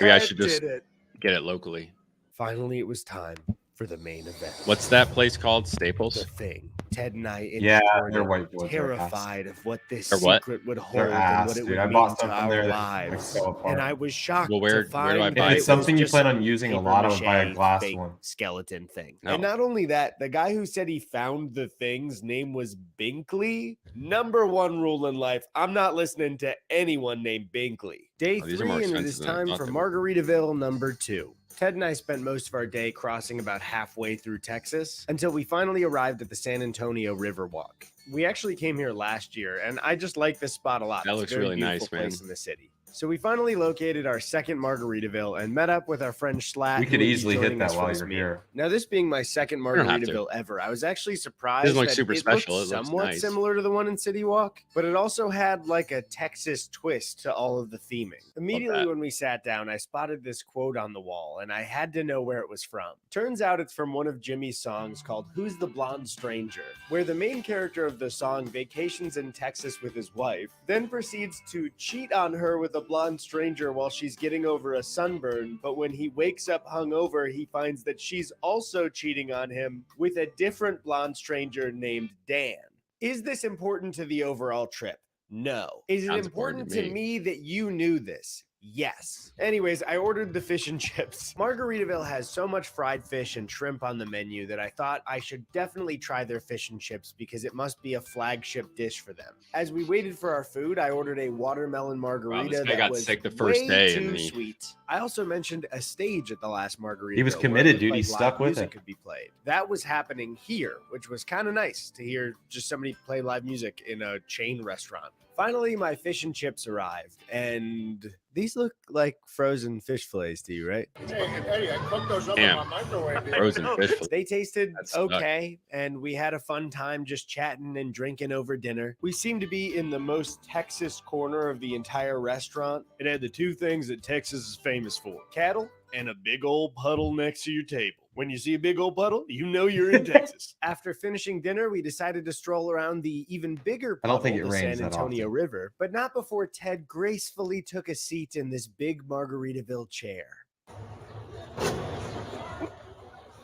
Maybe I Ted should just did it? get it locally. Finally, it was time for the main event. What's that place called? The Staples? Thing. Ted and I Yeah, endured they're it, whiteboards, they're terrified of what this They're what? secret would hold They're and ass, what it dude. would I mean bought to something our there that lives. fell apart. And I was shocked Well, where to do I find buy that it? It's it was something you just plan on using a lot of by a papier-mâché glass fake one. skeleton thing. No. And not only that, the guy who said he found the thing's name was Binkley. Number one rule in life, I'm not listening to anyone named Binkley. Day Oh, these are more 3, and it is expensive than I time thought for they were. Margaritaville number 2. Ted and I spent most of our day crossing about halfway through Texas until we finally arrived at the San Antonio Riverwalk. We actually came here last year, and I just like this spot a lot. That It's looks a very really beautiful nice, man. place in the city. So we finally located our second Margaritaville and met up with our friend Schlatt. We who could would be easily hit joining that us for while this you're meal. here. Now, this being my second don't have to. Margaritaville ever, I was actually surprised Doesn't look that super it special. looked It looks somewhat nice. similar to the one in City Walk, but it also had like a Texas twist to all of the theming. Immediately that. when we sat down, I spotted this quote on the wall, and I had to know where it was from. Turns out it's from one of Jimmy's songs called Who's the Blonde Stranger, where the main character of the song vacations in Texas with his wife, then proceeds to cheat on her with a blonde stranger while she's getting over a sunburn, but when he wakes up hungover, he finds that she's also cheating on him with a different blonde stranger named Dan. Is this important to the overall trip? No. Is it Sounds important important to to me that you knew this? Yes. Anyways, I ordered the fish and chips. Margaritaville has so much fried fish and shrimp on the menu that I thought I should definitely try their fish and chips because it must be a flagship dish for them. As we waited for our food, I ordered a watermelon margarita this guy that got was sick the first way day, too and he- sweet. I also mentioned a stage at the last Margaritaville. He was where committed, it dude. looked He like stuck live with music it. could be played. That was happening here, which was kind of nice to hear just somebody play live music in a chain restaurant. Finally, my fish and chips arrived, and these look like frozen fish fillets to you, right? Eddie, I cooked those up Damn. in my microwave. Frozen fish fillet. They tasted That sucked. okay, and we had a fun time just chatting and drinking over dinner. We seemed to be in the most Texas corner of the entire restaurant. It had the two things that Texas is famous for: cattle and a big old puddle next to your table. When you see a big old puddle, you know you're in Texas. After finishing dinner, we decided to stroll around the even bigger I puddle, don't think it the rains San that Antonio River, but not before Ted gracefully took a seat in this big Margaritaville chair.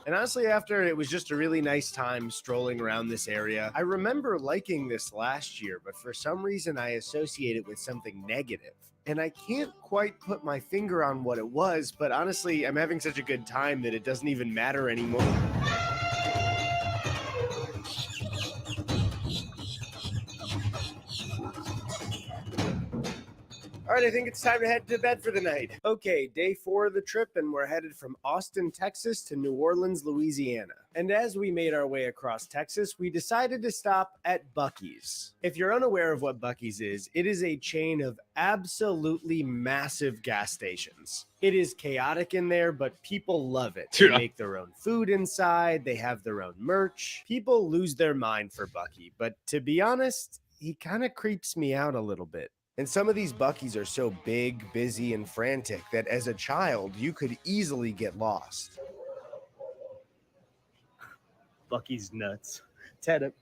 And honestly, after it was just a really nice time strolling around this area. I remember liking this last year, but for some reason I associate it with something negative. And I can't quite put my finger on what it was, but honestly, I'm having such a good time that it doesn't even matter anymore. All right, I think it's time to head to bed for the night. Okay, day 4 of the trip, and we're headed from Austin, Texas to New Orleans, Louisiana. And as we made our way across Texas, we decided to stop at Buc-ee's. If you're unaware of what Buc-ee's is, it is a chain of absolutely massive gas stations. It is chaotic in there, but people love it. They Dude, make their own food inside, they have their own merch. People lose their mind for Buc-ee, but to be honest, he kind of creeps me out a little bit. And some of these Buc-ee's are so big, busy, and frantic that as a child, you could easily get lost. Buc-ee's nuts. Ted.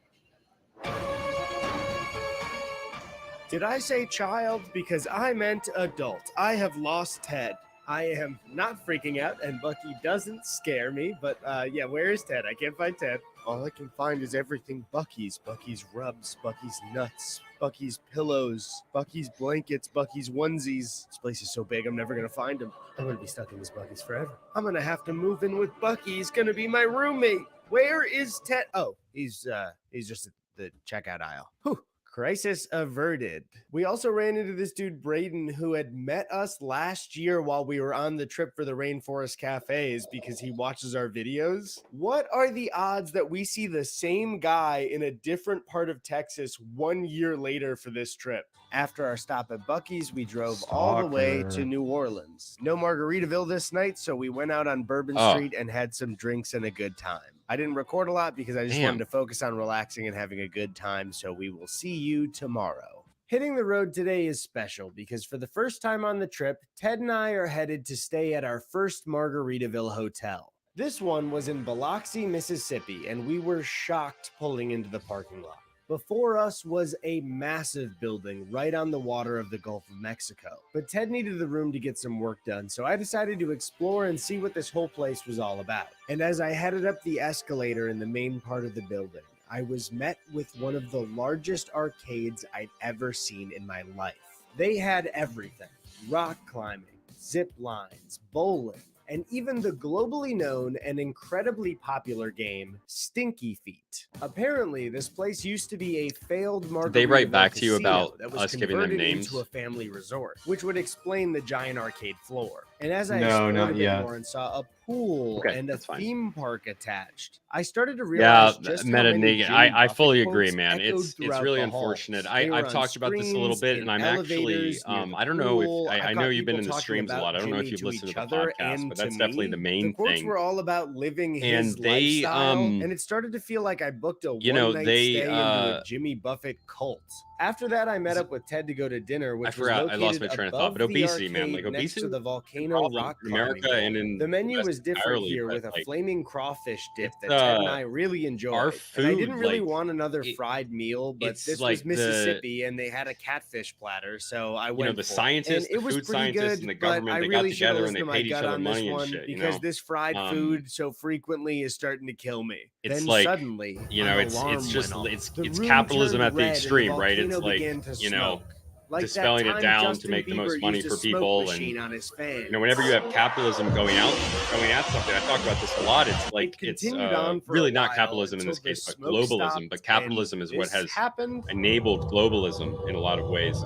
Did I say child? Because I meant adult. I have lost Ted. I am not freaking out, and Buc-ee doesn't scare me, but yeah, where is Ted? I can't find Ted. All I can find is everything Buc-ee's. Buc-ee's rubs, Buc-ee's nuts, Buc-ee's pillows, Buc-ee's blankets, Buc-ee's onesies. This place is so big, I'm never gonna find him. I'm gonna be stuck in this Buc-ee's forever. I'm gonna have to move in with Buc-ee. He's gonna be my roommate. Where is Ted? Oh, he's just at the checkout aisle. Whew. Crisis averted. We also ran into this dude, Braden, who had met us last year while we were on the trip for the Rainforest Cafes because he watches our videos. What are the odds that we see the same guy in a different part of Texas 1 year later for this trip? After our stop at Buc-ee's, we drove all the way to New Orleans. No Margaritaville this night, so we went out on Bourbon Street and had some drinks and a good time. I didn't record a lot because I just wanted to focus on relaxing and having a good time, so we will see you tomorrow. Hitting the road today is special because for the first time on the trip, Ted and I are headed to stay at our first Margaritaville hotel. This one was in Biloxi, Mississippi, and we were shocked pulling into the parking lot. Before us was a massive building right on the water of the Gulf of Mexico. But Ted needed the room to get some work done, so I decided to explore and see what this whole place was all about. And as I headed up the escalator in the main part of the building, I was met with one of the largest arcades I'd ever seen in my life. They had everything: rock climbing, zip lines, bowling, and even the globally known and incredibly popular game Stinky Feet. Apparently, this place used to be a failed Margaritaville Did they write back to you casino about that was us giving them converted names? into a family resort, which would explain the giant arcade floor. And as I No, explored not a bit yet. more and saw a pool Okay, and a that's fine. theme park attached, I started to Yeah, realize just how meta many naked. Jimmy I Buffett fully agree, quotes man. echoed It's throughout really the unfortunate. halls. They were I've on talked about this a little screens, bit, in and I'm actually elevators, near the I don't know if pool. I I know caught you've been people in the talking streams a about lot. I don't know if Jimmy you've to listened each to the other podcast, and but to that's definitely me. the The main quotes thing. were all about living his And they lifestyle, and it started to feel like I booked a one-night stay into a Jimmy Buffett cult. After that, I met up with Ted to go to dinner, which was I lost located my train of thought, above but the obesity, man, arcade like next to obesity the is a volcano problem rock in climbing America bowl. and in The menu West was different entirely, here but with a like flaming crawfish dip it's that Ted and I really enjoyed. our And I food, didn't really like want another fried meal, but it's this like was Mississippi and they had a catfish platter, so I went the for it. scientists, And it the was food pretty scientists, good, and the but government, I they got really should have together and listened they to my paid each gut other on this money and one shit. because this fried food so frequently is starting to kill me. It's Then like suddenly, an it's alarm just went off. The it's room capitalism turned at the red and the extreme, right? It's volcano like began to smoke. Like that dispelling it time down to Justin make the most Bieber money used a for smoke people, and machine on his fans. whenever you have capitalism going at something, I talk about this a lot. It's like it's continued on for really a not while capitalism in until this the case, but smoke globalism. stopped But capitalism is what this has happened. enabled globalism in a lot of ways.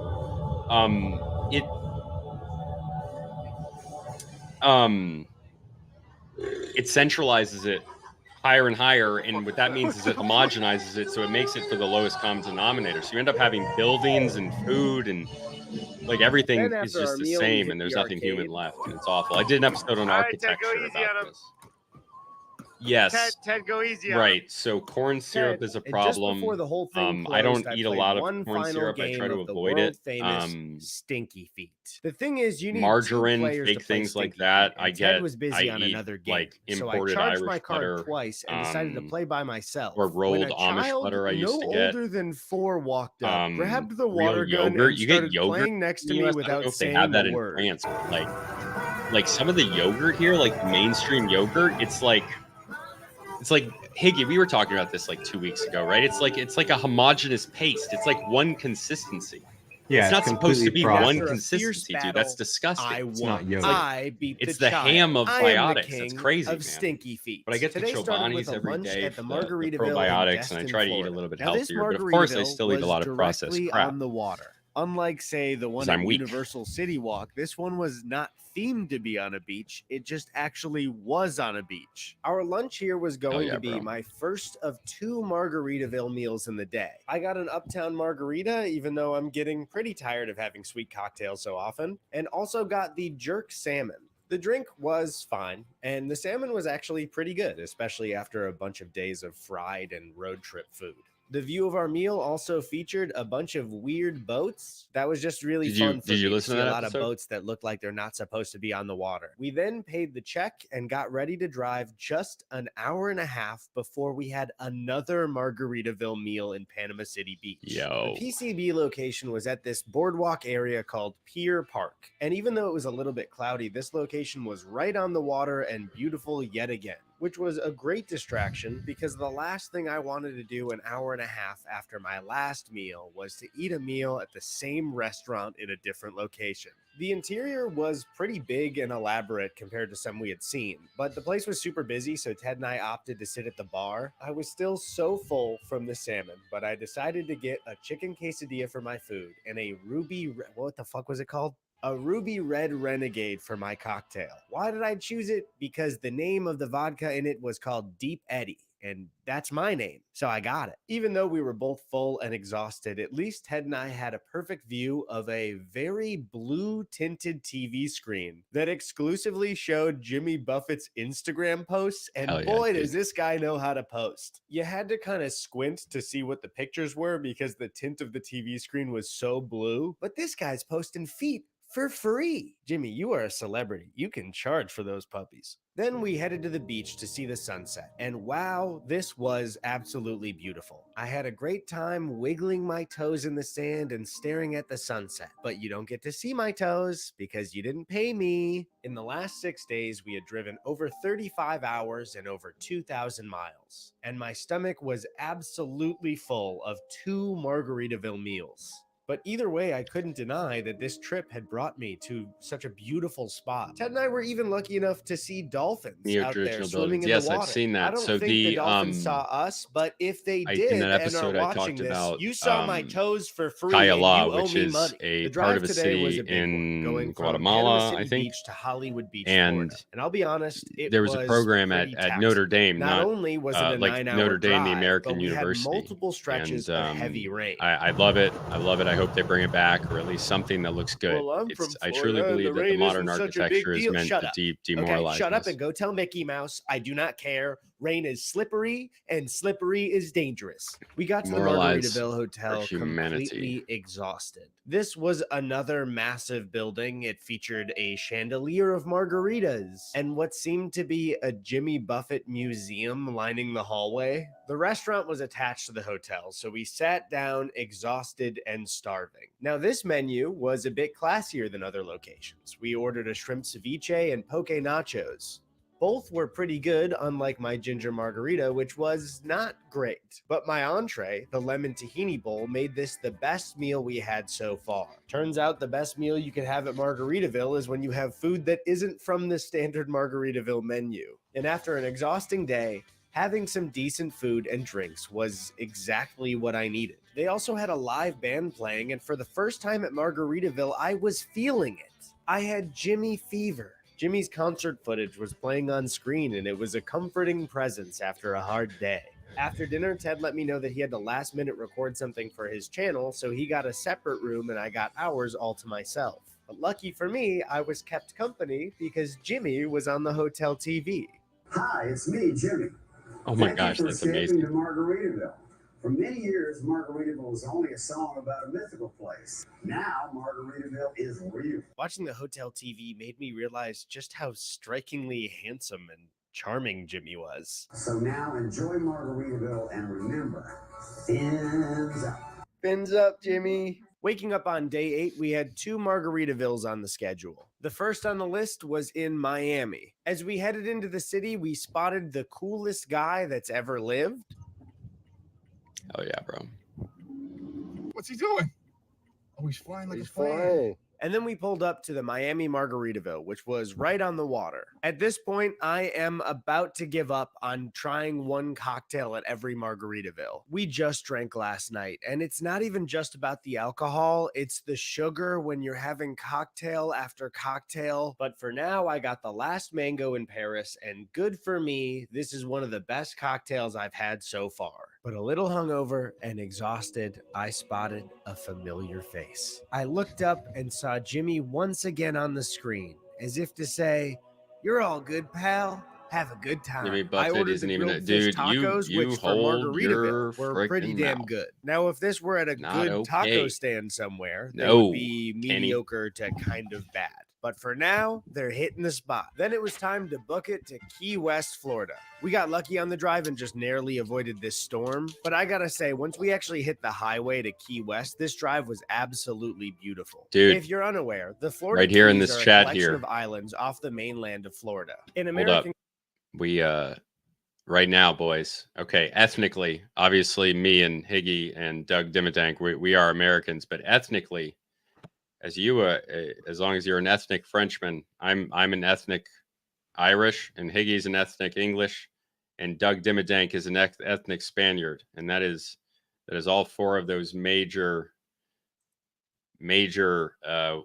It it centralizes it higher and higher, and what that means is it homogenizes it, so it makes it for the lowest common denominator. So you end up having buildings and food and like everything Then is after our just the meal, we same, hit and there's the nothing human arcade. left, and it's awful. I did an episode on All right, Ted, go architecture easy about on him. this. Yes. Ted, go easy on him. Right. So corn syrup Ted, is a and just problem. before the whole thing I don't closed, eat a played lot of one corn final syrup. I game try to of the avoid it. world-famous Stinky Feet. The thing is, you need Margarine, two players to big play things like Stinky that. Feet, and I Ted get. was busy I on eat another game, like so I imported charged Irish my card butter, twice and decided to play by myself. or rolled when a Amish child butter. I no used to get. older than 4 walked up, grabbed the Real water gun, yogurt. and You get started yogurt playing next to in the me US. I don't know without if they saying have that a in word. France, but like some of the yogurt here, like the mainstream yogurt, it's like Higgy, we were talking about this like 2 weeks ago, right? It's like a homogeneous paste. It's like one consistency. Yeah, it's not supposed to be completely one After a consistency, fierce dude. That's battle, disgusting. I It's won. not yogurt. I beat It's the the child. ham of I am the biotics. That's king crazy, of man. Stinky Feet. But I get the Today started with Chobani's a every lunch day at the for Margaritaville the in probiotics, and I Destin, try to eat a Florida. little bit Now, this healthier. But of course, I Margaritaville still eat a was lot of processed directly crap. on the water. Unlike, say, the one 'Cause at I'm weak. Universal City Walk, this one was not themed to be on a beach. It just actually was on a beach. Our lunch here was going yeah, to be bro. my first of 2 Margaritaville meals in the day. I got an Uptown Margarita, even though I'm getting pretty tired of having sweet cocktails so often, and also got the jerk salmon. The drink was fine, and the salmon was actually pretty good, especially after a bunch of days of fried and road trip food. The view of our meal also featured a bunch of weird boats. That was just really fun for me to see a lot of boats that look like they're not supposed to be on the water. We then paid the check and got ready to drive just an hour and a half before we had another Margaritaville meal in Panama City Beach. Yo. The PCB location was at this boardwalk area called Pier Park. And even though it was a little bit cloudy, this location was right on the water and beautiful yet again, which was a great distraction because the last thing I wanted to do an hour and a half after my last meal was to eat a meal at the same restaurant in a different location. The interior was pretty big and elaborate compared to some we had seen, but the place was super busy, so Ted and I opted to sit at the bar. I was still so full from the salmon, but I decided to get a chicken quesadilla for my food and a what the fuck was it called? A Ruby Red Renegade for my cocktail. Why did I choose it? Because the name of the vodka in it was called Deep Eddy, and that's my name, so I got it. Even though we were both full and exhausted, at least Ted and I had a perfect view of a very blue-tinted TV screen that exclusively showed Jimmy Buffett's Instagram posts, and Hell yeah, boy, dude. does this guy know how to post. You had to kind of squint to see what the pictures were because the tint of the TV screen was so blue, but this guy's posting feet for free. Jimmy, you are a celebrity. You can charge for those puppies. Then we headed to the beach to see the sunset. And wow, this was absolutely beautiful. I had a great time wiggling my toes in the sand and staring at the sunset. But you don't get to see my toes because you didn't pay me. In the last 6 days, we had driven over 35 hours and over 2,000 miles. And my stomach was absolutely full of 2 Margaritaville meals. But either way, I couldn't deny that this trip had brought me to such a beautiful spot. Ted and I were even lucky enough to see dolphins out there Neo-traditional swimming buildings. in Yes, the I've water. seen that. I don't So think the the dolphins saw us, but if they in did that and are episode, I watching talked this, about you saw my toes for free and you Kaila, owe which me is money. a The part drive of a today was city a big one, in going from Guatemala, Panama I City think. Beach to Hollywood Beach, And Florida. And I'll be honest, it there was a program pretty at Notre Dame, Not not only was it a like 9-hour Notre Dame, the drive, American but we University. had multiple stretches And of heavy rain. I love it. I love it. I hope they bring it back, or at least something that looks good. Well, I'm from I truly Florida, and believe the that the rain modern isn't such a big architecture is deal. meant Shut to up. demoralize Okay, shut up us. and go tell Mickey Mouse I do not care. Rain is slippery, and slippery is dangerous. We got to the Demoralize Margaritaville our Hotel humanity. completely exhausted. This was another massive building. It featured a chandelier of margaritas and what seemed to be a Jimmy Buffett museum lining the hallway. The restaurant was attached to the hotel, so we sat down exhausted and starving. Now, this menu was a bit classier than other locations. We ordered a shrimp ceviche and poke nachos. Both were pretty good, unlike my ginger margarita, which was not great. But my entree, the lemon tahini bowl, made this the best meal we had so far. Turns out the best meal you can have at Margaritaville is when you have food that isn't from the standard Margaritaville menu. And after an exhausting day, having some decent food and drinks was exactly what I needed. They also had a live band playing, and for the first time at Margaritaville, I was feeling it. I had Jimmy fever. Jimmy's concert footage was playing on screen, and it was a comforting presence after a hard day. After dinner, Ted let me know that he had to last minute record something for his channel, so he got a separate room and I got ours all to myself. But lucky for me, I was kept company because Jimmy was on the hotel TV. Hi, it's me, Jimmy. Oh my Thank gosh, you for that's escaping amazing. to Margaritaville. For many years, Margaritaville was only a song about a mythical place. Now, Margaritaville is real. Watching the hotel TV made me realize just how strikingly handsome and charming Jimmy was. So now enjoy Margaritaville and remember, fins up. Fins up, Jimmy. Waking up on day 8, we had 2 Margaritavilles on the schedule. The first on the list was in Miami. As we headed into the city, we spotted the coolest guy that's ever lived. Oh yeah, bro. What's he doing? Oh, he's flying like a plane. And then we pulled up to the Miami Margaritaville, which was right on the water. At this point, I am about to give up on trying one cocktail at every Margaritaville. We just drank last night, and it's not even just about the alcohol, it's the sugar when you're having cocktail after cocktail. But for now, I got the last mango in Paris, and good for me, this is one of the best cocktails I've had so far. But a little hungover and exhausted, I spotted a familiar face. I looked up and saw Jimmy once again on the screen, as if to say, "You're all good, pal. Have a good time." Jimmy I Buffett ordered isn't the even grilled a fish dude. tacos, You which for hold your Margaritaville were pretty frickin' damn mouth. good. Now, if this were at a Not good taco okay. stand somewhere, they No, would be Kenny. mediocre to kind of bad. But for now, they're hitting the spot. Then it was time to book it to Key West, Florida. We got lucky on the drive and just narrowly avoided this storm. But I gotta say, once we actually hit the highway to Key West, this drive was absolutely beautiful. Dude, If you're unaware, the Florida right here in Keys this are a chat collection here. of islands off the mainland of Florida. In Hold American up. We right now, boys. Okay, ethnically, obviously, me and Higgy and Doug Dimmadank, we are Americans, but ethnically, as long as you're an ethnic Frenchman, I'm an ethnic Irish, and Higgy's an ethnic English, and Doug Dimmadank is an ethnic Spaniard, and that is all 4 of those major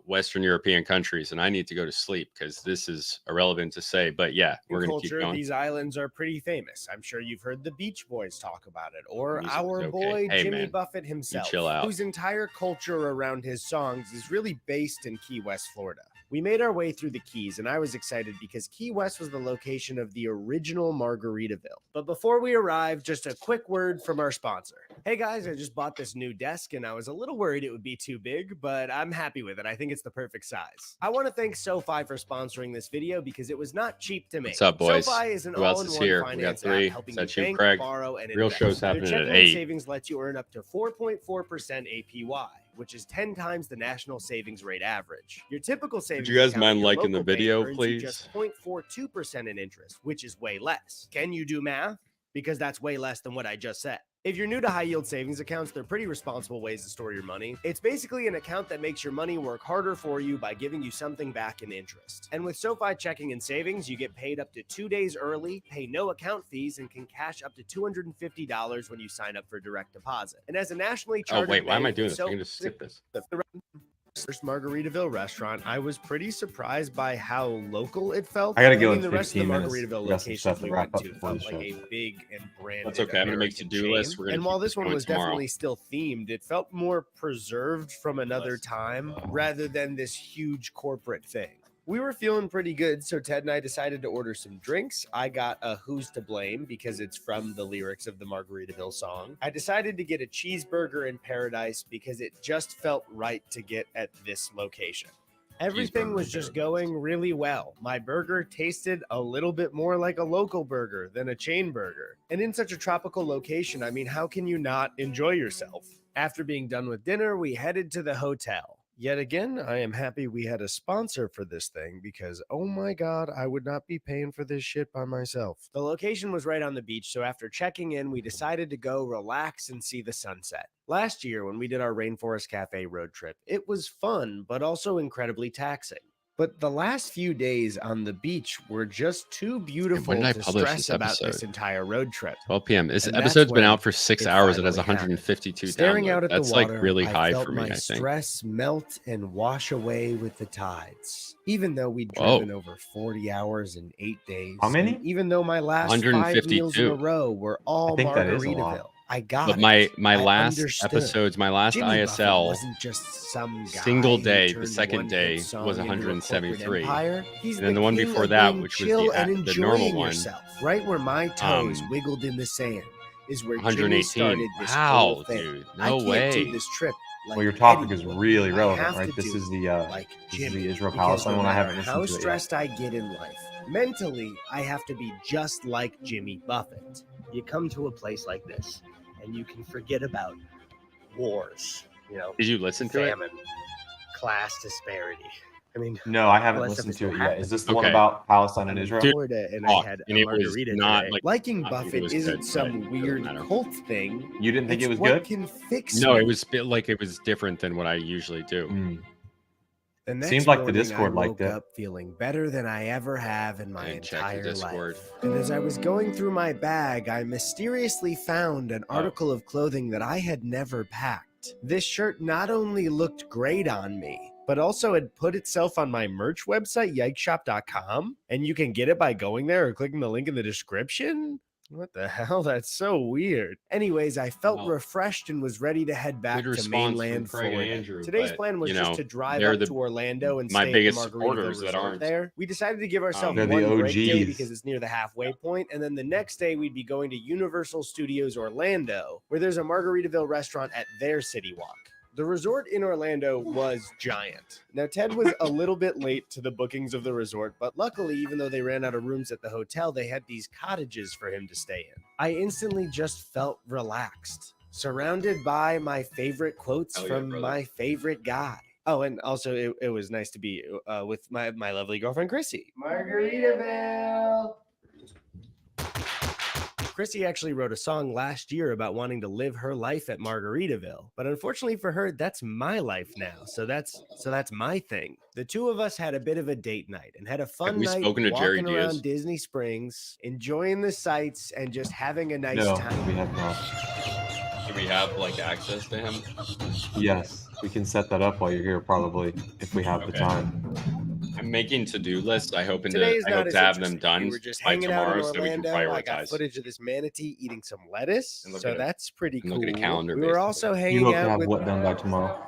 Western European countries. And I need to go to sleep because this is irrelevant to say. But yeah, we're gonna keep culture, going. these islands are pretty famous. I'm sure you've heard the Beach Boys talk about it, or Music our is okay. boy Hey, Jimmy man, Buffett you himself, chill out. whose entire culture around his songs is really based in Key West, Florida. We made our way through the Keys, and I was excited because Key West was the location of the original Margaritaville. But before we arrived, just a quick word from our sponsor. Hey guys, I just bought this new desk, and I was a little worried it would be too big, but I'm happy with it. I think it's the perfect size. I want to thank SoFi for sponsoring this video because it was not cheap to make. What's up, boys? SoFi is an Who else is all-in-one here? We got finance 3. app helping Is you that you, bank, Craig? borrow, and Real invest. show's Their happening at checking and 8. savings lets you earn up to 4.4% APY, which is 10 times the national savings rate average. Your typical savings Would you guys account mind at your liking the local bank video, earns you please? just 0.42% in interest, which is way less. Can you do math? Because that's way less than what I just said. If you're new to high yield savings accounts, they're pretty responsible ways to store your money. It's basically an account that makes your money work harder for you by giving you something back in interest. And with SoFi checking and savings, you get paid up to 2 days early, pay no account fees, and can cash up to $250 when you sign up for direct deposit. And as a nationally Oh chartered wait, why am I bank, doing this? I'm gonna skip this. First Margaritaville restaurant, I was pretty surprised by how local it felt. I gotta go in The rest of the 15 minutes. Margaritaville We got some locations stuff to we wrap went up to before the felt like show. a big and branded That's okay. I'm gonna make American to-do lists. chain. We're gonna And keep while this this one going was tomorrow. definitely still themed, it felt more preserved from another time rather than this huge corporate thing. We were feeling pretty good, so Ted and I decided to order some drinks. I got a Who's to Blame because it's from the lyrics of the Margaritaville song. I decided to get a cheeseburger in Paradise because it just felt right to get at this location. Everything was just going really well. My burger tasted a little bit more like a local burger than a chain burger. And in such a tropical location, I mean, how can you not enjoy yourself? After being done with dinner, we headed to the hotel. Yet again, I am happy we had a sponsor for this thing because, oh my God, I would not be paying for this shit by myself. The location was right on the beach, so after checking in, we decided to go relax and see the sunset. Last year, when we did our Rainforest Cafe road trip, it was fun, but also incredibly taxing. But the last few days on the beach were just too beautiful when did I to publish stress this about this episode? entire road trip. 12 p.m. This And that's episode's been when out for 6 it hours. It has finally happened. 152 Staring downloads. out at That's the like water, really high felt for me, my I think. stress melt and wash away with the tides. Even though we'd Whoa. driven over 40 hours in 8 days. How many? and even though my last 5 meals in a 152. row were all I think that is a lot. Margaritaville. I got But it. my I last understood. episodes, my last Jimmy Buffett ISL wasn't just some guy single who day, the turned second one day hit song was into a corporate 173. empire. He's And then the one king before of that, being which was chill and the normal enjoying one, yourself. Right where my toes wiggled in the sand is where Jimmy 118. started this Wow, whole thing. dude. I No can't way. do this trip like Well, your topic Eddie is would. really I relevant, have right? to This do is the like this is Jimmy, the Israel because Palestine no one. I matter haven't how listened to it yet. stressed I get in life, mentally I have to be just like Jimmy Buffett. You come to a place like this and you can forget about wars, you know. Did you listen to it? famine, class disparity. I mean, No, I haven't all that stuff listened is to it still yet. happening. Is this the one Okay. about Palestine and I'm in Israel? Dude, Florida and fuck, I had and a it was margarita not today. like Liking I think it Buffett was isn't good, some but it doesn't weird matter. cult thing. You didn't think It's it was what good? can fix No, me. it was like it was different than what I usually do. Mm. The next Seemed like the morning, Discord I liked woke it. up feeling better than I ever have in my And check the entire Discord. life. And as I was going through my bag, I mysteriously found an article of clothing that I had never packed. This shirt not only looked great on me, but also had put itself on my merch website, yikeshop.com. And you can get it by going there or clicking the link in the description. What the hell? That's so weird. Anyways, I felt Wow. refreshed and was ready to head back Good to response from mainland Craig and Florida. Andrew, Today's but, plan was you just know, to drive they're up the- to Orlando and my stay biggest at the Margaritaville supporters that Resort aren't. there. We decided to give ourselves They're the one break day OGs. because it's near the halfway point, and then the next day we'd be going to Universal Studios Orlando, where there's a Margaritaville restaurant at their City Walk. The resort in Orlando was giant. Now, Ted was a little bit late to the bookings of the resort, but luckily, even though they ran out of rooms at the hotel, they had these cottages for him to stay in. I instantly just felt relaxed, surrounded by my favorite quotes Hell yeah, from brother. my favorite guy. Oh, and also it was nice to be with my lovely girlfriend, Chrissy. Margaritaville. Chrissy actually wrote a song last year about wanting to live her life at Margaritaville, but unfortunately for her, that's my life now. So that's my thing. The two of us had a bit of a date night and had a fun we night spoken to Jerry walking around Diaz? Disney Springs, enjoying the sights and just having a nice No, time. we have not. Do we have like access to him? Yes, we can set that up while you're here, probably, if we have the Okay. time. I'm making to-do lists. I hope Today is I not hope as to have them interesting. done We were just by hanging out tomorrow in so we can Orlando. I got prioritize. footage of this manatee eating some lettuce, And look so at it. that's pretty And cool. look at a calendar, We were also You hanging hope to out have with what done by tomorrow?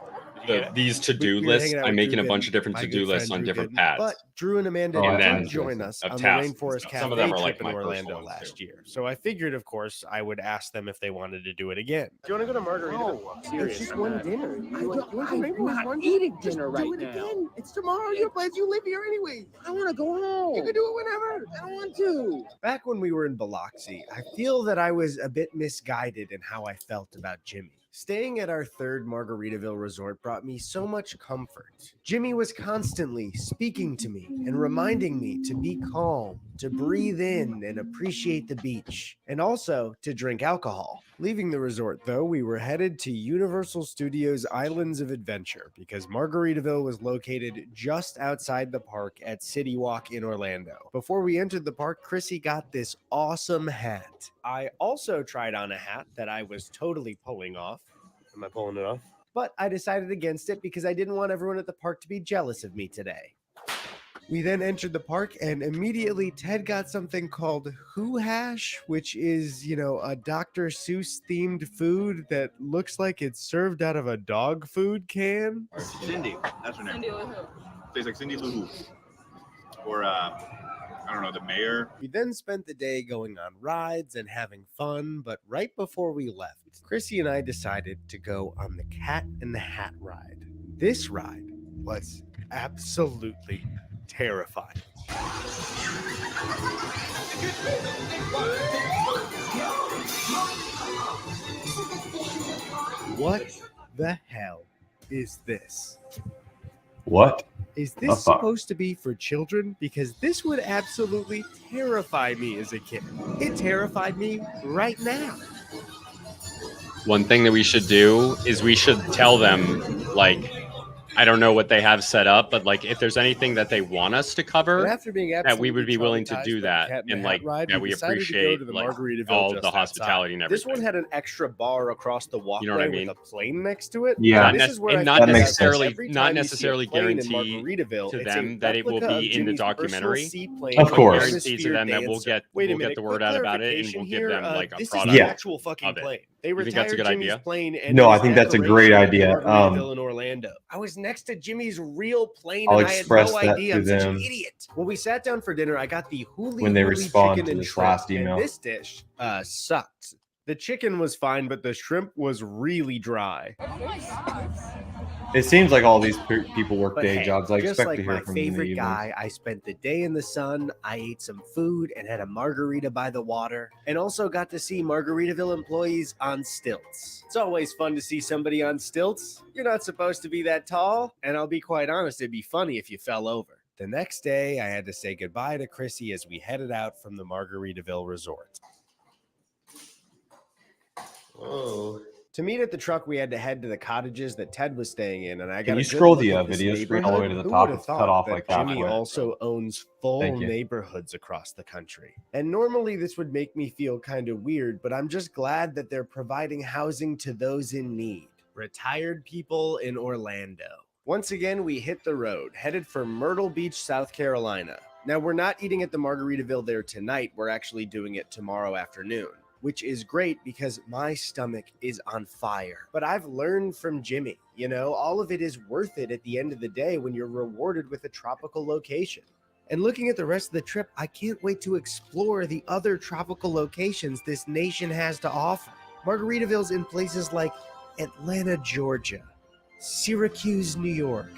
These to-do we were lists, hanging out I'm with making Drew a bunch of Gooden, different my to-do good lists friend on Drew different Gooden. pads. But Drew and Amanda Oh, I did see. join us Of on the tasks and Rainforest stuff. Cafe Some of them are like trip in my personal Orlando ones, last too. year. So I figured, of course, I would ask them if they wanted to do it again. Do you want to go to Margaritaville? No, Serious, it's just I'm one not- dinner. I'm not eating dinner right now. Again. It's tomorrow. Your place. You live here anyway. I want to go home. You can do it whenever. I don't want to. Back when we were in Biloxi, I feel that I was a bit misguided in how I felt about Jimmy. Staying at our third Margaritaville resort brought me so much comfort. Jimmy was constantly speaking to me and reminding me to be calm, to breathe in and appreciate the beach, and also to drink alcohol. Leaving the resort, though, we were headed to Universal Studios Islands of Adventure because Margaritaville was located just outside the park at City Walk in Orlando. Before we entered the park, Chrissy got this awesome hat. I also tried on a hat that I was totally pulling off. Am I pulling it off? But I decided against it because I didn't want everyone at the park to be jealous of me today. We then entered the park and immediately Ted got something called Who Hash, which is, you know, a Dr. Seuss themed food that looks like it's served out of a dog food can. Cindy, that's her name. Cindy with who? Tastes like Cindy Lou Who. Or, I don't know, the mayor. We then spent the day going on rides and having fun, but right before we left, Chrissy and I decided to go on the Cat in the Hat ride. This ride was absolutely terrifying. What the hell is this? What? Is the this fuck? supposed to be for children? Because this would absolutely terrify me as a kid. It terrified me right now. One thing that we should do is we should tell them, like, I don't know what they have set up, but like if there's anything that they want us to cover, And after being that we would absolutely be willing to traumatized do by the that, Cat in the and Hat like ride, that we decided to go appreciate to the like Margaritaville all just the hospitality and This everything. one had an extra bar across the walkway You know what I mean? with a plane next to it. Yeah. And this is where and I not figured out that necessarily every not time you see a necessarily plane in guarantee Margaritaville, to it's a them that it will replica of be in the Jimmy's personal documentary. seaplane Of with course. Guarantee to atmosphere them that we'll dancer. get Wait a we'll minute, get the quick word out about it, and clarification we'll here, give them like a this product. is Yeah. an actual fucking of it. plane. They You think that's a retired good Jimmy's idea? plane and No, it I is think that's a great decoration at idea. Margaritaville in Orlando. I was next to Jimmy's real plane I'll and I had express no that idea. to I'm such an them idiot. When we sat down for dinner, I got the hooly when they hooly respond chicken to and this shrimp. last email. And this dish sucked. The chicken was fine, but the shrimp was really dry. It seems like all these people work But day hey, jobs. I just expect like to hear my from them in the favorite evenings. guy, I spent the day in the sun. I ate some food and had a margarita by the water, and also got to see Margaritaville employees on stilts. It's always fun to see somebody on stilts. You're not supposed to be that tall, and I'll be quite honest, it'd be funny if you fell over. The next day, I had to say goodbye to Chrissy as we headed out from the Margaritaville resort. Whoa. To meet at the truck, we had to head to the cottages that Ted was staying in, and I got Can a you good scroll look the at this video screen all the way to neighborhood. the Who top? would have It's cut thought off that like Jimmy halfway. also owns full Thank you. neighborhoods across the country. And normally this would make me feel kind of weird, but I'm just glad that they're providing housing to those in need. Retired people in Orlando. Once again, we hit the road, headed for Myrtle Beach, South Carolina. Now, we're not eating at the Margaritaville there tonight. We're actually doing it tomorrow afternoon, which is great because my stomach is on fire. But I've learned from Jimmy, you know, all of it is worth it at the end of the day when you're rewarded with a tropical location. And looking at the rest of the trip, I can't wait to explore the other tropical locations this nation has to offer. Margaritaville's in places like Atlanta, Georgia, Syracuse, New York,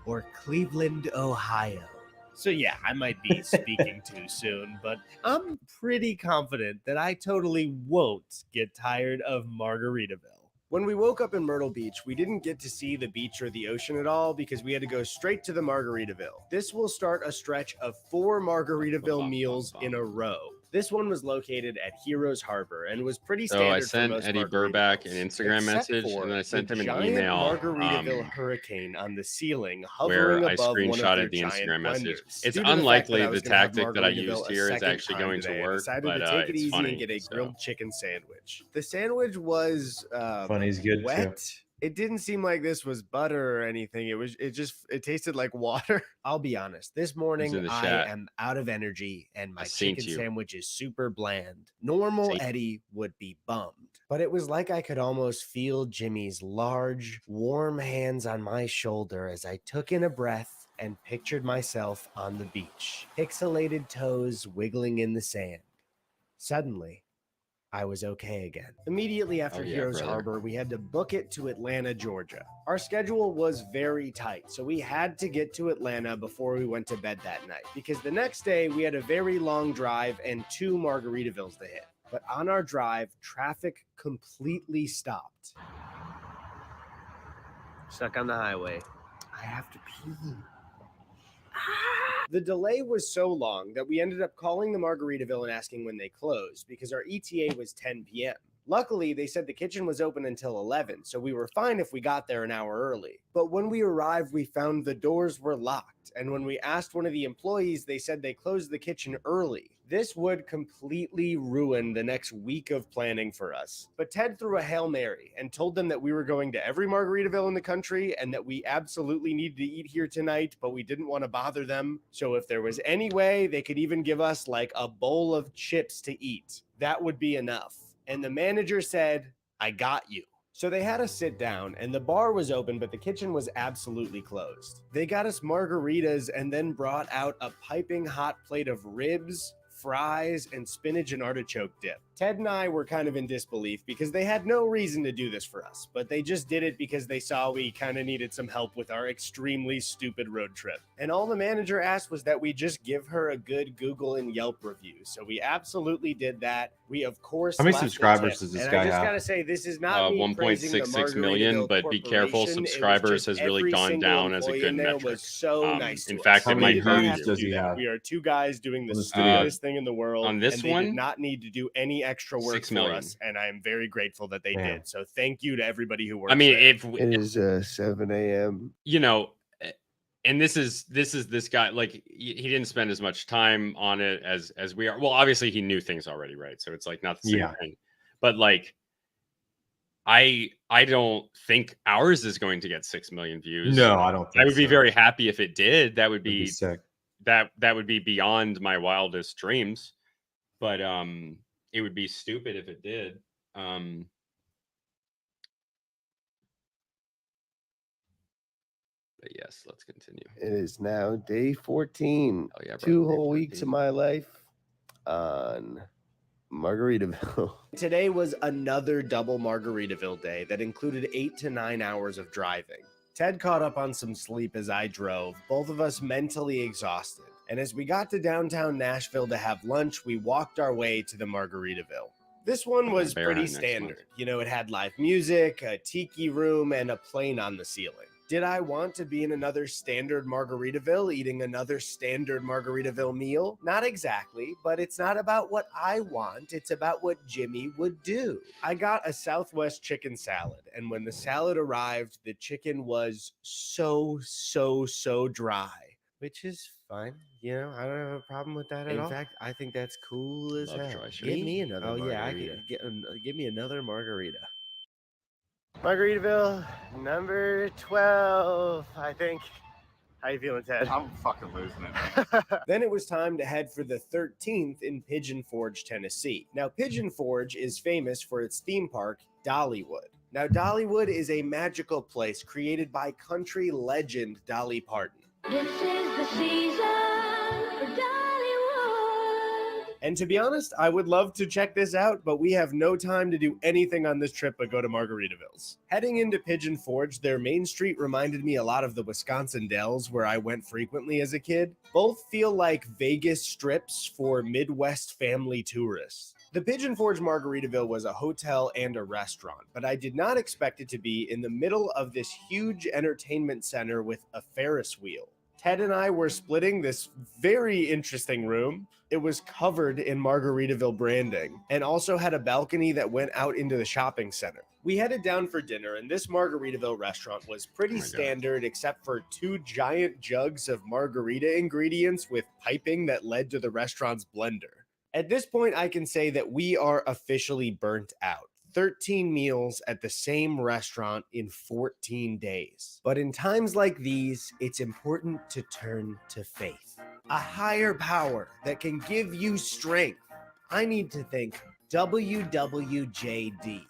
or Cleveland, Ohio. So yeah, I might be speaking too soon, but I'm pretty confident that I totally won't get tired of Margaritaville. When we woke up in Myrtle Beach, we didn't get to see the beach or the ocean at all because we had to go straight to the Margaritaville. This will start a stretch of 4 Margaritaville meals in a row. This one was located at Heroes Harbor and was pretty So standard I for sent most Eddie Margaritavilles, Burback an Instagram except message, for and then I sent the him an giant email Margaritaville hurricane on the ceiling, where hovering I above one of their screenshotted the giant Instagram message. blenders. It's Due to the fact that unlikely I the was gonna have tactic that I Margaritaville used a here is second actually time going today, to I work, decided but to take it it's easy funny. and get a So. grilled chicken sandwich. The sandwich was Funny's good too. wet. It didn't seem like this was butter or anything. It tasted like water. I'll be honest. This in morning the I chat. am out of energy and my seen chicken you. sandwich is super bland. Normal Seen- Eddie would be bummed. But it was like I could almost feel Jimmy's large, warm hands on my shoulder as I took in a breath and pictured myself on the beach. Pixelated toes wiggling in the sand. Suddenly, I was okay again. Immediately after Oh, yeah, Heroes brother. Harbor, we had to book it to Atlanta, Georgia. Our schedule was very tight, so we had to get to Atlanta before we went to bed that night because the next day we had a very long drive and 2 Margaritavilles to hit. But on our drive, traffic completely stopped. Stuck on the highway. I have to pee. The delay was so long that we ended up calling the Margaritaville and asking when they closed because our ETA was 10 p.m. Luckily, they said the kitchen was open until 11, so we were fine if we got there an hour early. But when we arrived, we found the doors were locked, and when we asked one of the employees, they said they closed the kitchen early. This would completely ruin the next week of planning for us. But Ted threw a Hail Mary and told them that we were going to every Margaritaville in the country and that we absolutely needed to eat here tonight, but we didn't want to bother them. So if there was any way they could even give us like a bowl of chips to eat, that would be enough. And the manager said, I got you. So they had us sit down, and the bar was open, but the kitchen was absolutely closed. They got us margaritas and then brought out a piping hot plate of ribs, fries, and spinach and artichoke dip. Ted and I were kind of in disbelief because they had no reason to do this for us, but they just did it because they saw we kind of needed some help with our extremely stupid road trip. And all the manager asked was that we just give her a good Google and Yelp review. So we absolutely did that. We, of course, How many left a subscribers tip. does this And guy I just have? gotta say, this is not me praising the 1.66 million, Margaritaville but be careful. Corporation. It was Subscribers just has really every gone single down as a employee good in there metric. was so nice to In us. fact, How it many might hurt views you. does he have? We are two guys doing the On this video? stupidest thing in the world. On this and they one? did not need to do any extra work 6 for million. us, and I am very grateful that they Damn. did. So thank you to everybody who worked. I mean, there. if It is 7 a.m. you know, and this is this guy, like he didn't spend as much time on it as we are. Well, obviously he knew things already, right? So it's like not the same Yeah. thing. But like I don't think ours is going to get 6 million views. No, I don't think I would be so. very happy if it did. That would That'd be be sick. that would be beyond my wildest dreams. But it would be stupid if it did. But yes, let's continue. It is now day 14. Oh yeah, bro, 2 day whole weeks 14. of my life on Margaritaville. Today was another double Margaritaville day that included 8 to 9 hours of driving. Ted caught up on some sleep as I drove, both of us mentally exhausted. And as we got to downtown Nashville to have lunch, we walked our way to the Margaritaville. This one was Bear pretty Hunt next standard. month. You know, it had live music, a tiki room, and a plane on the ceiling. Did I want to be in another standard Margaritaville eating another standard Margaritaville meal? Not exactly, but it's not about what I want. It's about what Jimmy would do. I got a Southwest chicken salad, and when the salad arrived, the chicken was so dry, which is fine. You know, I don't have a problem with that at all. In fact, I think that's cool as Love hell. dry Give shit. me another Oh, yeah, I margarita. Give me another margarita. Margaritaville number 12, I think. How you feeling, Ted? I'm fucking losing it. Then it was time to head for the 13th in Pigeon Forge, Tennessee. Now, Pigeon Forge is famous for its theme park, Dollywood. Now, Dollywood is a magical place created by country legend Dolly Parton. This is the season for Dollywood. And to be honest, I would love to check this out, but we have no time to do anything on this trip but go to Margaritavilles. Heading into Pigeon Forge, their main street reminded me a lot of the Wisconsin Dells, where I went frequently as a kid. Both feel like Vegas strips for Midwest family tourists. The Pigeon Forge Margaritaville was a hotel and a restaurant, but I did not expect it to be in the middle of this huge entertainment center with a Ferris wheel. Ted and I were splitting this very interesting room. It was covered in Margaritaville branding and also had a balcony that went out into the shopping center. We headed down for dinner, and this Margaritaville restaurant was pretty standard except for 2 giant jugs of margarita ingredients with piping that led to the restaurant's blender. At this point, I can say that we are officially burnt out. 13 meals at the same restaurant in 14 days. But in times like these, it's important to turn to faith. A higher power that can give you strength. I need to think WWJD.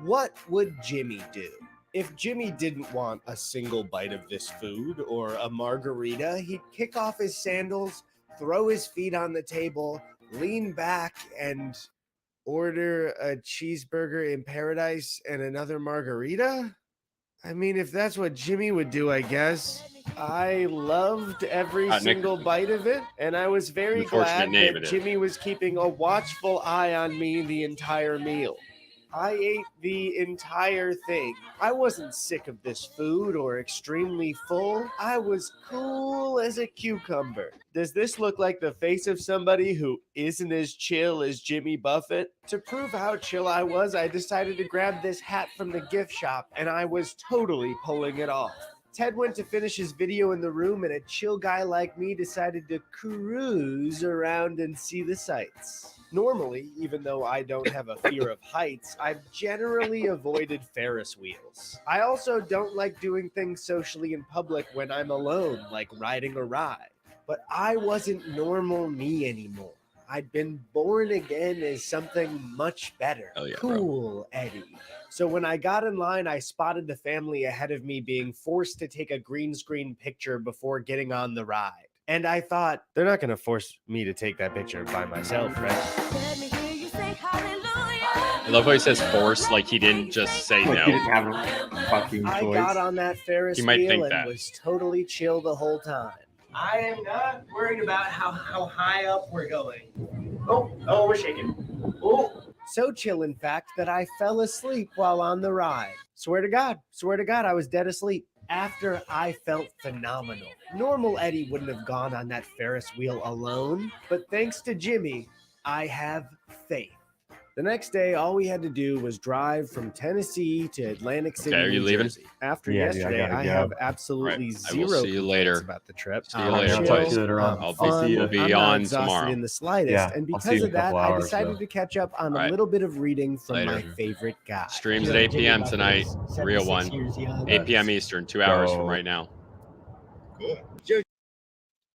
What would Jimmy do? If Jimmy didn't want a single bite of this food or a margarita, he'd kick off his sandals, throw his feet on the table, lean back, and order a cheeseburger in paradise and another margarita? I mean, if that's what Jimmy would do, I guess. I loved every Nick. single bite of it, and I was very Unfortunate glad name that it is. Jimmy was keeping a watchful eye on me the entire meal. I ate the entire thing. I wasn't sick of this food or extremely full. I was cool as a cucumber. Does this look like the face of somebody who isn't as chill as Jimmy Buffett? To prove how chill I was, I decided to grab this hat from the gift shop, and I was totally pulling it off. Ted went to finish his video in the room, and a chill guy like me decided to cruise around and see the sights. Normally, even though I don't have a fear of heights, I've generally avoided Ferris wheels. I also don't like doing things socially in public when I'm alone, like riding a ride. But I wasn't normal me anymore. I'd been born again as something much better. Hell yeah, cool, Eddie. So when I got in line, I spotted the family ahead of me being forced to take a green screen picture before getting on the ride. And I thought, they're not going to force me to take that picture by myself, right? I love how he says force, like he didn't just say Like no. he didn't have a fucking I choice. got on that Ferris You might wheel think and that. was totally chill the whole time. I am not worried about how high up we're going. Oh, we're shaking. Oh. So chill, in fact, that I fell asleep while on the ride. Swear to God, I was dead asleep. After I felt phenomenal. Normal Eddie wouldn't have gone on that Ferris wheel alone, but thanks to Jimmy, I have faith. The next day, all we had to do was drive from Tennessee to Atlantic City, Okay, are you New leaving? Jersey. After Yeah, dude, yesterday, I gotta I go. have absolutely Right. I will zero see you complaints later. about the trip. See you later, Chill, boys. I'll fun, see you. We'll be I'm not on exhausted tomorrow. in the slightest, Yeah, and I'll see you because in of a that, couple I hours, decided though. to catch up on a Alright. little bit of reading from Later. my favorite guy. Streams at 8 p.m. tonight. Real one. 8 p.m. Eastern, Eastern, 2 hours from So- right now. Cool.